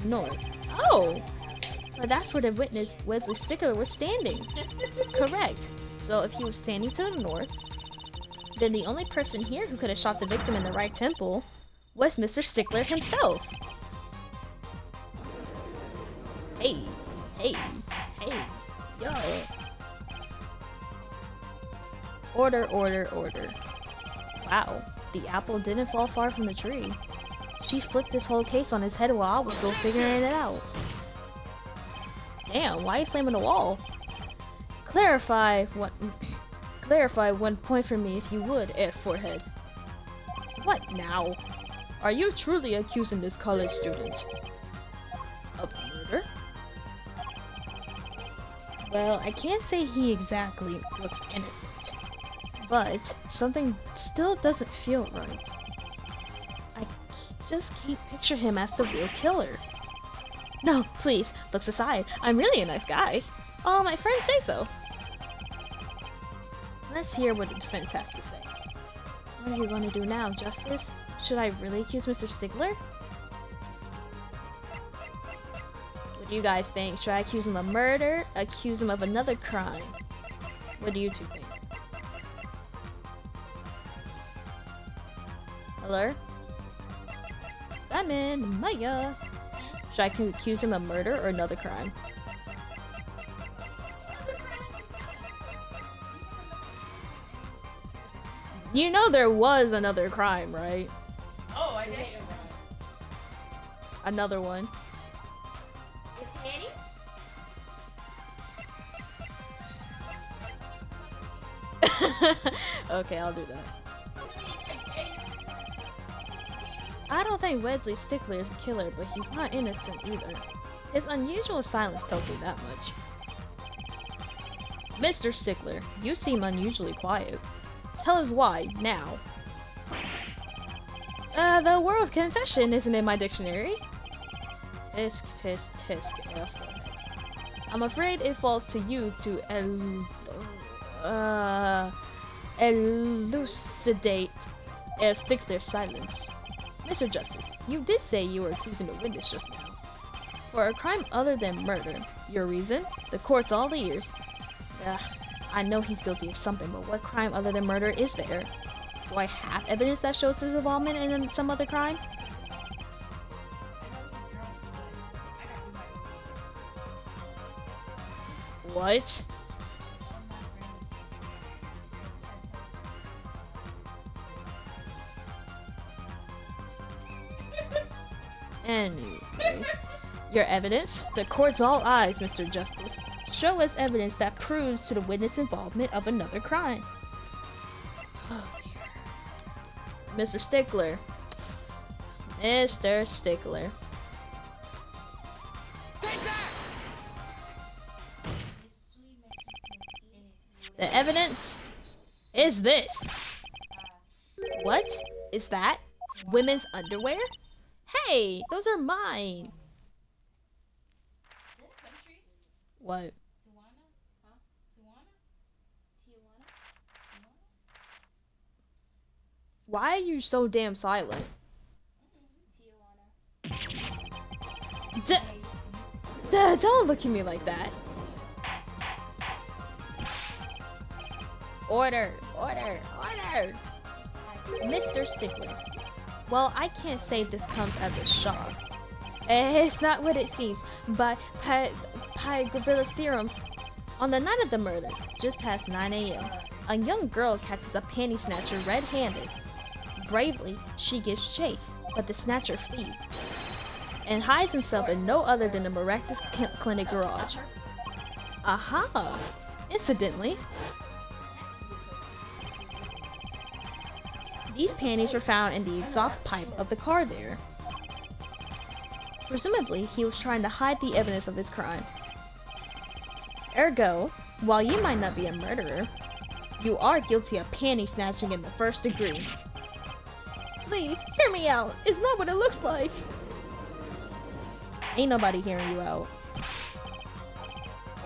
Speaker 1: North. Oh! But that's where the witness, Wesley Stickler, was standing. Correct. So if he was standing to the north, then the only person here who could have shot the victim in the right temple was Mr. Stickler himself. Hey, yo. Order. Wow, the apple didn't fall far from the tree. She flipped this whole case on his head while I was still figuring it out. Damn, why are you slamming the wall? Clarify one point for me if you would, Forehead. What now? Are you truly accusing this college student of murder? Well, I can't say he exactly looks innocent, but something still doesn't feel right. I just can't picture him as the real killer. No, please, looks aside, I'm really a nice guy. All my friends say so. Let's hear what the defense has to say. What are you going to do now, Justice? Should I really accuse Mr. Stickler? What do you guys think? Should I accuse him of murder? Accuse him of another crime? What do you two think? Hello? Batman, Maya. Should I accuse him of murder or another crime? You know there was another crime, right?
Speaker 4: Oh, I did.
Speaker 1: Another one.
Speaker 4: With Panty?
Speaker 1: Okay, I'll do that. I don't think Wesley Stickler is a killer, but he's not innocent either. His unusual silence tells me that much. Mr. Stickler, you seem unusually quiet. Tell us why, now. The word of confession isn't in my dictionary. Tisk, tisk, tisk, F. I'm afraid it falls to you to elucidate Stickler's silence. Mr. Justice, you did say you were accusing the witness just now. for a crime other than murder. Your reason? The court's all ears. Ugh, I know he's guilty of something, but what crime other than murder is there? Do I have evidence that shows his involvement in some other crime? What? Anyway, your evidence? The court's all eyes, Mr. Justice. Show us evidence that proves to the witness involvement of another crime. Oh dear. Mr. Stickler. Mr. Stickler. The evidence is this. What is that? Women's underwear? Hey, those are mine. What?
Speaker 2: Tijuana? Huh? Tijuana?
Speaker 1: Why are you so damn silent? Don't look at me like that. Order, order, order! Mr. Stickler. Well, I can't say this comes as a shock. It's not what it seems, but Pythagoras' theorem. On the night of the murder, just past 9 a.m., a young girl catches a panty snatcher red-handed. Bravely, she gives chase, but the snatcher flees and hides himself in no other than the miraculous clinic garage. Aha! Incidentally, these panties were found in the exhaust pipe of the car there. Presumably, he was trying to hide the evidence of his crime. Ergo, while you might not be a murderer, you are guilty of panty snatching in the first degree. Please, hear me out. It's not what it looks like. Ain't nobody hearing you out.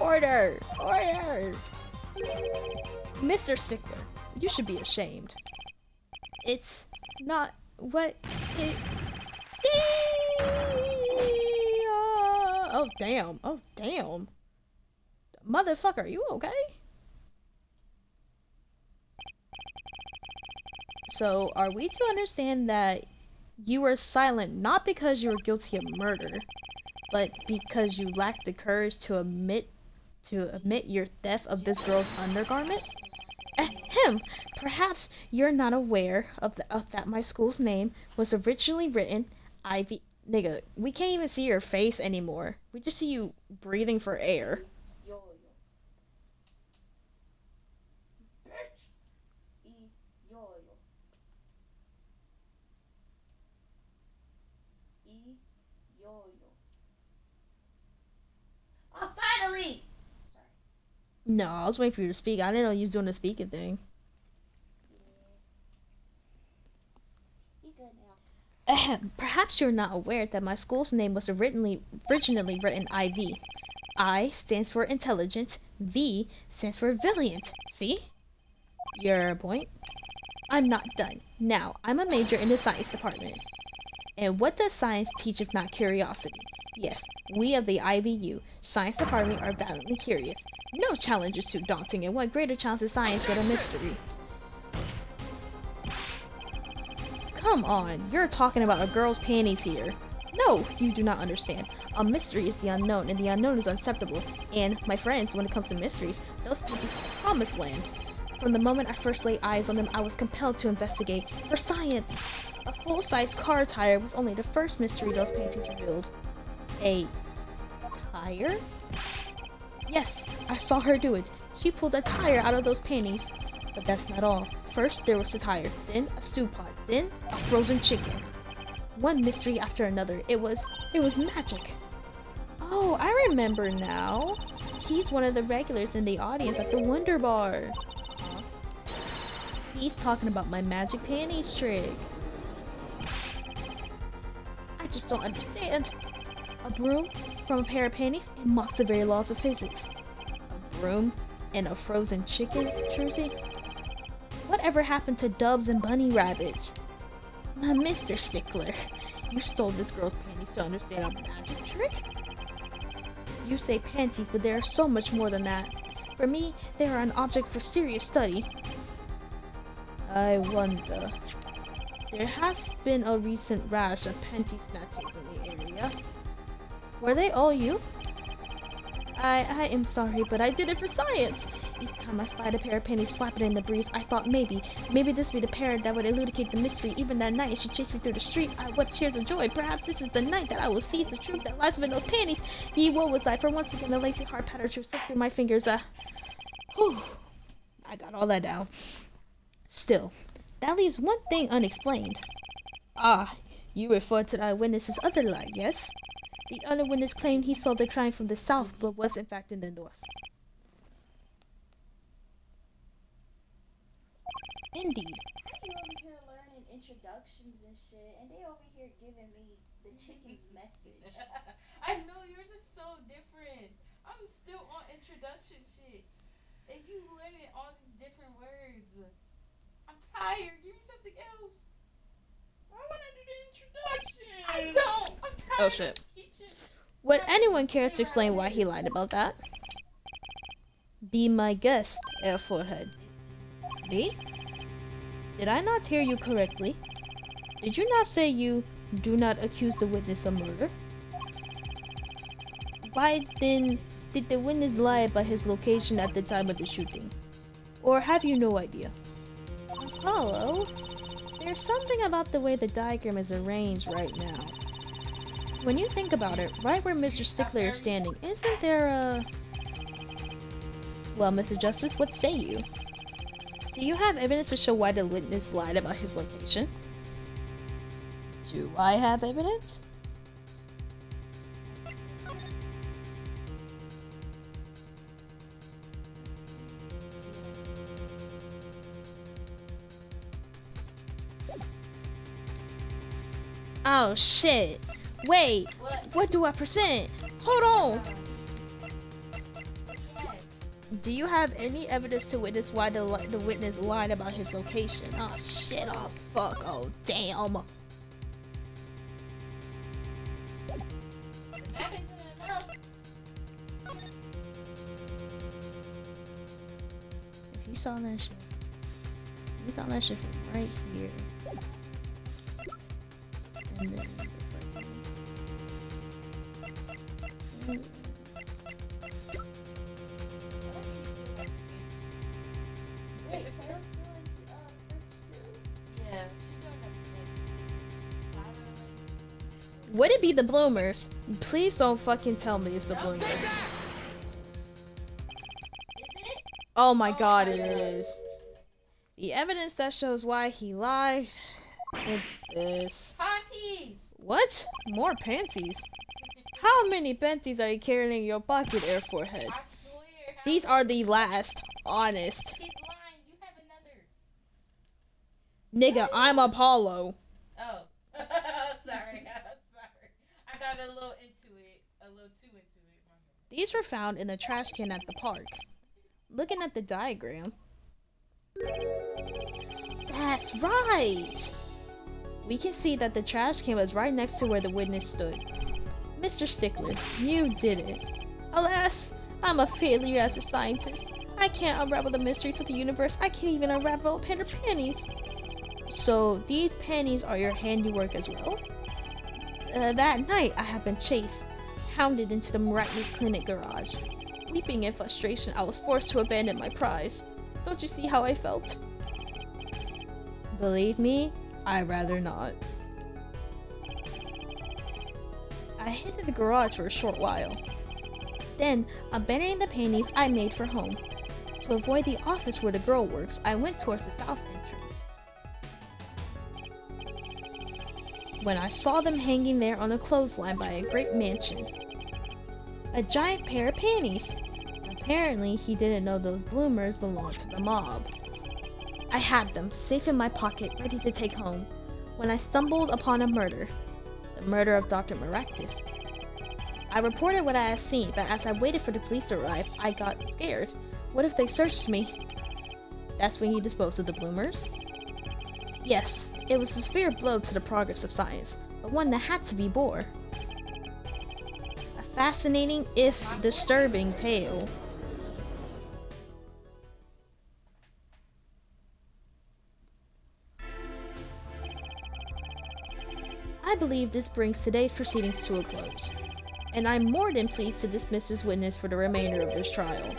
Speaker 1: Order! Order! Mr. Stickler, you should be ashamed. It's not what it Oh damn. Oh damn. Motherfucker, are you okay? So, are we to understand that you were silent not because you were guilty of murder, but because you lacked the courage to admit your theft of this girl's undergarments? Ahem! Perhaps you're not aware of that my school's name was originally written Ivy. Nigga, we can't even see your face anymore. We just see you breathing for air.
Speaker 4: Oh, finally! Sorry.
Speaker 1: No, I was waiting for you to speak. I didn't know you was doing the speaking thing.
Speaker 4: You good now?
Speaker 1: Ahem. Perhaps you're not aware that my school's name was originally written IV. I stands for intelligent. V stands for valiant. See? Your point? I'm not done. Now, I'm a major in the science department. And what does science teach if not curiosity? Yes, we of the IVU, science department, are valiantly curious. No challenge is too daunting, and what greater challenge is science than a mystery? Come on, you're talking about a girl's panties here. No, you do not understand. A mystery is the unknown, and the unknown is unacceptable. And, my friends, when it comes to mysteries, those panties are promised land. From the moment I first laid eyes on them, I was compelled to investigate. For science! A full-size car tire was only the first mystery those panties revealed. A tire? Yes, I saw her do it. She pulled a tire out of those panties. But that's not all. First there was a tire, then a stew pot, then a frozen chicken. One mystery after another. It was magic. Oh, I remember now. He's one of the regulars in the audience at the Wonder Bar. Huh? He's talking about my magic panties trick. I just don't understand. A broom from a pair of panties? It mocks the very laws of physics. A broom and a frozen chicken, Trucy? Whatever happened to doves and bunny rabbits? Mr. Stickler, you stole this girl's panties to understand a magic trick? You say panties, but they are so much more than that. For me, they are an object for serious study. I wonder. There has been a recent rash of panty snatchings in the area. Were they all you? I am sorry, but I did it for science. Each time I spied a pair of panties flapping in the breeze, I thought maybe this would be the pair that would elucidate the mystery. Even that night, as she chased me through the streets, I wept tears of joy. Perhaps this is the night that I will seize the truth that lies within those panties. Ye woe was I, for once again the lacy hard pattern to slip through my fingers. Whew. I got all that down. Still, that leaves one thing unexplained. Ah, you refer to the eyewitness's other lie, yes? The other witness claimed he saw the crime from the south, but was in fact in the north. Indeed.
Speaker 3: You over here learning introductions and shit, and they over here giving me the chicken's message.
Speaker 2: I know yours is so different. I'm still on introduction shit. And you learning all these different words. I'm tired. Give me something else.
Speaker 3: I want to do the introduction.
Speaker 2: I don't. I'm tired.
Speaker 1: Oh shit. Would anyone care to explain why he lied about that? Be my guest, Air Forehead. Me? Did I not hear you correctly? Did you not say you do not accuse the witness of murder? Why then did the witness lie about his location at the time of the shooting? Or have you no idea? Apollo, there's something about the way the diagram is arranged right now. When you think about it, right where Mr. Stickler is standing, isn't there a... Well, Mr. Justice, what say you? Do you have evidence to show why the witness lied about his location? Do I have evidence? Oh shit. Wait, what do I present? Hold on. Do you have any evidence to witness why the witness lied about his location? Oh shit, oh fuck, oh damn.
Speaker 2: That isn't enough.
Speaker 1: If you saw that shit from right here. And then
Speaker 3: Wait, Carol's doing French too?
Speaker 2: Yeah, she's doing this.
Speaker 1: would it be the bloomers? Please don't fucking tell me it's the bloomers.
Speaker 2: Is it?
Speaker 1: Oh my god,
Speaker 2: my
Speaker 1: it
Speaker 2: God.
Speaker 1: is. The evidence that shows why he lied. It's this.
Speaker 2: Panties!
Speaker 1: What? More panties? How many panties are you carrying in your pocket, Air Forehead?
Speaker 2: I swear. how
Speaker 1: These
Speaker 2: many-
Speaker 1: are the last, honest.
Speaker 2: He's lying. You have another.
Speaker 1: Nigga, I'm Apollo.
Speaker 2: Oh. Sorry. I got a little into it. A little too into it. My bad.
Speaker 1: These were found in the trash can at the park. Looking at the diagram. That's right! We can see that the trash can was right next to where the witness stood. Mr. Stickler, you did it. Alas, I'm a failure as a scientist. I can't unravel the mysteries of the universe. I can't even unravel a pair of panties. So, these panties are your handiwork as well? That night, I have been chased, hounded into the miraculous clinic garage. Weeping in frustration, I was forced to abandon my prize. Don't you see how I felt? Believe me, I'd rather not. I hid in the garage for a short while. Then, abandoning the panties, I made for home. To avoid the office where the girl works, I went towards the south entrance. When I saw them hanging there on a clothesline by a great mansion. A giant pair of panties. Apparently, he didn't know those bloomers belonged to the mob. I had them, safe in my pocket, ready to take home, when I stumbled upon a murder. The murder of Dr. Maractus. I reported what I had seen, but as I waited for the police to arrive, I got scared. What if they searched me? That's when you disposed of the bloomers? Yes, it was a severe blow to the progress of science, but one that had to be bore. A fascinating if disturbing tale. I believe this brings today's proceedings to a close, and I'm more than pleased to dismiss this witness for the remainder of this trial.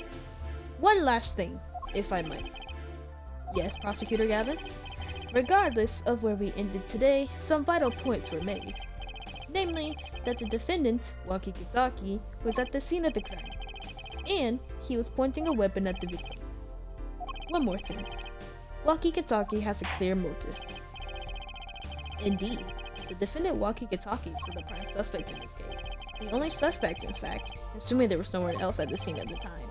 Speaker 1: One last thing, if I might. Yes, Prosecutor Gavin? Regardless of where we ended today, some vital points were made. Namely, that the defendant, Waki Kitaki, was at the scene of the crime, and he was pointing a weapon at the victim. One more thing. Waki Kitaki has a clear motive. Indeed, the defendant Waki Kitaki is the prime suspect in this case. The only suspect, in fact, assuming there was no one else at the scene at the time.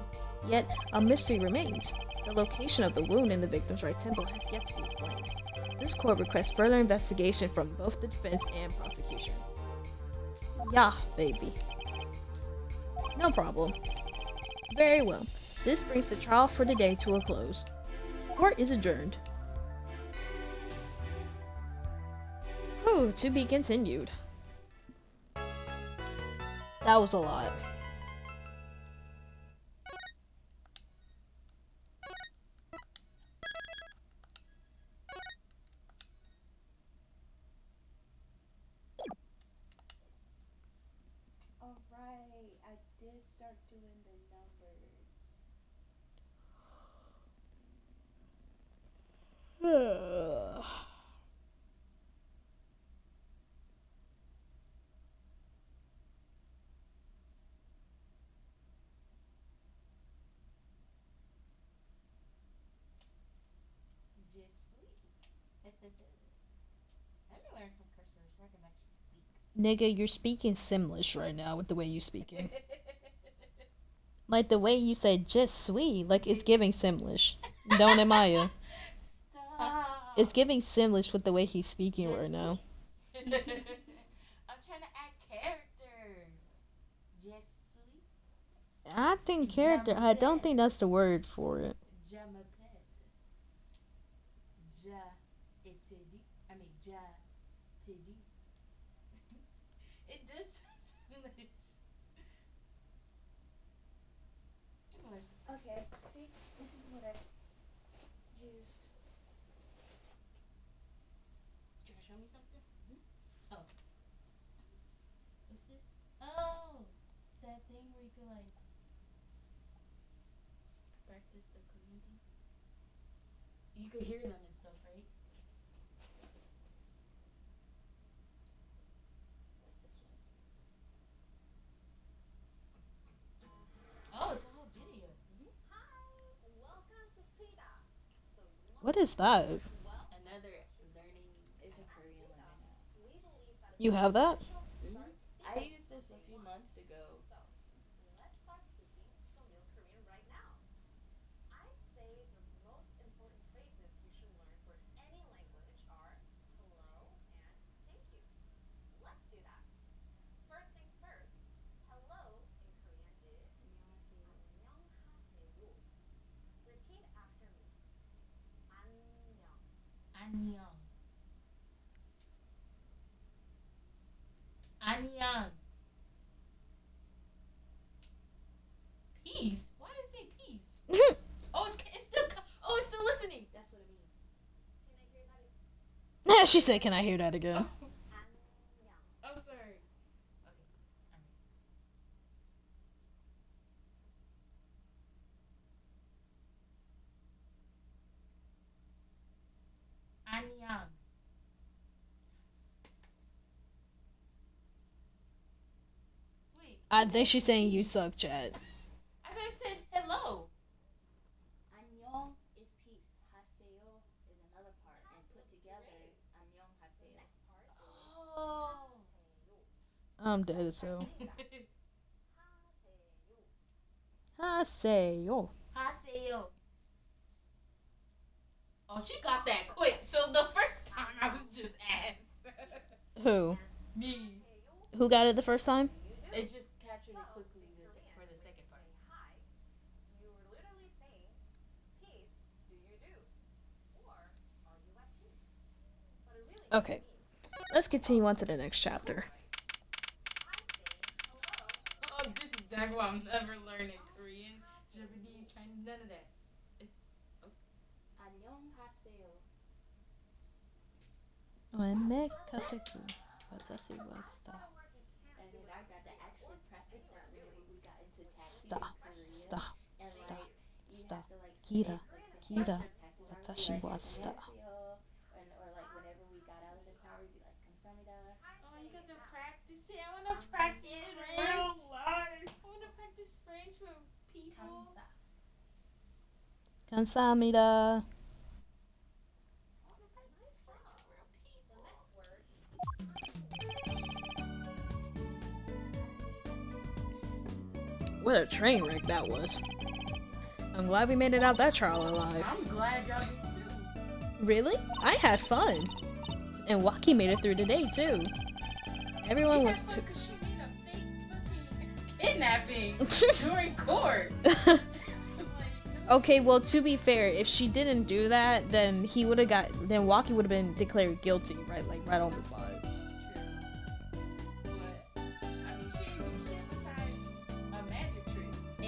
Speaker 1: Yet, a mystery remains. The location of the wound in the victim's right temple has yet to be explained. This court requests further investigation from both the defense and prosecution. Yeah, baby. No problem. Very well. This brings the trial for the day to a close. Court is adjourned. Whew, to be continued. That was a lot.
Speaker 3: Alright, I did start doing the numbers.
Speaker 4: Just sweet. Let me learn some curse words so I can actually speak.
Speaker 1: Nigga, you're speaking Simlish right now with the way you speaking. Like the way you say just sweet, like it's giving Simlish. Don't it, Maya?
Speaker 4: Stop.
Speaker 1: It's giving Simlish with the way he's speaking
Speaker 4: Just
Speaker 1: right now.
Speaker 4: I'm trying to add character. Just sweet.
Speaker 1: I think character, I don't think that's the word for it.
Speaker 4: Jamaped. Ja etedi. I mean ja tedi. It does English.
Speaker 3: Okay, see, this is what I used.
Speaker 4: You gonna show me something? Oh. What's this? Oh, that thing where you can like practice the Korean thing. You could hear them and stuff, right? Like this one. Oh, it's a whole video.
Speaker 1: What is that?
Speaker 4: Another learning. It's a Korean learning app.
Speaker 1: You have that?
Speaker 4: I used this a few months ago. 안녕. 안녕. Peace. Why did it say peace? Oh, it's still listening. That's what it means.
Speaker 1: She said, can I hear that again?
Speaker 4: I'm sorry. Okay. 안녕. Wait.
Speaker 1: I think she's saying you suck, Chad.
Speaker 4: I thought it said hello.
Speaker 2: 안녕 is peace. 하세요 is another part, and put together 안녕하세요.
Speaker 4: Oh.
Speaker 1: I'm dead as hell. Haseyo.
Speaker 4: 하세요. Oh, she got that quick. So the first time I was just ass.
Speaker 1: Who?
Speaker 4: Me.
Speaker 1: Who got it the first time?
Speaker 4: It just captured it quickly for the second part.
Speaker 1: Okay. Let's continue on to the next chapter.
Speaker 2: That's why I'm never learning Korean, Japanese, Chinese, none of that. It's
Speaker 3: 안녕하세요.
Speaker 1: Oemekaseku. Watashi wa sta.
Speaker 3: And then I got to actually practice that whenever we got into taxis
Speaker 1: Stop.
Speaker 3: in Korea.
Speaker 1: Stop.
Speaker 3: And
Speaker 1: Stop.
Speaker 3: like, you
Speaker 1: Stop.
Speaker 3: have to like
Speaker 1: Kira.
Speaker 3: say, like,
Speaker 1: Kira.
Speaker 3: taxis
Speaker 1: Watashi
Speaker 3: would be
Speaker 1: wa
Speaker 3: like,
Speaker 1: sta.
Speaker 3: 안녕하세요. And, or like whenever we got out of the car, we'd be like, 감사합니다.
Speaker 2: oh, you got to practice it. I want to practice French.
Speaker 3: life.
Speaker 2: I want to practice French with people.
Speaker 1: 감사합니다.
Speaker 2: I want to practice French with real people.
Speaker 1: What a train wreck that was. I'm glad we made it out that trial alive.
Speaker 2: I'm glad y'all did too.
Speaker 1: Really? I had fun. And Waki made it through today too. Everyone was too.
Speaker 2: Because she made a fake fucking kidnapping during court.
Speaker 1: Okay, well, to be fair, if she didn't do that, then then Waki would have been declared guilty, right? Like right on the spot.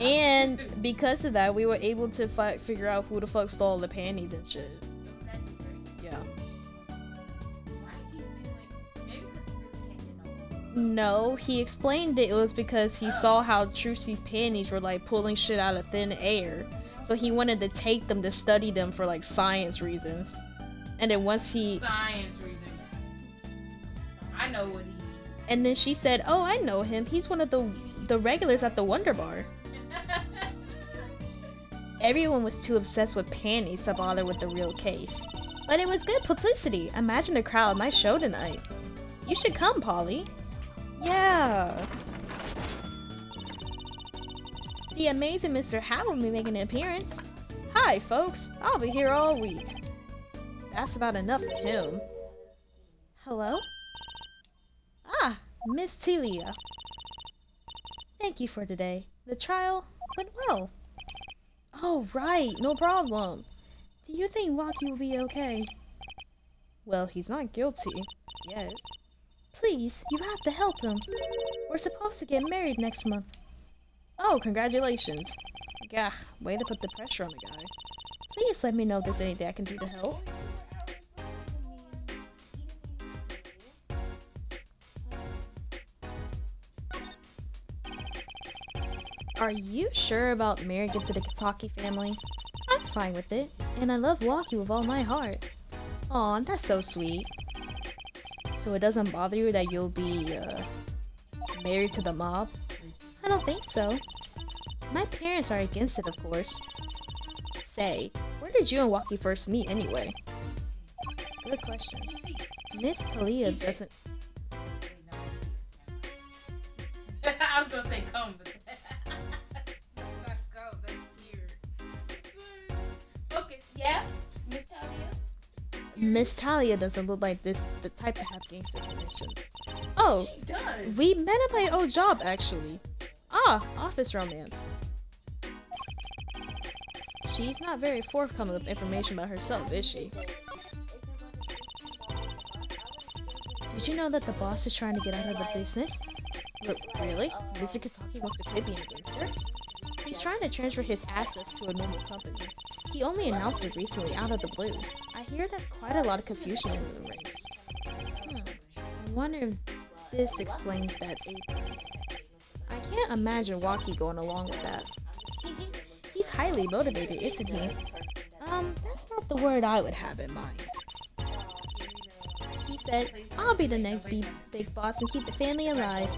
Speaker 1: And because of that, we were able to figure out who the fuck stole the panties and shit. Yeah. No, he explained it was because he saw how Trucy's panties were like pulling shit out of thin air. So he wanted to take them to study them for like science reasons. And then once he...
Speaker 2: Science reason. I know what he is.
Speaker 1: And then she said, oh, I know him. He's one of the regulars at the Wonder Bar. Everyone was too obsessed with panties to bother with the real case. But it was good publicity. Imagine the crowd at my show tonight. You should come, Polly. Yeah. The amazing Mr. Howe will be making an appearance. Hi, folks. I'll be here all week. That's about enough of him. Hello? Ah, Miss Telia. Thank you for today. The trial went well. Oh, right. No problem. Do you think Waki will be okay? Well, he's not guilty. Yet. Please, you have to help him. We're supposed to get married next month. Oh, congratulations. Gah, way to put the pressure on the guy. Please let me know if there's anything I can do to help. Are you sure about marrying into the Kataki family? I'm fine with it, and I love Waki with all my heart. Aw, that's so sweet. So it doesn't bother you that you'll be, married to the mob? I don't think so. My parents are against it, of course. Say, where did you and Waki first meet anyway? Good question. Miss Talia doesn't...
Speaker 2: I was gonna say come, but not come, that's here. Focus, yeah? Miss Talia?
Speaker 1: Miss Talia doesn't look like the type to have gangster connections. Oh,
Speaker 2: She does!
Speaker 1: we met at my old job, actually. Ah, office romance. She's not very forthcoming with information about herself, is she? Did you know that the boss is trying to get out of the business? Really? Mr. Kataki wants to quit being a gangster? He's trying to transfer his assets to a normal company. He only announced it recently out of the blue. I hear that's quite a lot of confusion in the ranks. I wonder if this explains that apron. I can't imagine Waki going along with that. He's highly motivated, isn't he? That's not the word I would have in mind. He said, I'll be the next big boss and keep the family alive.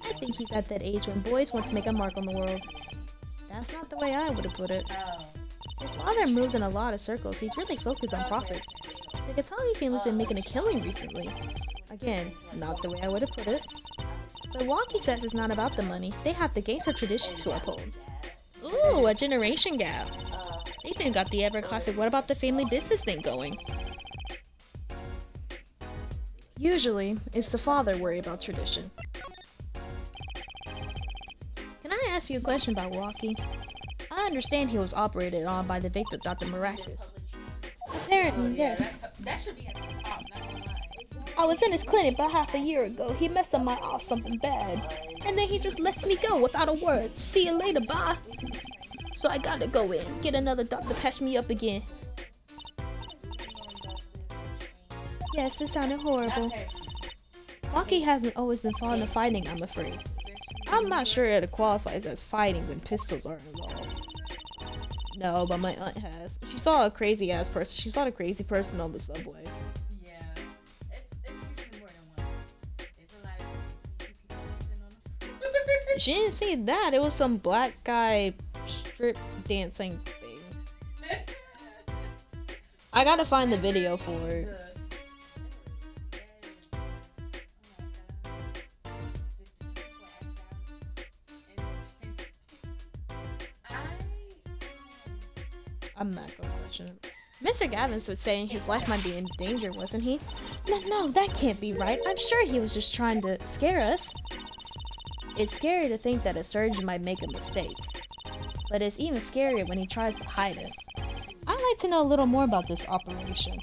Speaker 1: I think he's at that age when boys want to make a mark on the world. That's not the way I would have put it. His father moves in a lot of circles. He's really focused on profits. The Katagi family's been making a killing recently. Again, not the way I would have put it. But Waki says it's not about the money. They have the gangster tradition to uphold. Ooh, a generation gap. They even got the ever classic what about the family business thing going. Usually, it's the father worried about tradition. Can I ask you a question about Waki? I understand he was operated on by the victim, Dr. Maractus. Apparently, yes.
Speaker 2: That should be at the top, not gonna lie.
Speaker 1: I was in his clinic about half a year ago. He messed up my eye something bad. And then he just lets me go without a word. See you later, bye. So I gotta go in, get another doctor patch me up again. Yes, it sounded horrible. Waki hasn't always been fond of fighting, I'm afraid. I'm not sure it qualifies as fighting when pistols are involved. No, but my aunt has. She saw a crazy ass person. She saw a crazy person on the subway.
Speaker 2: Yeah, it's usually more than one. There's a lot of you see people dancing on the floor.
Speaker 1: She didn't see that. It was some black guy strip dancing thing. I gotta find the video for it. I'm not gonna question him. Mr. Gavins was saying his life might be in danger, wasn't he? No, that can't be right. I'm sure he was just trying to scare us. It's scary to think that a surgeon might make a mistake. But it's even scarier when he tries to hide it. I'd like to know a little more about this operation.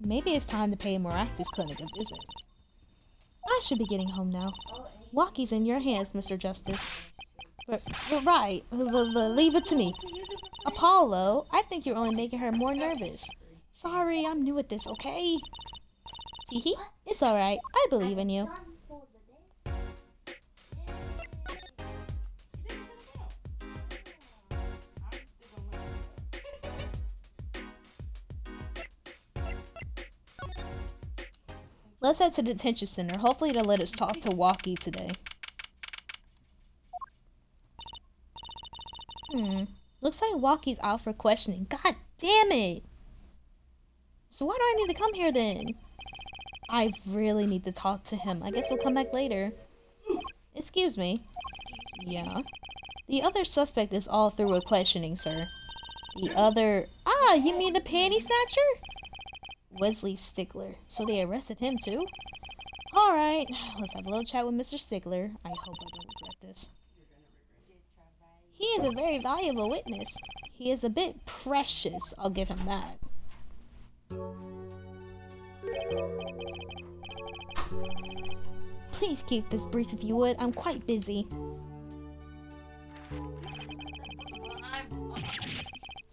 Speaker 1: Maybe it's time to pay Maractus Clinic a visit. I should be getting home now. Waki's in your hands, Mr. Justice. But right, leave it to me. Apollo, I think you're only making her more nervous. Sorry, I'm new at this, okay? Teehee, it's alright. I believe in you. Let's head to the detention center. Hopefully they'll let us talk to Waki today. Looks like Waki's out for questioning. God damn it! So why do I need to come here then? I really need to talk to him. I guess we'll come back later. Excuse me. Yeah. The other suspect is all through with questioning, sir. The other... Ah, you mean the panty snatcher? Wesley Stickler. So they arrested him too? Alright, let's have a little chat with Mr. Stickler. I hope I don't regret this. He is a very valuable witness. He is a bit precious, I'll give him that. Please keep this brief if you would. I'm quite busy.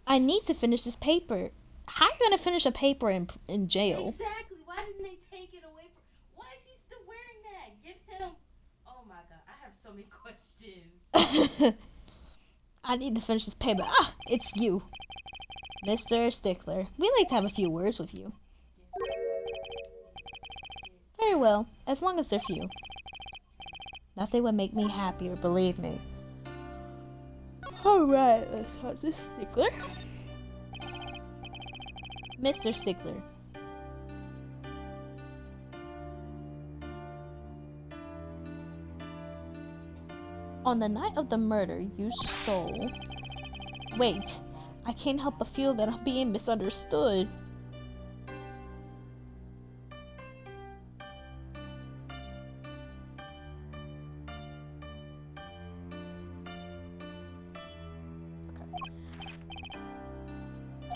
Speaker 1: I need to finish this paper. How are you gonna finish a paper in jail?
Speaker 4: Exactly. Why didn't they take it away from? Why is he still wearing that? Give him.
Speaker 2: Oh my god, I have so many questions.
Speaker 1: I need to finish this paper. Ah, it's you, Mr. Stickler. We'd like to have a few words with you. Very well, as long as they're few. Nothing would make me happier, believe me. Alright, let's start this Stickler. Mr. Stickler. On the night of the murder, you stole... Wait, I can't help but feel that I'm being misunderstood.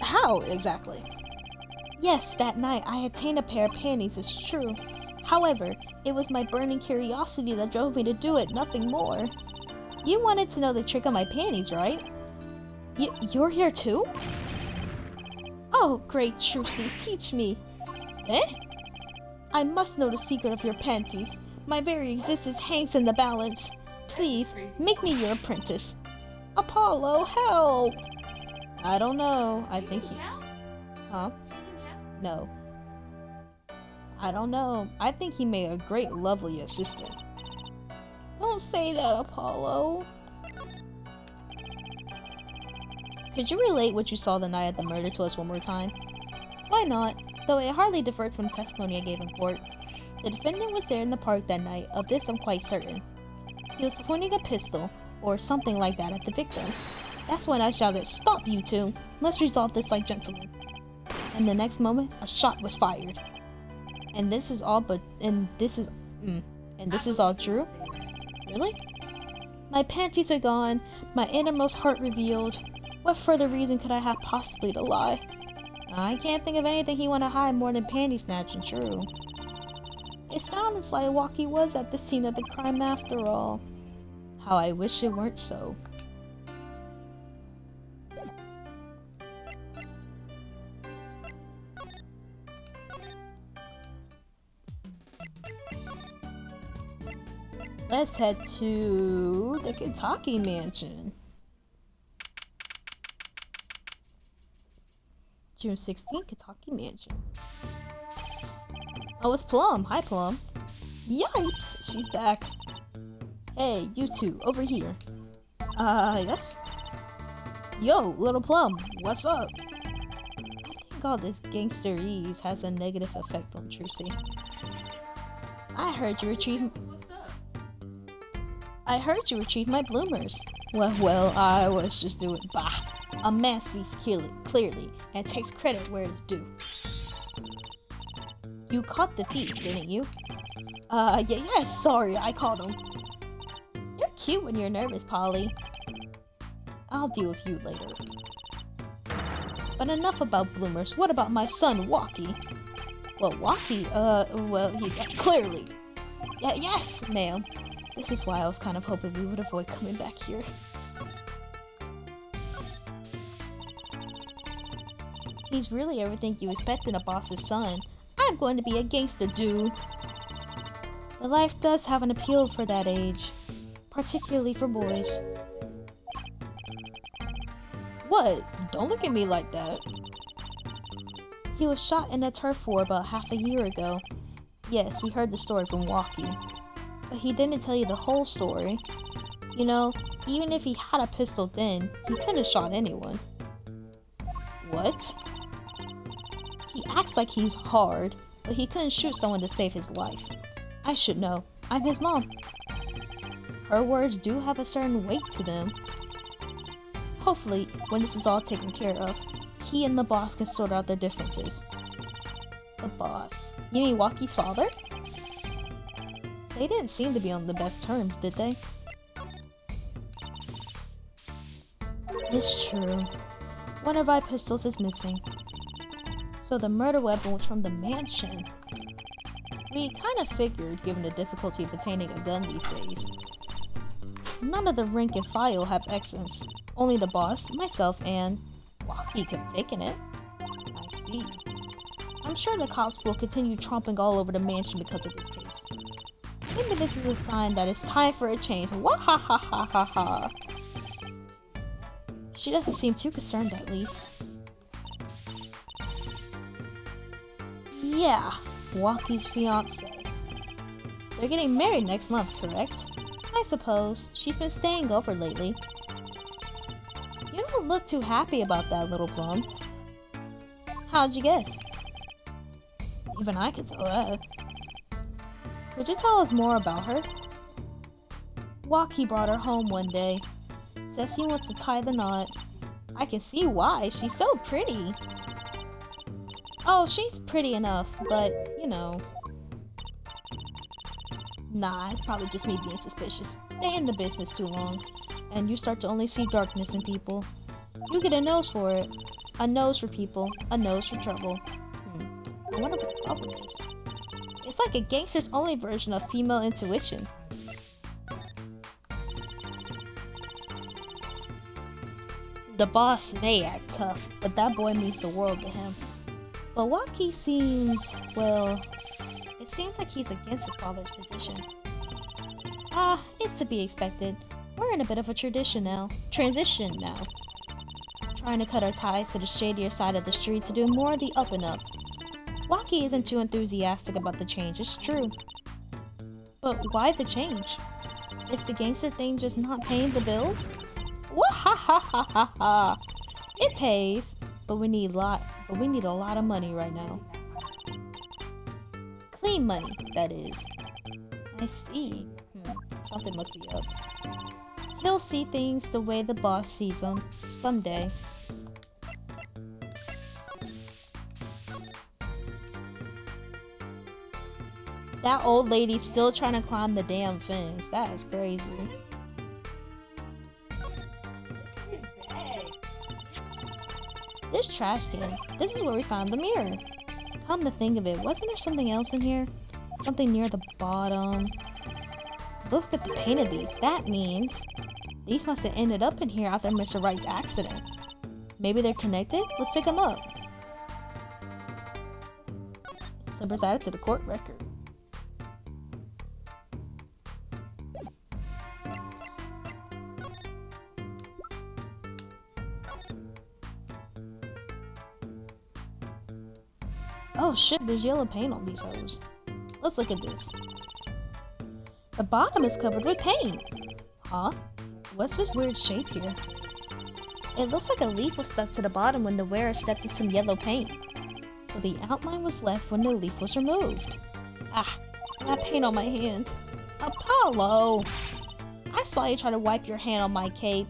Speaker 1: How, exactly? Yes, that night I attained a pair of panties, it's true. However, it was my burning curiosity that drove me to do it, nothing more. You wanted to know the trick of my panties, right? You're here too? Oh, great Trucy, teach me. Eh? I must know the secret of your panties. My very existence hangs in the balance. Please, make me your apprentice. Apollo, help! I don't know. I think he... Huh? No. I don't know. I think he made a great, lovely assistant. Don't say that, Apollo. Could you relate what you saw the night of the murder to us one more time? Why not? Though it hardly differs from the testimony I gave in court. The defendant was there in the park that night, of this I'm quite certain. He was pointing a pistol, or something like that, at the victim. That's when I shouted, "Stop, you two! Let's resolve this like gentlemen." And the next moment, a shot was fired. And this is all all true? Really? My panties are gone, my innermost heart revealed. What further reason could I have possibly to lie? I can't think of anything he want to hide more than panty snatching, true. It sounds like Walkie was at the scene of the crime after all. How I wish it weren't so. Let's head to the Kentucky Mansion. June 16th, Kentucky Mansion. Oh, it's Plum. Hi, Plum. Yipes! She's back. Hey, you two, over here. Yes? Yo, little Plum, what's up? I think all this gangsterese has a negative effect on Trucy. I heard you retrieved...
Speaker 2: What's up?
Speaker 1: I heard you retrieved my bloomers. Well, I was just doing... Bah! A man speaks clearly and takes credit where it's due. You caught the thief, didn't you? Yes, sorry, I caught him. You're cute when you're nervous, Polly. I'll deal with you later. But enough about bloomers. What about my son, Walkie? Well, Walkie, clearly. Yes, ma'am. This is why I was kind of hoping we would avoid coming back here. He's really everything you expect in a boss's son. I'm going to be a gangster, dude. The life does have an appeal for that age, particularly for boys. What? Don't look at me like that. He was shot in a turf war about half a year ago. Yes, we heard the story from Walkie. But he didn't tell you the whole story. You know, even if he had a pistol then, he couldn't have shot anyone. What? He acts like he's hard, but he couldn't shoot someone to save his life. I should know. I'm his mom. Her words do have a certain weight to them. Hopefully, when this is all taken care of, he and the boss can sort out their differences. The boss? You mean Walkie's father? They didn't seem to be on the best terms, did they? It's true. One of our pistols is missing. So the murder weapon was from the mansion. We kind of figured, given the difficulty of obtaining a gun these days. None of the rank and file have accents. Only the boss, myself, and Walkie could have taken it. I see. I'm sure the cops will continue tromping all over the mansion because of this case. Maybe this is a sign that it's time for a change. Wahahahaha. She doesn't seem too concerned, at least. Yeah, Walkie's fiance. They're getting married next month, correct? I suppose. She's been staying over lately. You don't look too happy about that, little Plum. How'd you guess? Even I could tell that. Could you tell us more about her? Walkie brought her home one day. Says he wants to tie the knot. I can see why. She's so pretty. Oh, she's pretty enough, but, you know. Nah, it's probably just me being suspicious. Stay in the business too long, and you start to only see darkness in people. You get a nose for it. A nose for people, a nose for trouble. I wonder what the problem is. It's like a gangster's only version of female intuition. The boss may act tough, but that boy means the world to him. But Walkie seems, well, it seems like he's against his father's position. It's to be expected. We're in a bit of a transition now. Trying to cut our ties to the shadier side of the street to do more of the up and up. Walkie isn't too enthusiastic about the change, it's true. But why the change? Is the gangster thing just not paying the bills? Wahahahaha! It pays, but we need a lot of money right now. Clean money, that is. I see. Something must be up. He'll see things the way the boss sees them someday. That old lady's still trying to climb the damn fence. That is crazy. This trash can. This is where we found the mirror. Come to think of it, wasn't there something else in here? Something near the bottom. Look at the paint of these. That means these must have ended up in here after Mr. Wright's accident. Maybe they're connected? Let's pick them up. Numbers added to the court record. Oh shit, there's yellow paint on these hose. Let's look at this. The bottom is covered with paint. Huh? What's this weird shape here? It looks like a leaf was stuck to the bottom when the wearer stepped in some yellow paint. So the outline was left when the leaf was removed. Ah, I got paint on my hand. Apollo! I saw you try to wipe your hand on my cape.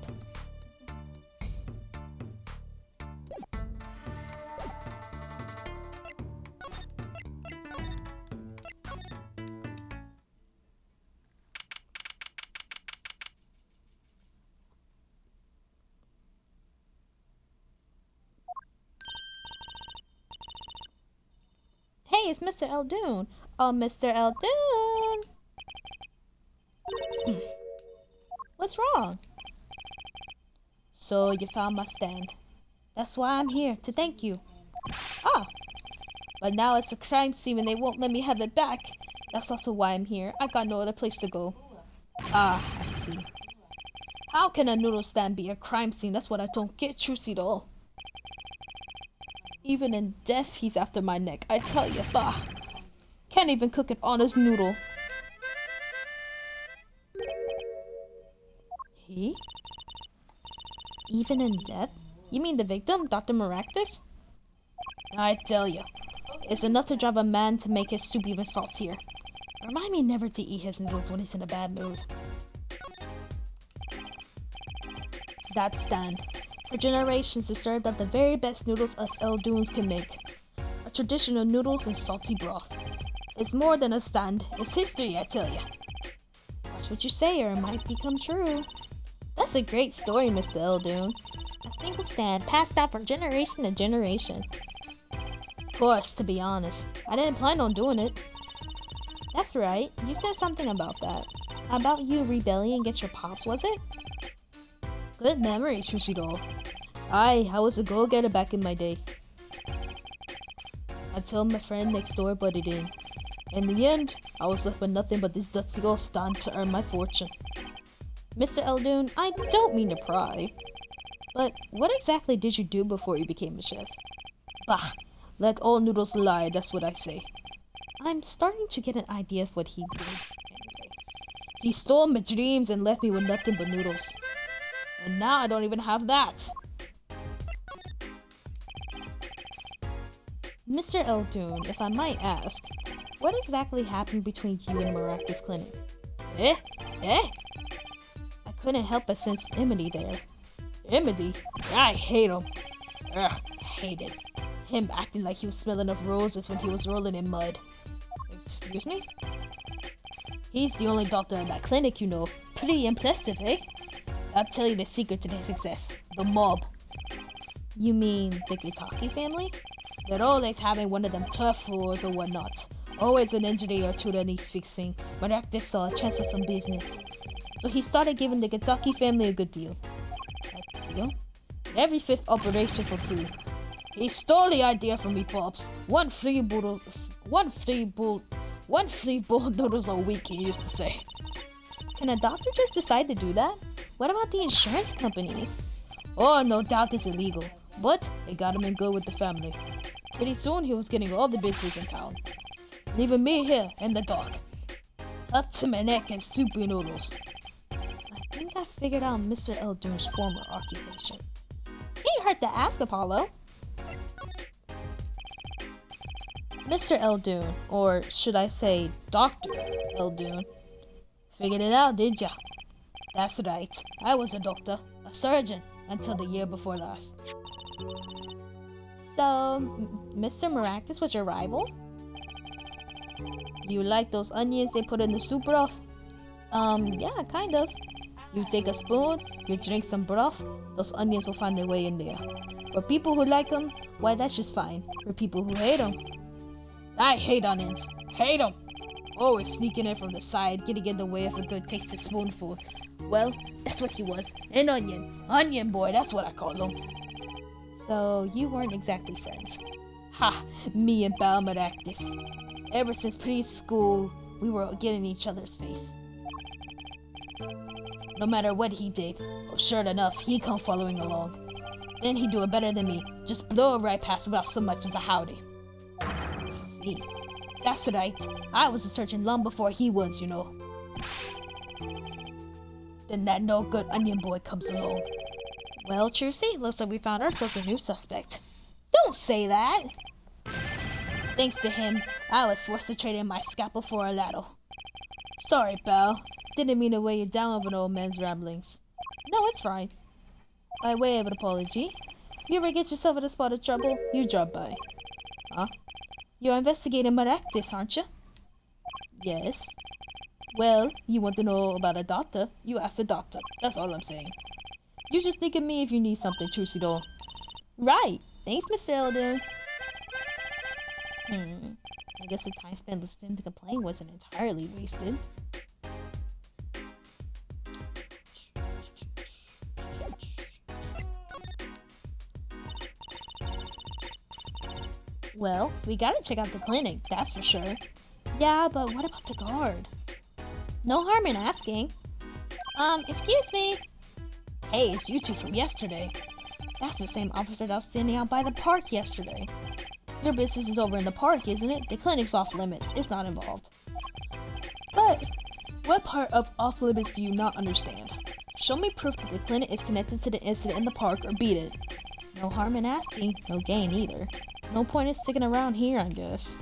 Speaker 1: Hey, it's Mr. Eldoon. Oh, Mr. Eldoon! What's wrong? So, you found my stand. That's why I'm here, to thank you. Ah! But now it's a crime scene and they won't let me have it back. That's also why I'm here. I got no other place to go. Ah, I see. How can a noodle stand be a crime scene? That's what I don't get, truth all. Even in death, he's after my neck. I tell you, bah. Can't even cook an honest noodle. He? Even in death? You mean the victim, Dr. Maractus? I tell you, it's enough to drive a man to make his soup even saltier. Remind me never to eat his noodles when he's in a bad mood. That stand. For generations, it served up the very best noodles us Eldoons can make. A traditional noodles and salty broth. It's more than a stand. It's history, I tell ya. Watch what you say or it might become true. That's a great story, Mr. Eldoon. A single stand passed down from generation to generation. Of course, to be honest. I didn't plan on doing it. That's right. You said something about that. About you rebelling against your pops, was it? Good memory, Trushidol. I was a go-getter back in my day. Until my friend next door butted in. In the end, I was left with nothing but this dusty old stand to earn my fortune. Mr. Eldoon, I don't mean to pry, but what exactly did you do before you became a chef? Bah! Let all noodles lie, that's what I say. I'm starting to get an idea of what he did. Anyway, he stole my dreams and left me with nothing but noodles. And now I don't even have that. Mr. Eldoon, if I might ask, what exactly happened between you and Maractus Clinic? Eh? I couldn't help but sense enmity there. Enmity? I hate him. Ugh, hate it. Him acting like he was smelling of roses when he was rolling in mud. Excuse me? He's the only doctor in that clinic, you know. Pretty impressive, eh? I'll tell you the secret to their success. The mob. You mean the Gitaki family? They're always having one of them turf wars or whatnot. Always an injury or two that needs fixing. Maractus saw a chance for some business. So he started giving the Gitaki family a good deal. A deal? Every fifth operation for free. He stole the idea from me, Pops. One free bowl noodles a week, he used to say. Can a doctor just decide to do that? What about the insurance companies? Oh, no doubt it's illegal. But they got him in good with the family. Pretty soon he was getting all the business in town. Leaving me here in the dark. Up to my neck in soupy noodles. I think I figured out Mr. Eldoon's former occupation. Can't hurt to ask, Apollo. Mr. Eldoon, or should I say Dr. Eldoon. Figured it out, did ya? That's right. I was a doctor, a surgeon, until the year before last. So, Mr. Maractus was your rival? You like those onions they put in the soup broth? Yeah, kind of. You take a spoon, you drink some broth, those onions will find their way in there. For people who like them, why that's just fine. For people who hate them, I hate onions. Hate them. Always sneaking in from the side, getting in the way of a good tasty spoonful. Well, that's what he was. An onion. Onion boy, that's what I call him. So, you weren't exactly friends. Ha! Me and Balmeractus. Ever since preschool, we were getting each other's face. No matter what he did, sure enough, he'd come following along. Then he'd do it better than me. Just blow right past without so much as a howdy. I see. That's right. I was searching long before he was, you know. Then that no good onion boy comes along. Well, Trucy, looks like we found ourselves a new suspect. Don't say that! Thanks to him, I was forced to trade in my scalpel for a ladle. Sorry, pal. Didn't mean to weigh you down with an old man's ramblings. No, it's fine. By way of an apology, you ever get yourself in a spot of trouble, you drop by. Huh? You're investigating Maractus, aren't you? Yes. Well, you want to know about a doctor? You ask the doctor. That's all I'm saying. You just think of me if you need something, Trucy doll. Right. Thanks, Mr. Eldon. I guess the time spent listening to complain wasn't entirely wasted. Well, we gotta check out the clinic, that's for sure. Yeah, but what about the guard? No harm in asking. Excuse me. Hey, it's you two from yesterday. That's the same officer that was standing out by the park yesterday. Your business is over in the park, isn't it? The clinic's off limits. It's not involved. But what part of off limits do you not understand? Show me proof that the clinic is connected to the incident in the park or beat it. No harm in asking, no gain either. No point in sticking around here, I guess.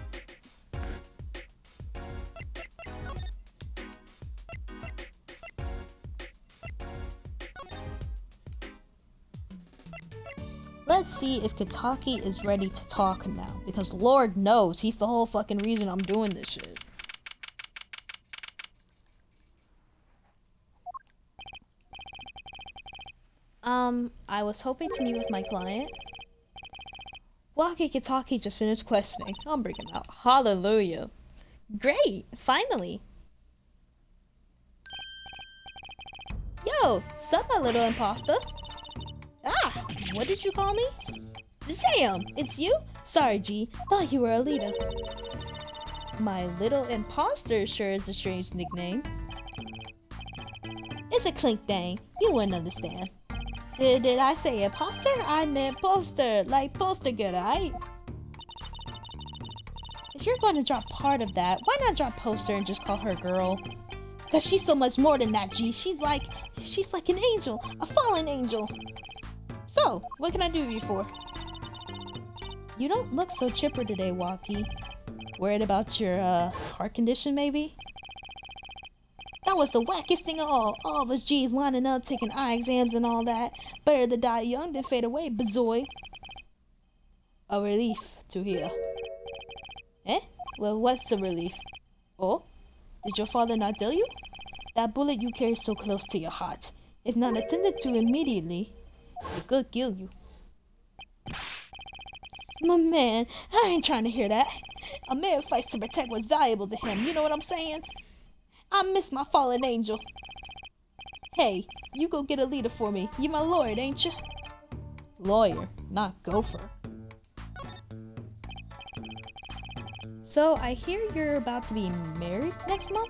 Speaker 1: Let's see if Kitaki is ready to talk now, because Lord knows he's the whole fucking reason I'm doing this shit. I was hoping to meet with my client. Waki Kitaki just finished questioning. I'll bring him out. Hallelujah. Great! Finally! Yo! Sup, my little imposter? Ah! What did you call me? Damn! It's you? Sorry, G. Thought you were a leader. My little imposter sure is a strange nickname. It's a clink thing. You wouldn't understand. Did I say imposter? I meant poster. Like poster good, right? If you're going to drop part of that, why not drop poster and just call her girl? Cause she's so much more than that, G. She's like an angel. A fallen angel. So, what can I do you for? You don't look so chipper today, Waki. Worried about your, heart condition, maybe? That was the wackest thing of all. All of us G's lining up, taking eye exams and all that. Better to die young than fade away, bazoy. A relief to hear. Eh? Well, what's the relief? Oh? Did your father not tell you? That bullet you carry so close to your heart. If not attended to immediately, it could kill you. My man, I ain't trying to hear that. A man fights to protect what's valuable to him, you know what I'm saying? I miss my fallen angel. Hey, you go get a leader for me. You my lord, ain't you? Lawyer, not gopher. So, I hear you're about to be married next month?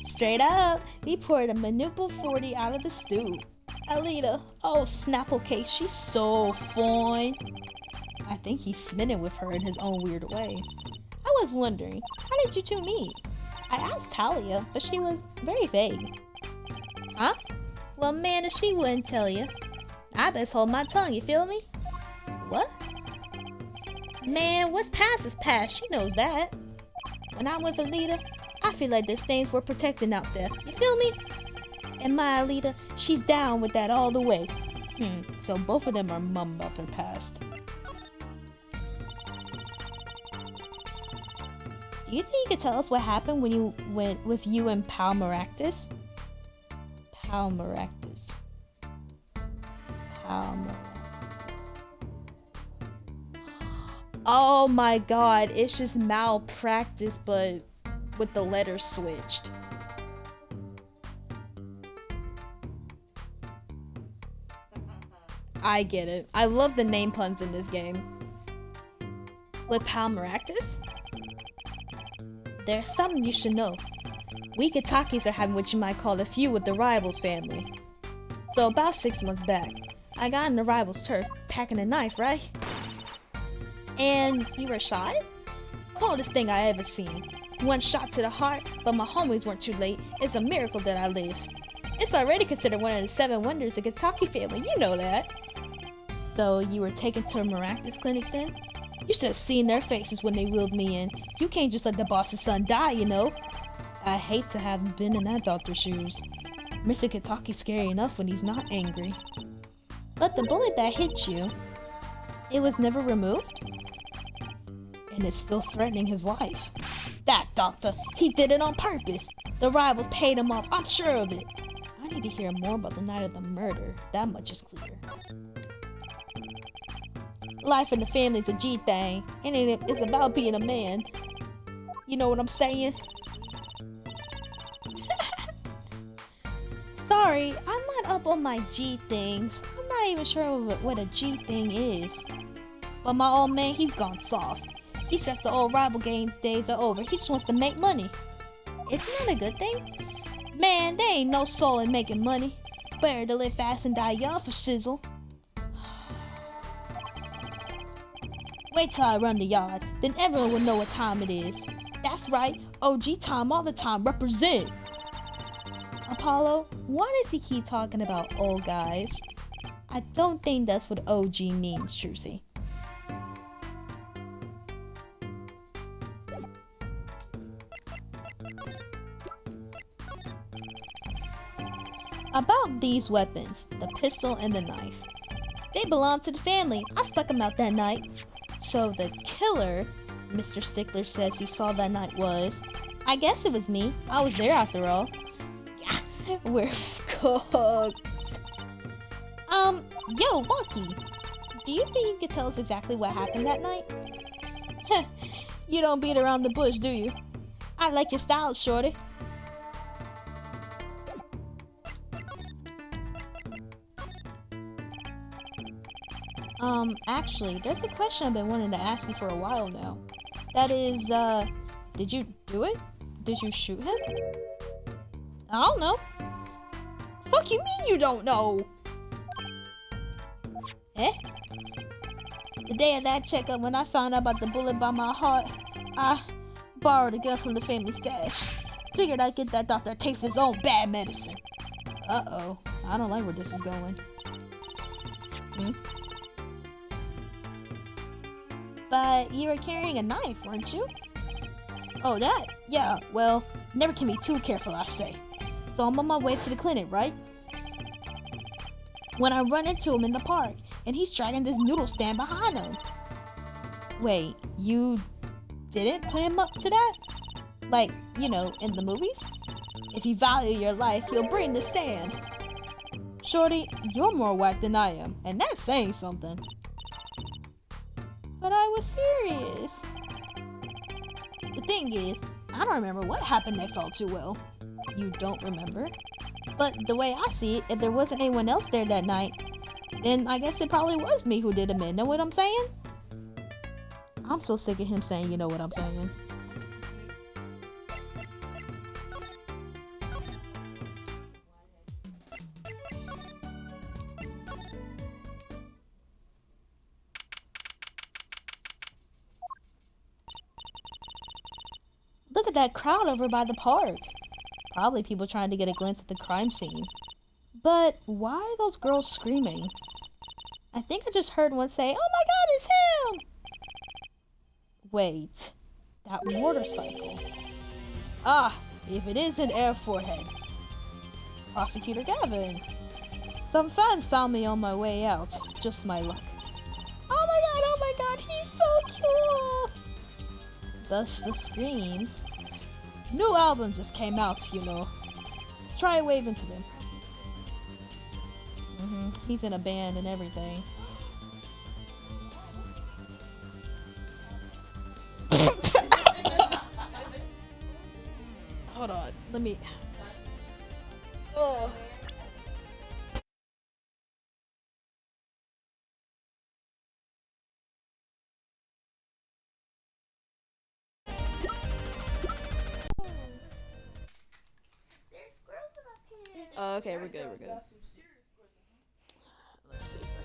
Speaker 1: Straight up, we poured a Manuple 40 out of the stew. Alita, oh Snapple case, she's so fine. I think he's smitten with her in his own weird way. I was wondering, how did you two meet? I asked Talia, but she was very vague. Huh? Well, man, if she wouldn't tell you, I best hold my tongue, you feel me? What? Man, what's past is past, she knows that. When I'm with Alita, I feel like there's things we're protecting out there, you feel me? And my Alita, she's down with that all the way. So both of them are mum about their past. Do you think you could tell us what happened when you went with you and Pal Maractus? Pal Maractus. Pal Maractus. Oh my god, it's just malpractice, but with the letters switched. I get it. I love the name puns in this game. With Pal Maractus? There's something you should know. We Katakis are having what you might call a feud with the Rivals family. So about 6 months back, I got in the Rivals turf packing a knife, right? And you were shot? Coldest thing I ever seen. One shot to the heart, but my homies weren't too late. It's a miracle that I live. It's already considered one of the 7 wonders of Kentucky family, you know that. So you were taken to a Maractus clinic then? You should have seen their faces when they wheeled me in. You can't just let the boss's son die, you know. I hate to have been in that doctor's shoes. Mr. Kentucky's scary enough when he's not angry. But the bullet that hit you, it was never removed? And it's still threatening his life. That doctor, he did it on purpose. The Rivals paid him off, I'm sure of it. I need to hear more about the night of the murder. That much is clear. Life in the family's a G thing, and it's about being a man. You know what I'm saying? Sorry, I'm not up on my G things. I'm not even sure what a G thing is. But my old man, he's gone soft. He says the old rival game days are over. He just wants to make money. Isn't that a good thing? Man, there ain't no soul in making money. Better to live fast and die young for shizzle. Wait till I run the yard, then everyone will know what time it is. That's right, OG time all the time, represent! Apollo, why does he keep talking about old guys? I don't think that's what OG means, Trucy. About these weapons, the pistol and the knife. They belong to the family. I stuck them out that night. So the killer, Mr. Stickler says he saw that night was... I guess it was me. I was there after all. We're cooked. Yo, Wonky. Do you think you could tell us exactly what happened that night? You don't beat around the bush, do you? I like your style, shorty. Actually, there's a question I've been wanting to ask you for a while now. That is, did you do it? Did you shoot him? I don't know. Fuck you mean you don't know? Eh? The day of that checkup, when I found out about the bullet by my heart, I borrowed a gun from the family stash. Figured I'd get that doctor to taste his own bad medicine. Uh-oh. I don't like where this is going. But you were carrying a knife, weren't you? Oh, that? Yeah, well, never can be too careful, I say. So I'm on my way to the clinic, right? When I run into him in the park, and he's dragging this noodle stand behind him. Wait, you didn't put him up to that? Like, you know, in the movies? If you value your life, you'll bring the stand. Shorty, you're more whack than I am, and that's saying something. But I was serious. The thing is, I don't remember what happened next all too well. You don't remember? But the way I see it, if there wasn't anyone else there that night, then I guess it probably was me who did him in. Know what I'm saying? I'm so sick of him saying, you know what I'm saying. Look at that crowd over by the park. Probably people trying to get a glimpse of the crime scene. But why are those girls screaming? I think I just heard one say, "Oh my god, it's him!" Wait, that motorcycle. Ah, if it isn't Air Forehead. Prosecutor Gavin. Some fans found me on my way out. Just my luck. Oh my god, he's so cool! Thus the screams. New album just came out, you know. Try waving to them. He's in a band and everything. Hold on, let me. Oh.
Speaker 3: There's squirrels in my pants.
Speaker 1: Oh, okay, we're good. We're good.
Speaker 3: Got some serious squirrels in them.
Speaker 1: Let's see if I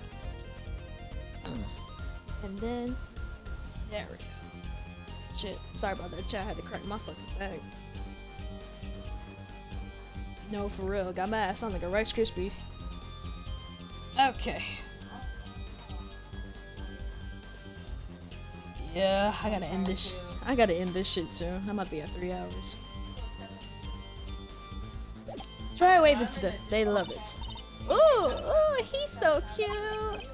Speaker 1: can find it. And then there we go. Shit, sorry about that, chat. I had to crack my fucking bag. No, for real, got my ass on like a Rice Krispie. Okay. Yeah, I gotta end this. I gotta end this shit soon. I'm about to be at 3 hours. Try waving to them. They love it. Ooh, he's so cute.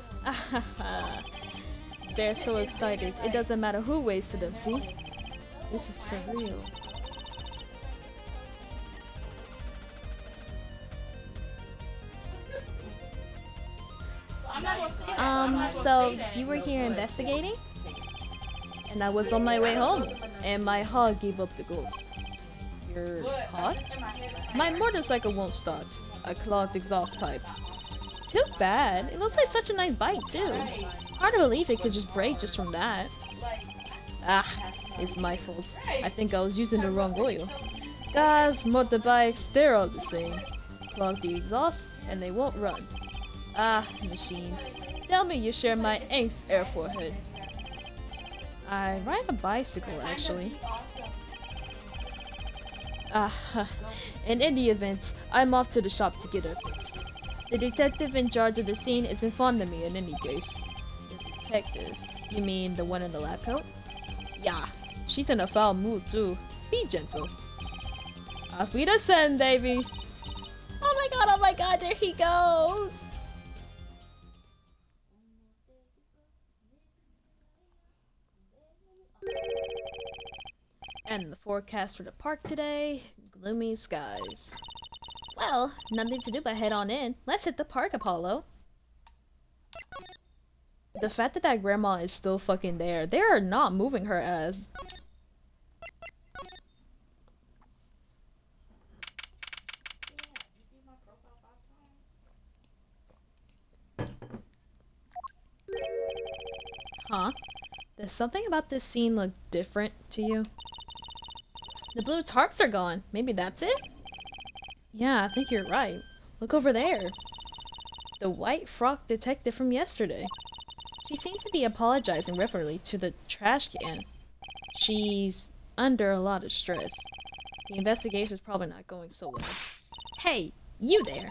Speaker 1: They're so excited. It doesn't matter who waves to them. See, this is surreal. So you were here investigating, and I was on my way home, and my hog gave up the ghost. Your hog? My motorcycle won't start. A clogged exhaust pipe. Too bad. It looks like such a nice bike too. Hard to believe it could just break just from that. Ah, it's my fault. I think I was using the wrong oil. Guys, motorbikes, they're all the same. Clog the exhaust, and they won't run. Ah, machines. Tell me you share my angst, air forehead. I ride a bicycle, actually. In any event, I'm off to the shop to get her fixed. The detective in charge of the scene isn't fond of me in any case. The detective? You mean the one in the lab coat? Yeah, she's in a foul mood too. Be gentle. Auf Wiedersehen, baby! Oh my god, there he goes! And the forecast for the park today, gloomy skies. Well, nothing to do but head on in. Let's hit the park, Apollo. The fact that that grandma is still fucking there, they are not moving her ass. Huh? Does something about this scene look different to you? The blue tarps are gone. Maybe that's it? Yeah, I think you're right. Look over there. The white frock detective from yesterday. She seems to be apologizing reverently to the trash can. She's under a lot of stress. The investigation's probably not going so well. Hey, you there!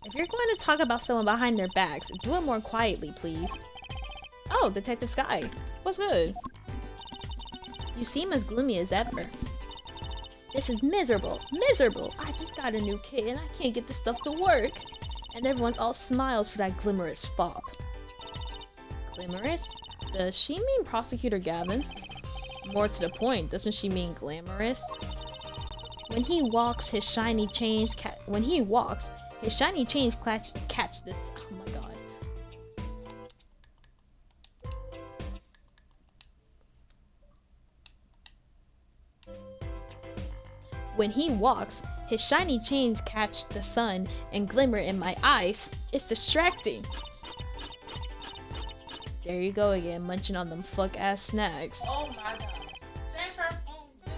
Speaker 1: If you're going to talk about someone behind their backs, do it more quietly, please. Oh, Detective Sky. What's good? You seem as gloomy as ever. This is miserable. Miserable! I just got a new kit and I can't get this stuff to work. And everyone's all smiles for that glimmerous fop. Glimmerous? Does she mean Prosecutor Gavin? More to the point, doesn't she mean glamorous? When he walks, his shiny chains catch this. Oh my god. When he walks, his shiny chains catch the sun and glimmer in my eyes. It's distracting. There you go again, munching on them fuck-ass snacks.
Speaker 2: Oh my gosh. Send her phone too.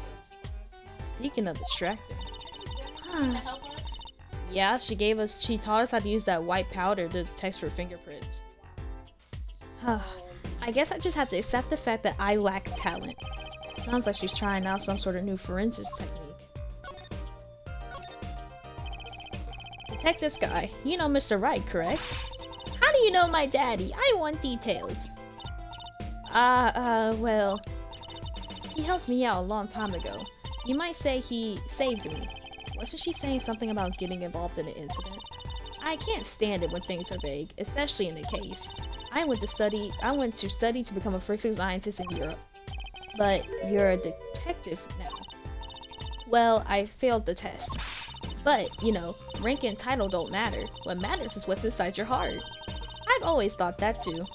Speaker 1: Speaking of distracting.
Speaker 2: Can that help us?
Speaker 1: Yeah, she taught us how to use that white powder to detect for fingerprints. I guess I just have to accept the fact that I lack talent. Sounds like she's trying out some sort of new forensics technique. Detective Sky, you know Mr. Wright, correct? How do you know my daddy? I want details. Well, he helped me out a long time ago. You might say he saved me. Wasn't she saying something about getting involved in an incident? I can't stand it when things are vague, especially in a case. I went to study to become a forensic scientist in Europe. But you're a detective now. Well, I failed the test. But, you know, rank and title don't matter. What matters is what's inside your heart. I've always thought that too.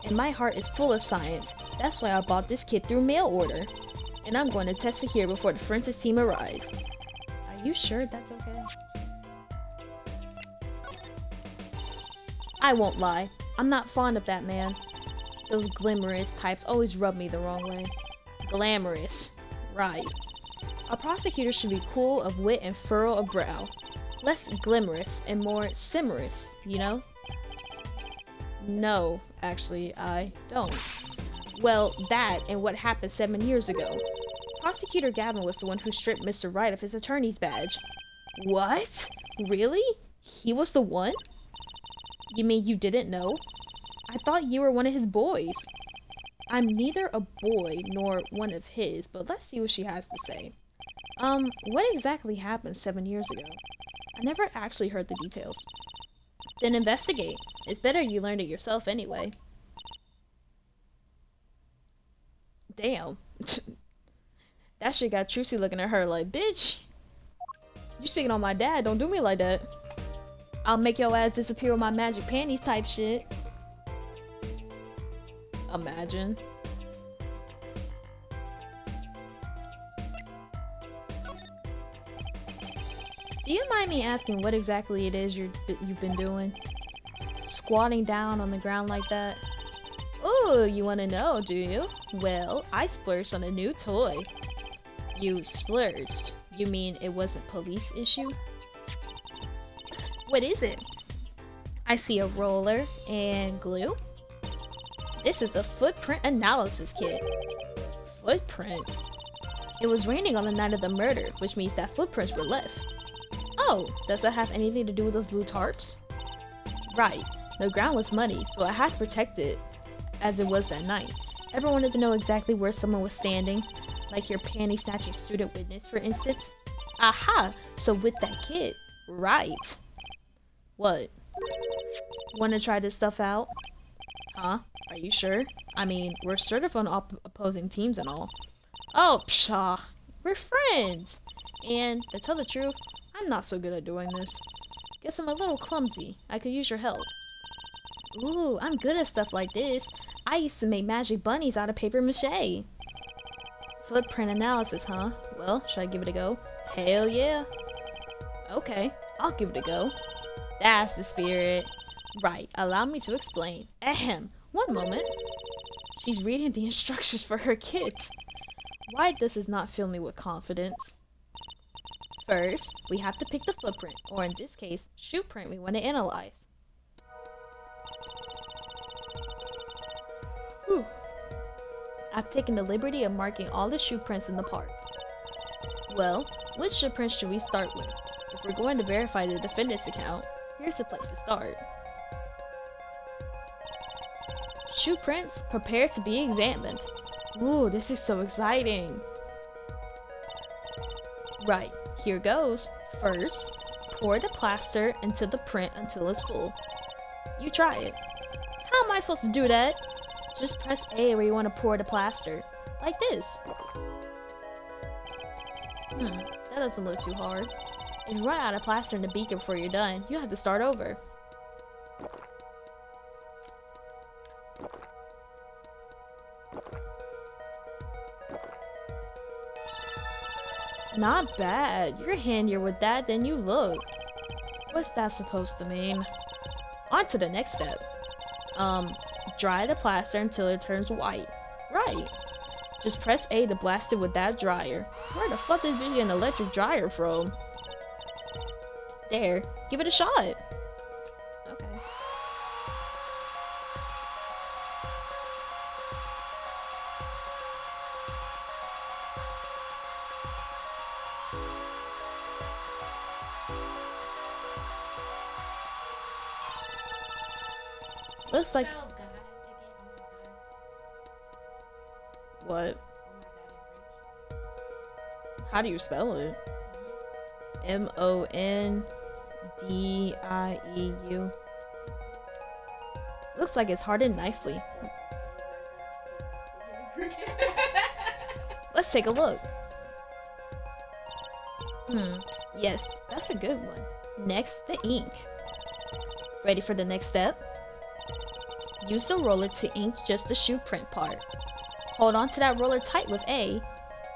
Speaker 1: And my heart is full of science. That's why I bought this kit through mail order. And I'm going to test it here before the forensics team arrives. You sure that's okay? I won't lie. I'm not fond of that man. Those glamorous types always rub me the wrong way. Glamorous. Right. A prosecutor should be cool of wit and furrow of brow. Less glamorous and more simorous, you know? No, actually, I don't. Well, that and what happened 7 years ago. Prosecutor Gavin was the one who stripped Mr. Wright of his attorney's badge. What? Really? He was the one? You mean you didn't know? I thought you were one of his boys. I'm neither a boy nor one of his, but let's see what she has to say. What exactly happened 7 years ago? I never actually heard the details. Then investigate. It's better you learned it yourself anyway. Damn. That shit got Trucy looking at her like, bitch, you speaking on my dad, don't do me like that. I'll make your ass disappear with my magic panties type shit. Imagine. Do you mind me asking what exactly it is you've been doing? Squatting down on the ground like that? Ooh, you want to know, do you? Well, I splurged on a new toy. You splurged? You mean it wasn't police issue? What is it? I see a roller and glue. This is the footprint analysis kit. Footprint? It was raining on the night of the murder, which means that footprints were left. Oh, does that have anything to do with those blue tarps? Right. The ground was muddy, so I had to protect it as it was that night. Ever wanted to know exactly where someone was standing? Like your panty snatching student witness, for instance? Aha! So with that kit. Right. What? Wanna try this stuff out? Huh? Are you sure? I mean, we're sort of on opposing teams and all. Oh, pshaw. We're friends! And, to tell the truth, I'm not so good at doing this. Guess I'm a little clumsy. I could use your help. Ooh, I'm good at stuff like this. I used to make magic bunnies out of paper mache. Footprint analysis, huh? Well, should I give it a go? Hell yeah. Okay, I'll give it a go. That's the spirit. Right, allow me to explain. Ahem, one moment. She's reading the instructions for her kids. Why does this not fill me with confidence? First, we have to pick the footprint, or in this case, shoe print we want to analyze. Whew. I've taken the liberty of marking all the shoe prints in the park. Well, which shoe print should we start with? If we're going to verify the defendant's account, here's the place to start. Shoe prints, prepare to be examined. Ooh, this is so exciting. Right, here goes. First, pour the plaster into the print until it's full. You try it. How am I supposed to do that? Just press A where you want to pour the plaster. Like this. That doesn't look too hard. If you run out of plaster in the beaker before you're done, you have to start over. Not bad. You're handier with that than you look. What's that supposed to mean? On to the next step. Dry the plaster until it turns white. Right. Just press A to blast it with that dryer. Where the fuck is bitch an electric dryer from? There. Give it a shot. Okay. Looks like...
Speaker 4: Spell God again. Oh my God.
Speaker 1: What?
Speaker 4: Oh my God,
Speaker 1: How do you spell it?
Speaker 4: in French.
Speaker 1: Mondieu. Looks like it's hardened nicely. Let's take a look. Yes, that's a good one. Next, the ink. Ready for the next step? Use the roller to ink just the shoe print part. Hold on to that roller tight with A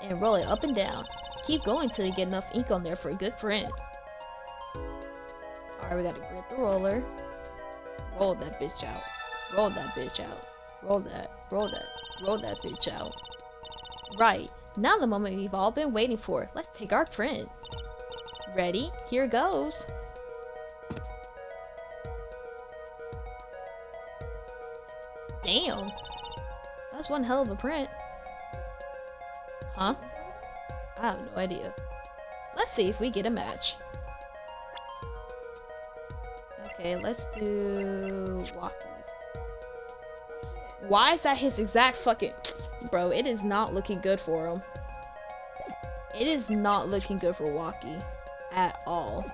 Speaker 1: and roll it up and down. Keep going till you get enough ink on there for a good print. Alright, we gotta grip the roller. Roll that bitch out. Roll that bitch out. Roll that bitch out. Right, now the moment we've all been waiting for. Let's take our print. Ready? Here goes. Damn. That's one hell of a print. Huh? I have no idea. Let's see if we get a match. Okay, let's do walkies. Why is that his exact fucking... Bro, it is not looking good for him. It is not looking good for Walkie at all.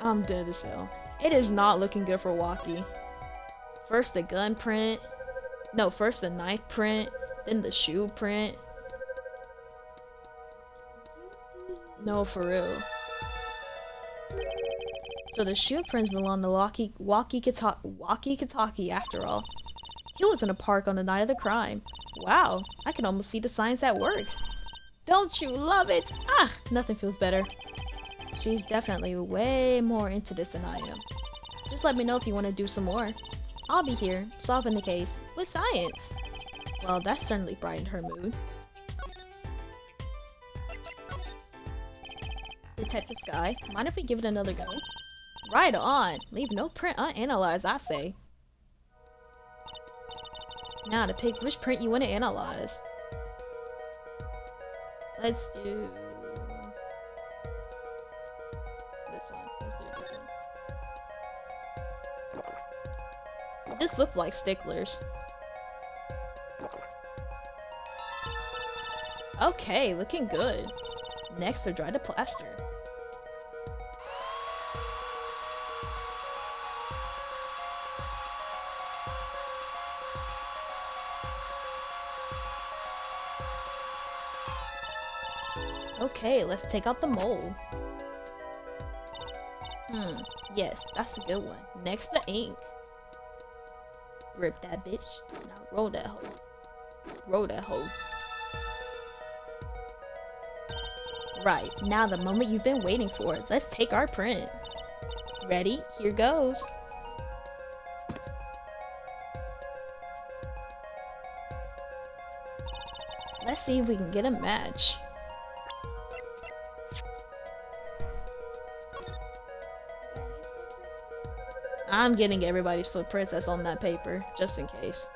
Speaker 1: I'm dead as hell. It is not looking good for Walkie. First the gun print. No, first the knife print. Then the shoe print. No, for real. So the shoe prints belong to Walkie Kataki after all. He was in a park on the night of the crime. Wow, I can almost see the signs at work. Don't you love it? Ah, nothing feels better. She's definitely way more into this than I am. Just let me know if you want to do some more. I'll be here, solving the case, with science. Well, that certainly brightened her mood. Detective Sky, mind if we give it another go? Right on! Leave no print unanalyzed, I say. Now to pick which print you want to analyze. Let's do... this one. Let's do this one. This looks like sticklers. Okay, looking good. Next, to dry the plaster. Okay, let's take out the mold. Yes, that's a good one. Next, the ink. Grip that bitch. Now roll that hoe. Roll that hoe. Right, now the moment you've been waiting for. Let's take our print. Ready? Here goes. Let's see if we can get a match. I'm getting everybody's slip prints that's on that paper, just in case.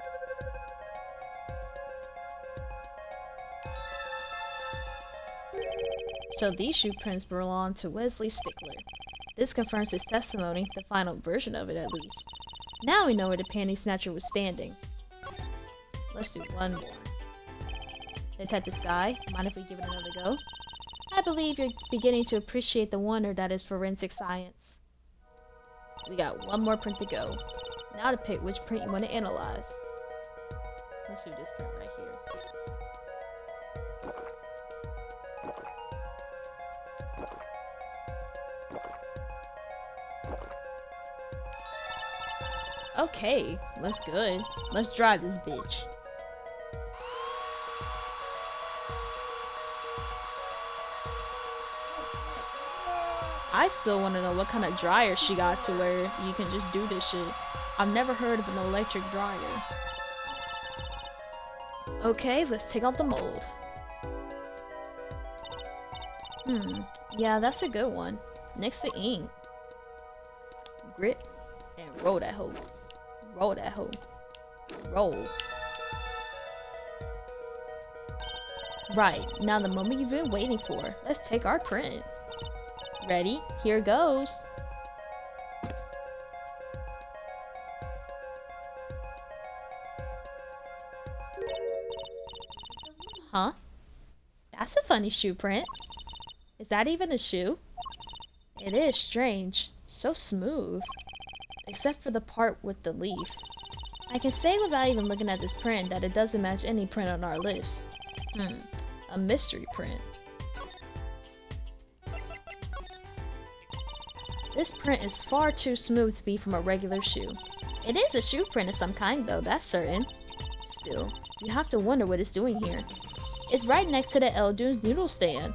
Speaker 1: So these shoe prints belong to Wesley Stickler. This confirms his testimony, the final version of it at least. Now we know where the panty snatcher was standing. Let's do one more. Detective Sky, mind if we give it another go? I believe you're beginning to appreciate the wonder that is forensic science. We got one more print to go. Now to pick which print you want to analyze. Let's do this print right here. Okay, looks good. Let's dry this bitch. I still want to know what kind of dryer she got to where you can just do this shit. I've never heard of an electric dryer. Okay, let's take out the mold. Yeah, that's a good one. Next to ink. Grip and roll that hoe. Roll that hoe. Roll. Right, now the moment you've been waiting for. Let's take our print. Ready? Here goes. Huh? That's a funny shoe print. Is that even a shoe? It is strange. So smooth. Except for the part with the leaf. I can say without even looking at this print that it doesn't match any print on our list. A mystery print. This print is far too smooth to be from a regular shoe. It is a shoe print of some kind though, that's certain. Still, You have to wonder what it's doing here. It's right next to the Eldune's noodle stand.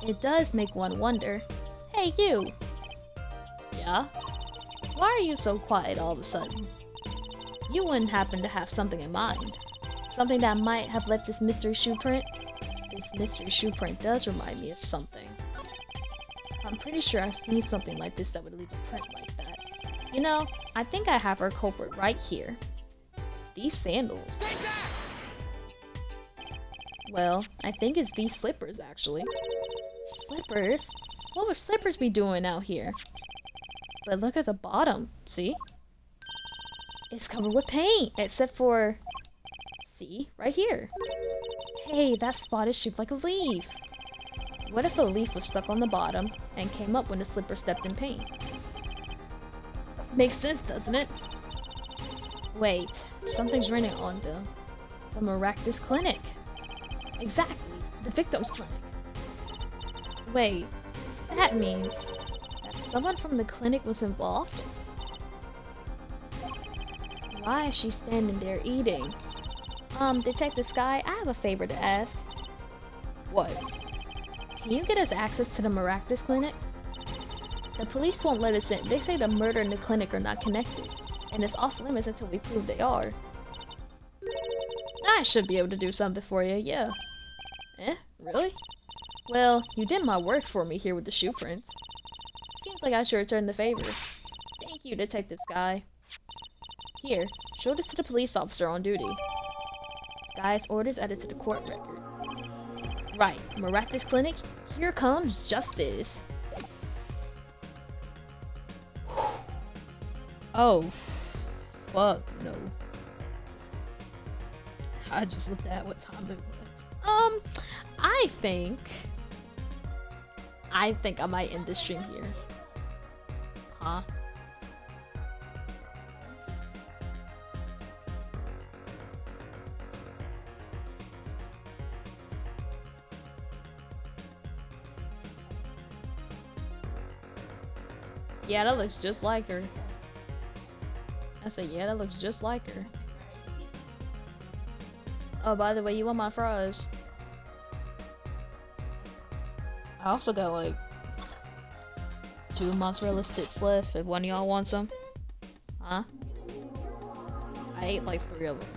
Speaker 1: It does make one wonder. Hey, you! Yeah? Why are you so quiet all of a sudden? You wouldn't happen to have something in mind? Something that might have left this mystery shoe print? This mystery shoe print does remind me of something. I'm pretty sure I've seen something like this that would leave a print like that. You know, I think I have our culprit right here. These sandals. Well, I think it's these slippers, actually. Slippers? What would slippers be doing out here? But look at the bottom, see? It's covered with paint, except for... See? Right here. Hey, that spot is shaped like a leaf. What if a leaf was stuck on the bottom and came up when the slipper stepped in paint? Makes sense, doesn't it? Wait, something's written on the Maractus Clinic. Exactly, the victim's clinic. Wait, that means that someone from the clinic was involved? Why is she standing there eating? Detective Sky, I have a favor to ask. What? Can you get us access to the Maractus Clinic? The police won't let us in. They say the murder and the clinic are not connected, and it's off limits until we prove they are. I should be able to do something for you, yeah. Eh? Really? Well, you did my work for me here with the shoe prints. Seems like I should return the favor. Thank you, Detective Sky. Here, show this to the police officer on duty. Sky's orders added to the court record. Right, Maractus Clinic, here comes justice. Oh, fuck no. I just looked at what time it was. I think I might end the stream here. Huh? Yeah, that looks just like her. I said, yeah, that looks just like her. Oh, by the way, you want my fries? I also got like 2 mozzarella sticks left if one of y'all wants some. Huh? I ate like 3 of them.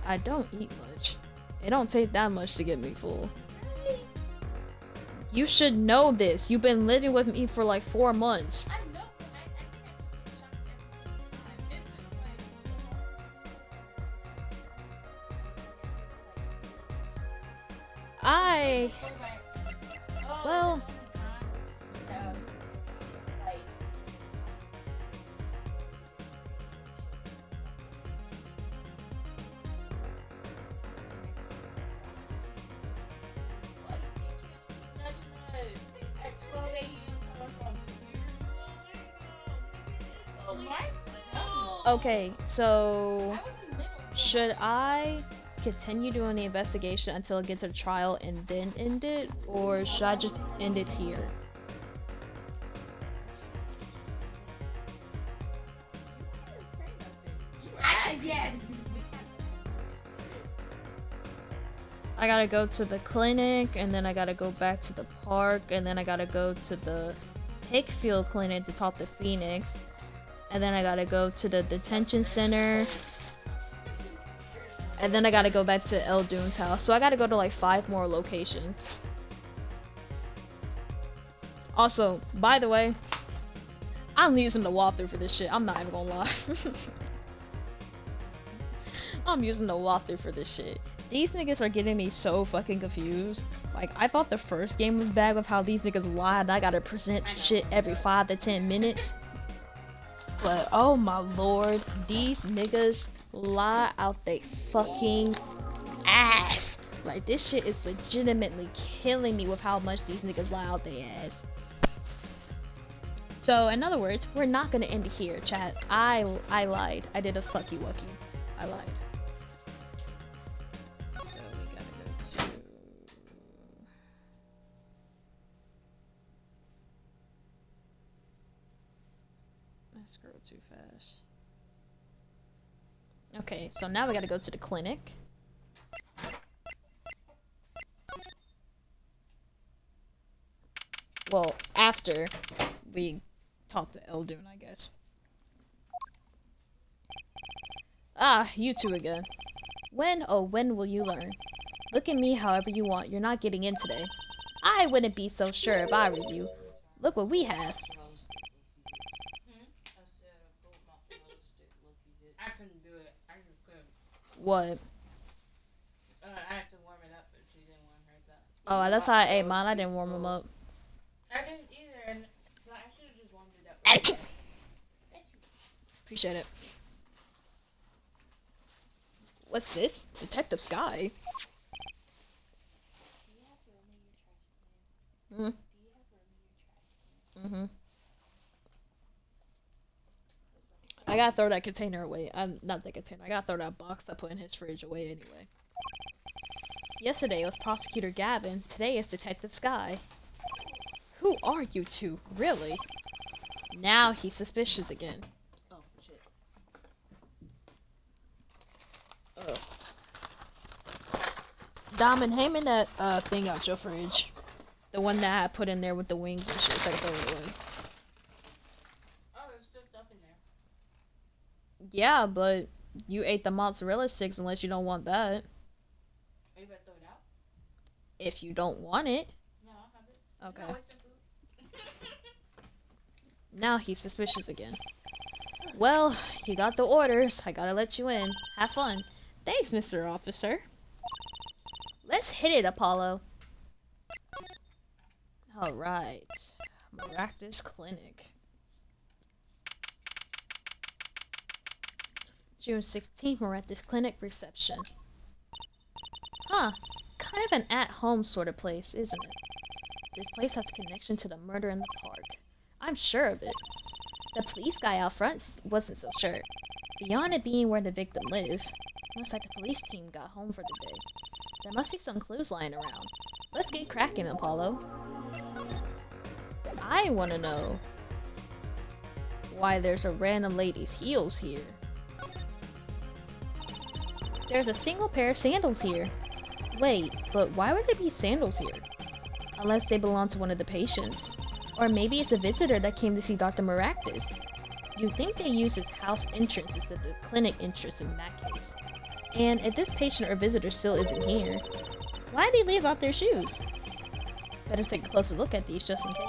Speaker 1: I don't eat much. It don't take that much to get me full. You should know this. You've been living with me for like 4 months.
Speaker 2: I know, but I think I just get shocked every single time. It's just
Speaker 1: Well, okay, so should I continue doing the investigation until it gets to the trial and then end it, or should I just end it here?
Speaker 2: yes.
Speaker 1: I gotta go to the clinic, and then I gotta go back to the park, and then I gotta go to the Hickfield Clinic to talk to Phoenix, and then I gotta go to the detention center, and then I gotta go back to Eldune's house. So I gotta go to like 5 more locations. Also, by the way, I'm using the walkthrough for this shit. I'm not even gonna lie. I'm using the walkthrough for this shit. These niggas are getting me so fucking confused. Like, I thought the first game was bad with how these niggas lied. I gotta present shit every 5 to 10 minutes. But, oh my lord, these niggas lie out they fucking ass. Like, this shit is legitimately killing me with how much these niggas lie out their ass. So, in other words, we're not gonna end it here, chat. I lied. I did a fucky wucky. I lied. So, we gotta go to... I scrolled too fast. Okay, so now we gotta go to the clinic. Well, after we talk to Eldun, I guess. Ah, you two again. When, oh when will you learn? Look at me however you want, you're not getting in today. I wouldn't be so sure if I were you. Look what we have.
Speaker 4: I couldn't do it. I just couldn't.
Speaker 1: What?
Speaker 4: I had to warm it up, but she didn't warm hers up.
Speaker 1: Oh, that's how I ate mine. I didn't warm them up.
Speaker 4: I didn't either, and I should have just warmed it up.
Speaker 1: Appreciate it. What's this? Detective Sky. Hmm. Mm-hmm. I gotta throw that container away. Not that container. I gotta throw that box I put in his fridge away anyway. Yesterday was Prosecutor Gavin. Today is Detective Sky. Who are you two? Really? Now he's suspicious again.
Speaker 4: Oh, shit.
Speaker 1: Oh. Diamond, hand me that thing out your fridge. The one that I put in there with the wings and shit. So I can throw it away.
Speaker 4: Oh, there's good stuff in there.
Speaker 1: Yeah, but you ate the mozzarella sticks unless you don't want that.
Speaker 4: Are you about to throw it out?
Speaker 1: If you don't want it.
Speaker 4: No, I'll have it.
Speaker 1: Okay.
Speaker 4: You're not wasting food.
Speaker 1: Now he's suspicious again. Well, you got the orders. I gotta let you in. Have fun. Thanks, Mr. Officer. Let's hit it, Apollo. Alright. Maractus Clinic. June 16th, Maractus Clinic reception. Huh. Kind of an at-home sort of place, isn't it? This place has connection to the murder in the park. I'm sure of it. The police guy out front wasn't so sure. Beyond it being where the victim lived, looks like the police team got home for the day. There must be some clues lying around. Let's get cracking, Apollo. I want to know why there's a random lady's heels here. There's a single pair of sandals here. Wait, but why would there be sandals here? Unless they belong to one of the patients. Or maybe it's a visitor that came to see Dr. Maractus. You'd think they use his house entrance instead of the clinic entrance in that case. And if this patient or visitor still isn't here, why did they leave out their shoes? Better take a closer look at these just in case.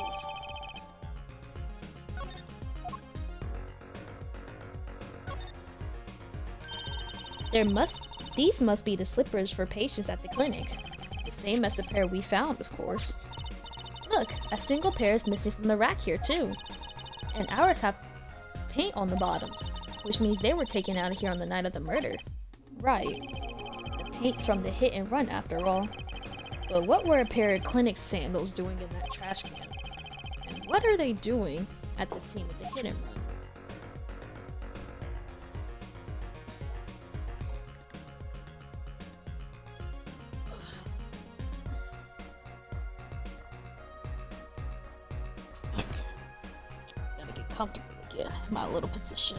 Speaker 1: These must be the slippers for patients at the clinic. The same as the pair we found, of course. Look, a single pair is missing from the rack here too. And ours have paint on the bottoms, which means they were taken out of here on the night of the murder. Right. The paint's from the hit and run after all. But what were a pair of clinic sandals doing in that trash can? And what are they doing at the scene of the hit and run? Gotta get comfortable again in my little position.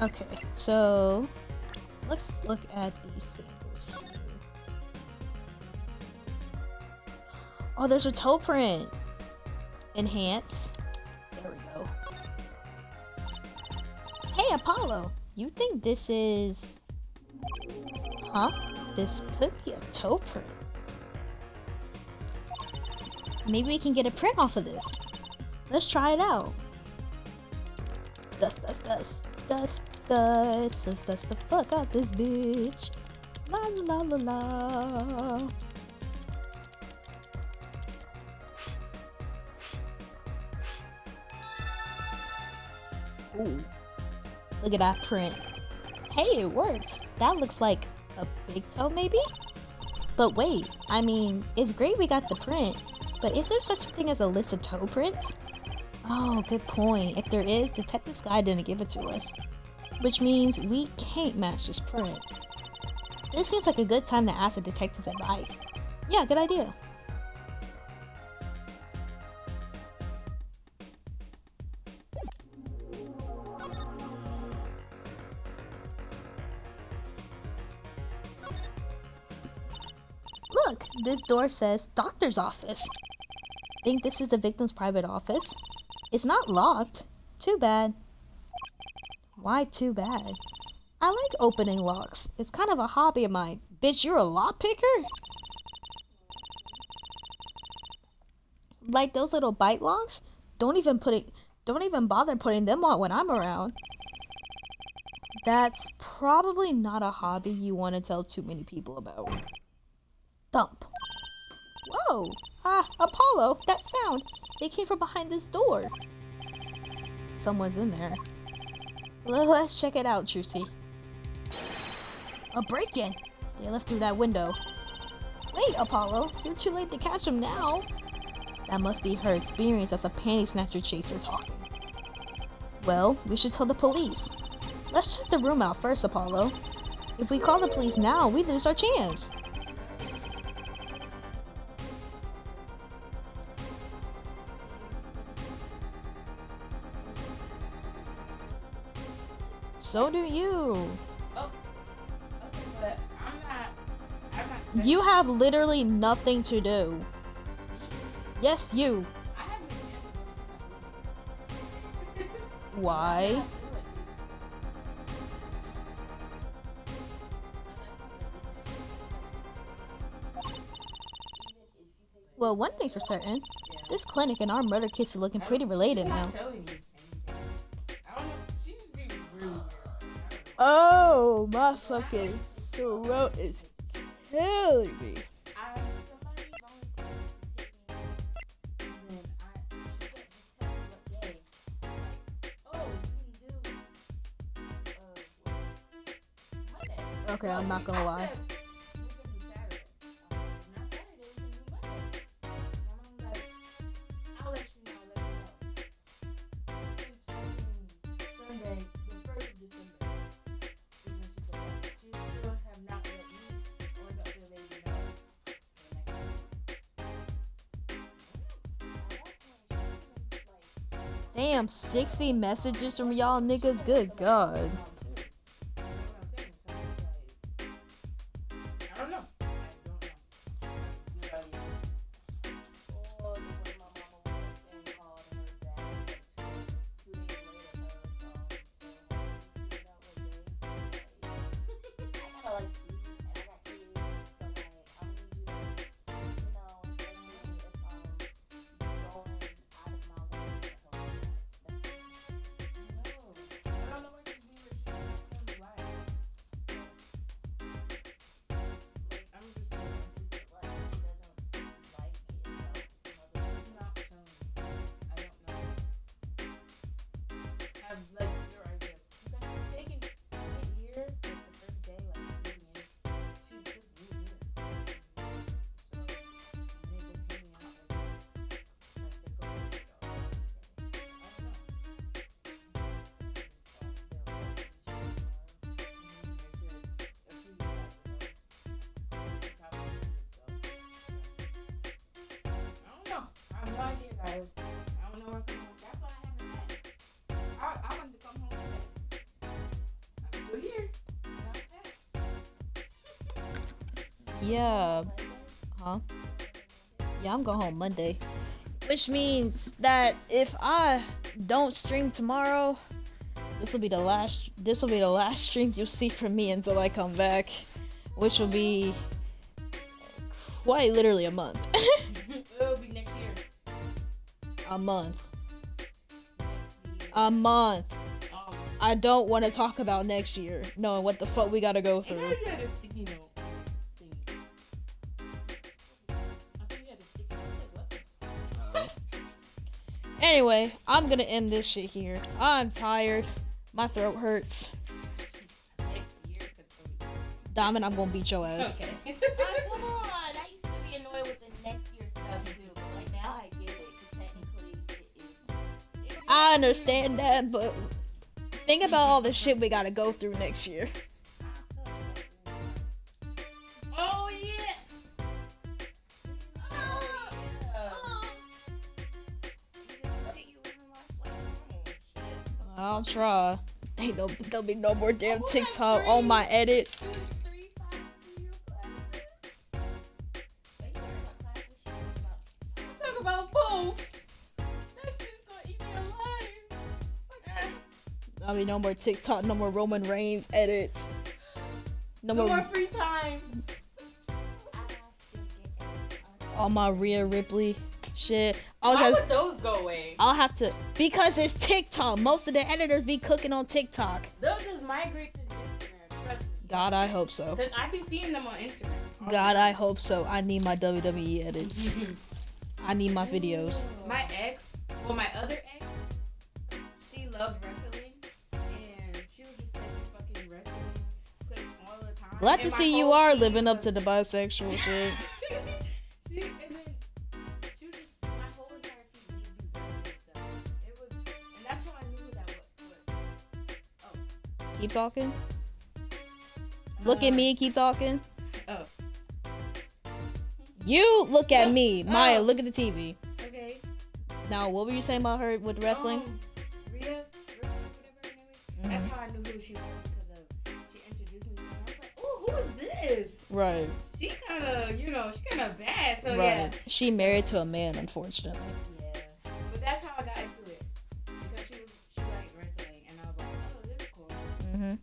Speaker 1: Okay, so let's look at these samples here. Oh, there's a toe print. Enhance. There we go. Hey, Apollo, you think this is... Huh? This could be a toe print. Maybe we can get a print off of this. Let's try it out. Dust, dust, dust. Dust, dust, let's dust the fuck out this bitch. La la la la. Ooh, look at that print. Hey, it worked. That looks like a big toe, maybe? But wait, I mean, it's great we got the print, but is there such a thing as a list of toe prints? Oh, good point. If there is, Detective Sky didn't give it to us. Which means we can't match this print. This seems like a good time to ask the detective's advice. Yeah, good idea. Look, this door says doctor's office. Think this is the victim's private office? It's not locked. Too bad. Why too bad? I like opening locks. It's kind of a hobby of mine. Bitch, you're a lock picker? Like those little bite locks? Don't even bother putting them on when I'm around. That's probably not a hobby you want to tell too many people about. Thump. Whoa! Ah, Apollo, that sound. It came from behind this door. Someone's in there. Let's check it out, Juicy. A break-in. They left through that window. Wait, Apollo, you're too late to catch them now. That must be her experience as a panty snatcher chaser talking. Well, we should tell the police. Let's check the room out first, Apollo. If we call the police now, we lose our chance. So do you.
Speaker 2: Oh, okay, but I'm not.
Speaker 1: You have literally nothing to do. Yes, you.
Speaker 2: I haven't been.
Speaker 1: Why? Well, one thing's for certain. This clinic and our murder case are looking pretty related now. Oh, my fucking throat is killing me.
Speaker 2: Somebody volunteered to take me, and she said just tell me what day. Oh, we can do Monday.
Speaker 1: Okay, I'm not gonna lie.
Speaker 2: I said we can do Saturday. Not Saturday, we can do Monday. My mom's like, I'll let you know. Since Sunday, the 1st of December. She still have not let me or the other lady know.
Speaker 1: Damn, 60 messages from y'all niggas? Good God.
Speaker 2: I don't know. Like zero idea. Because she's taking it here, like the first day, like moving in, she just moved here. So they've been hanging out like they go to the I don't know. I have no idea, guys. I don't know where to go. That's why I haven't met. I wanted to come home today. I'm still here.
Speaker 1: Yeah. Huh? Yeah, I'm going home Monday. Which means that if I don't stream tomorrow, this will be the last stream you'll see from me until I come back, which will be quite literally a month.
Speaker 2: It'll be next year.
Speaker 1: A month.
Speaker 2: Next year.
Speaker 1: A month.
Speaker 2: Oh.
Speaker 1: I don't want to talk about next year, knowing what the fuck we gotta go
Speaker 2: I
Speaker 1: through.
Speaker 2: know you had a sticky note thing. I think you had a sticky note. Like, what?
Speaker 1: Anyway, I'm gonna end this shit here. I'm tired. My throat hurts.
Speaker 2: Next year, because
Speaker 1: Diamond, I'm gonna beat your ass.
Speaker 2: okay.
Speaker 4: Come on, I used to be annoyed with the next year stuff too, but like now I get it, because technically it is.
Speaker 1: I understand that, but think about all the shit we gotta go through next year.
Speaker 2: Oh yeah.
Speaker 1: I'll try. Ain't no, there'll be no more damn
Speaker 2: Oh,
Speaker 1: TikTok
Speaker 2: that's
Speaker 1: on my
Speaker 2: great.
Speaker 1: edits.
Speaker 2: Students 3-5 studio classes.
Speaker 4: But you heard about classes she talking about.
Speaker 2: I'm talking about both. That shit's gonna eat me alive.
Speaker 1: I mean, no more TikTok, no more Roman Reigns edits. No
Speaker 2: No
Speaker 1: more
Speaker 2: more free time.
Speaker 4: I still get edits.
Speaker 1: all my Rhea Ripley shit.
Speaker 2: Why would those go away?
Speaker 1: I'll have to, because it's TikTok. Most of the editors be cooking on TikTok.
Speaker 2: They'll just migrate to Instagram. Trust me.
Speaker 1: God, I hope so.
Speaker 2: Cause I be seeing them on Instagram.
Speaker 1: God, I hope so. I need my WWE edits. I need my videos.
Speaker 2: My ex, well, my other ex, she loves wrestling, and she would just send me fucking wrestling clips all the time.
Speaker 1: Glad
Speaker 2: And
Speaker 1: to
Speaker 2: my
Speaker 1: see you
Speaker 2: whole
Speaker 1: are
Speaker 2: feed
Speaker 1: living up
Speaker 2: was-
Speaker 1: to the bisexual shit.
Speaker 2: she and then she was just my whole entire feed would just be wrestling stuff. It was, and that's how I knew that what.
Speaker 1: Keep talking. Look at me, keep talking.
Speaker 2: Oh.
Speaker 1: You look at me. Maya,
Speaker 2: Oh.
Speaker 1: look at the TV.
Speaker 2: Okay.
Speaker 1: Now, what were you saying about her with wrestling?
Speaker 2: Rhea, whatever her name is. That's how I knew who she was because of she introduced me to her. I was like, oh, who is this?
Speaker 1: Right.
Speaker 2: She kind of, she kind of bad. So
Speaker 1: Right.
Speaker 2: yeah.
Speaker 1: She married to a man, unfortunately.
Speaker 2: Yeah. But that's how I got into it because she liked wrestling, and I was like, oh, this is cool.
Speaker 1: Mm-hmm.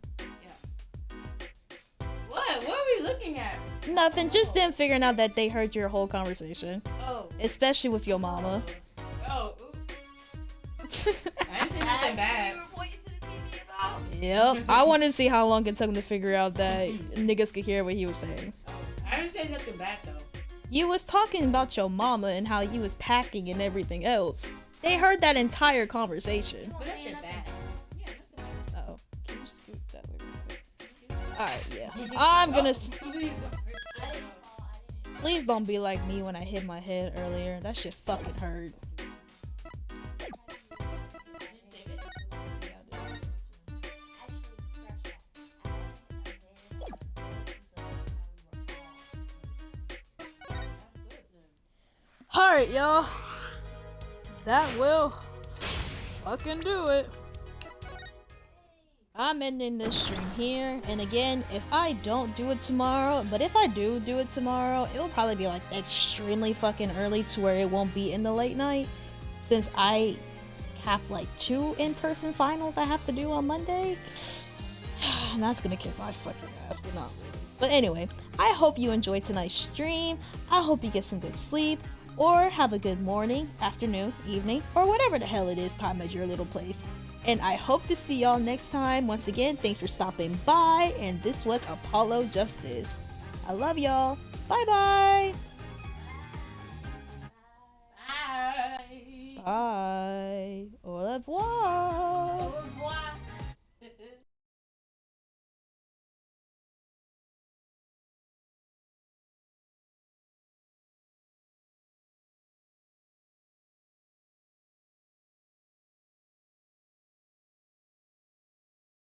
Speaker 2: What? What are we looking at?
Speaker 1: Nothing. Just them figuring out that they heard your whole conversation,
Speaker 2: Oh.
Speaker 1: especially with your mama.
Speaker 2: Oh. Oops. I didn't say nothing bad.
Speaker 4: You were pointing to the TV about?
Speaker 1: Yep. I wanted to see how long it took him to figure out that niggas could hear what he was saying.
Speaker 2: Oh, I didn't say nothing bad though.
Speaker 1: You was talking about your mama and how you was packing and everything else. They heard that entire conversation.
Speaker 2: But nothing bad. Yeah, nothing bad.
Speaker 1: Oh, can you scoot that way real quick? Alright, yeah. I'm gonna.
Speaker 2: Please don't hurt yourself.
Speaker 1: Please don't be like me when I hit my head earlier. That shit fucking hurt. Alright, y'all. That will fucking do it. I'm ending this stream here. And again, if I don't do it tomorrow, but if I do it tomorrow, it will probably be like extremely fucking early to where it won't be in the late night. Since I have like 2 in-person finals I have to do on Monday. And that's gonna kick my fucking ass, but not really. But anyway, I hope you enjoyed tonight's stream. I hope you get some good sleep. Or have a good morning, afternoon, evening, or whatever the hell it is time at your little place. And I hope to see y'all next time. Once again, thanks for stopping by. And this was Apollo Justice. I love y'all. Bye-bye.
Speaker 2: Bye.
Speaker 1: Bye.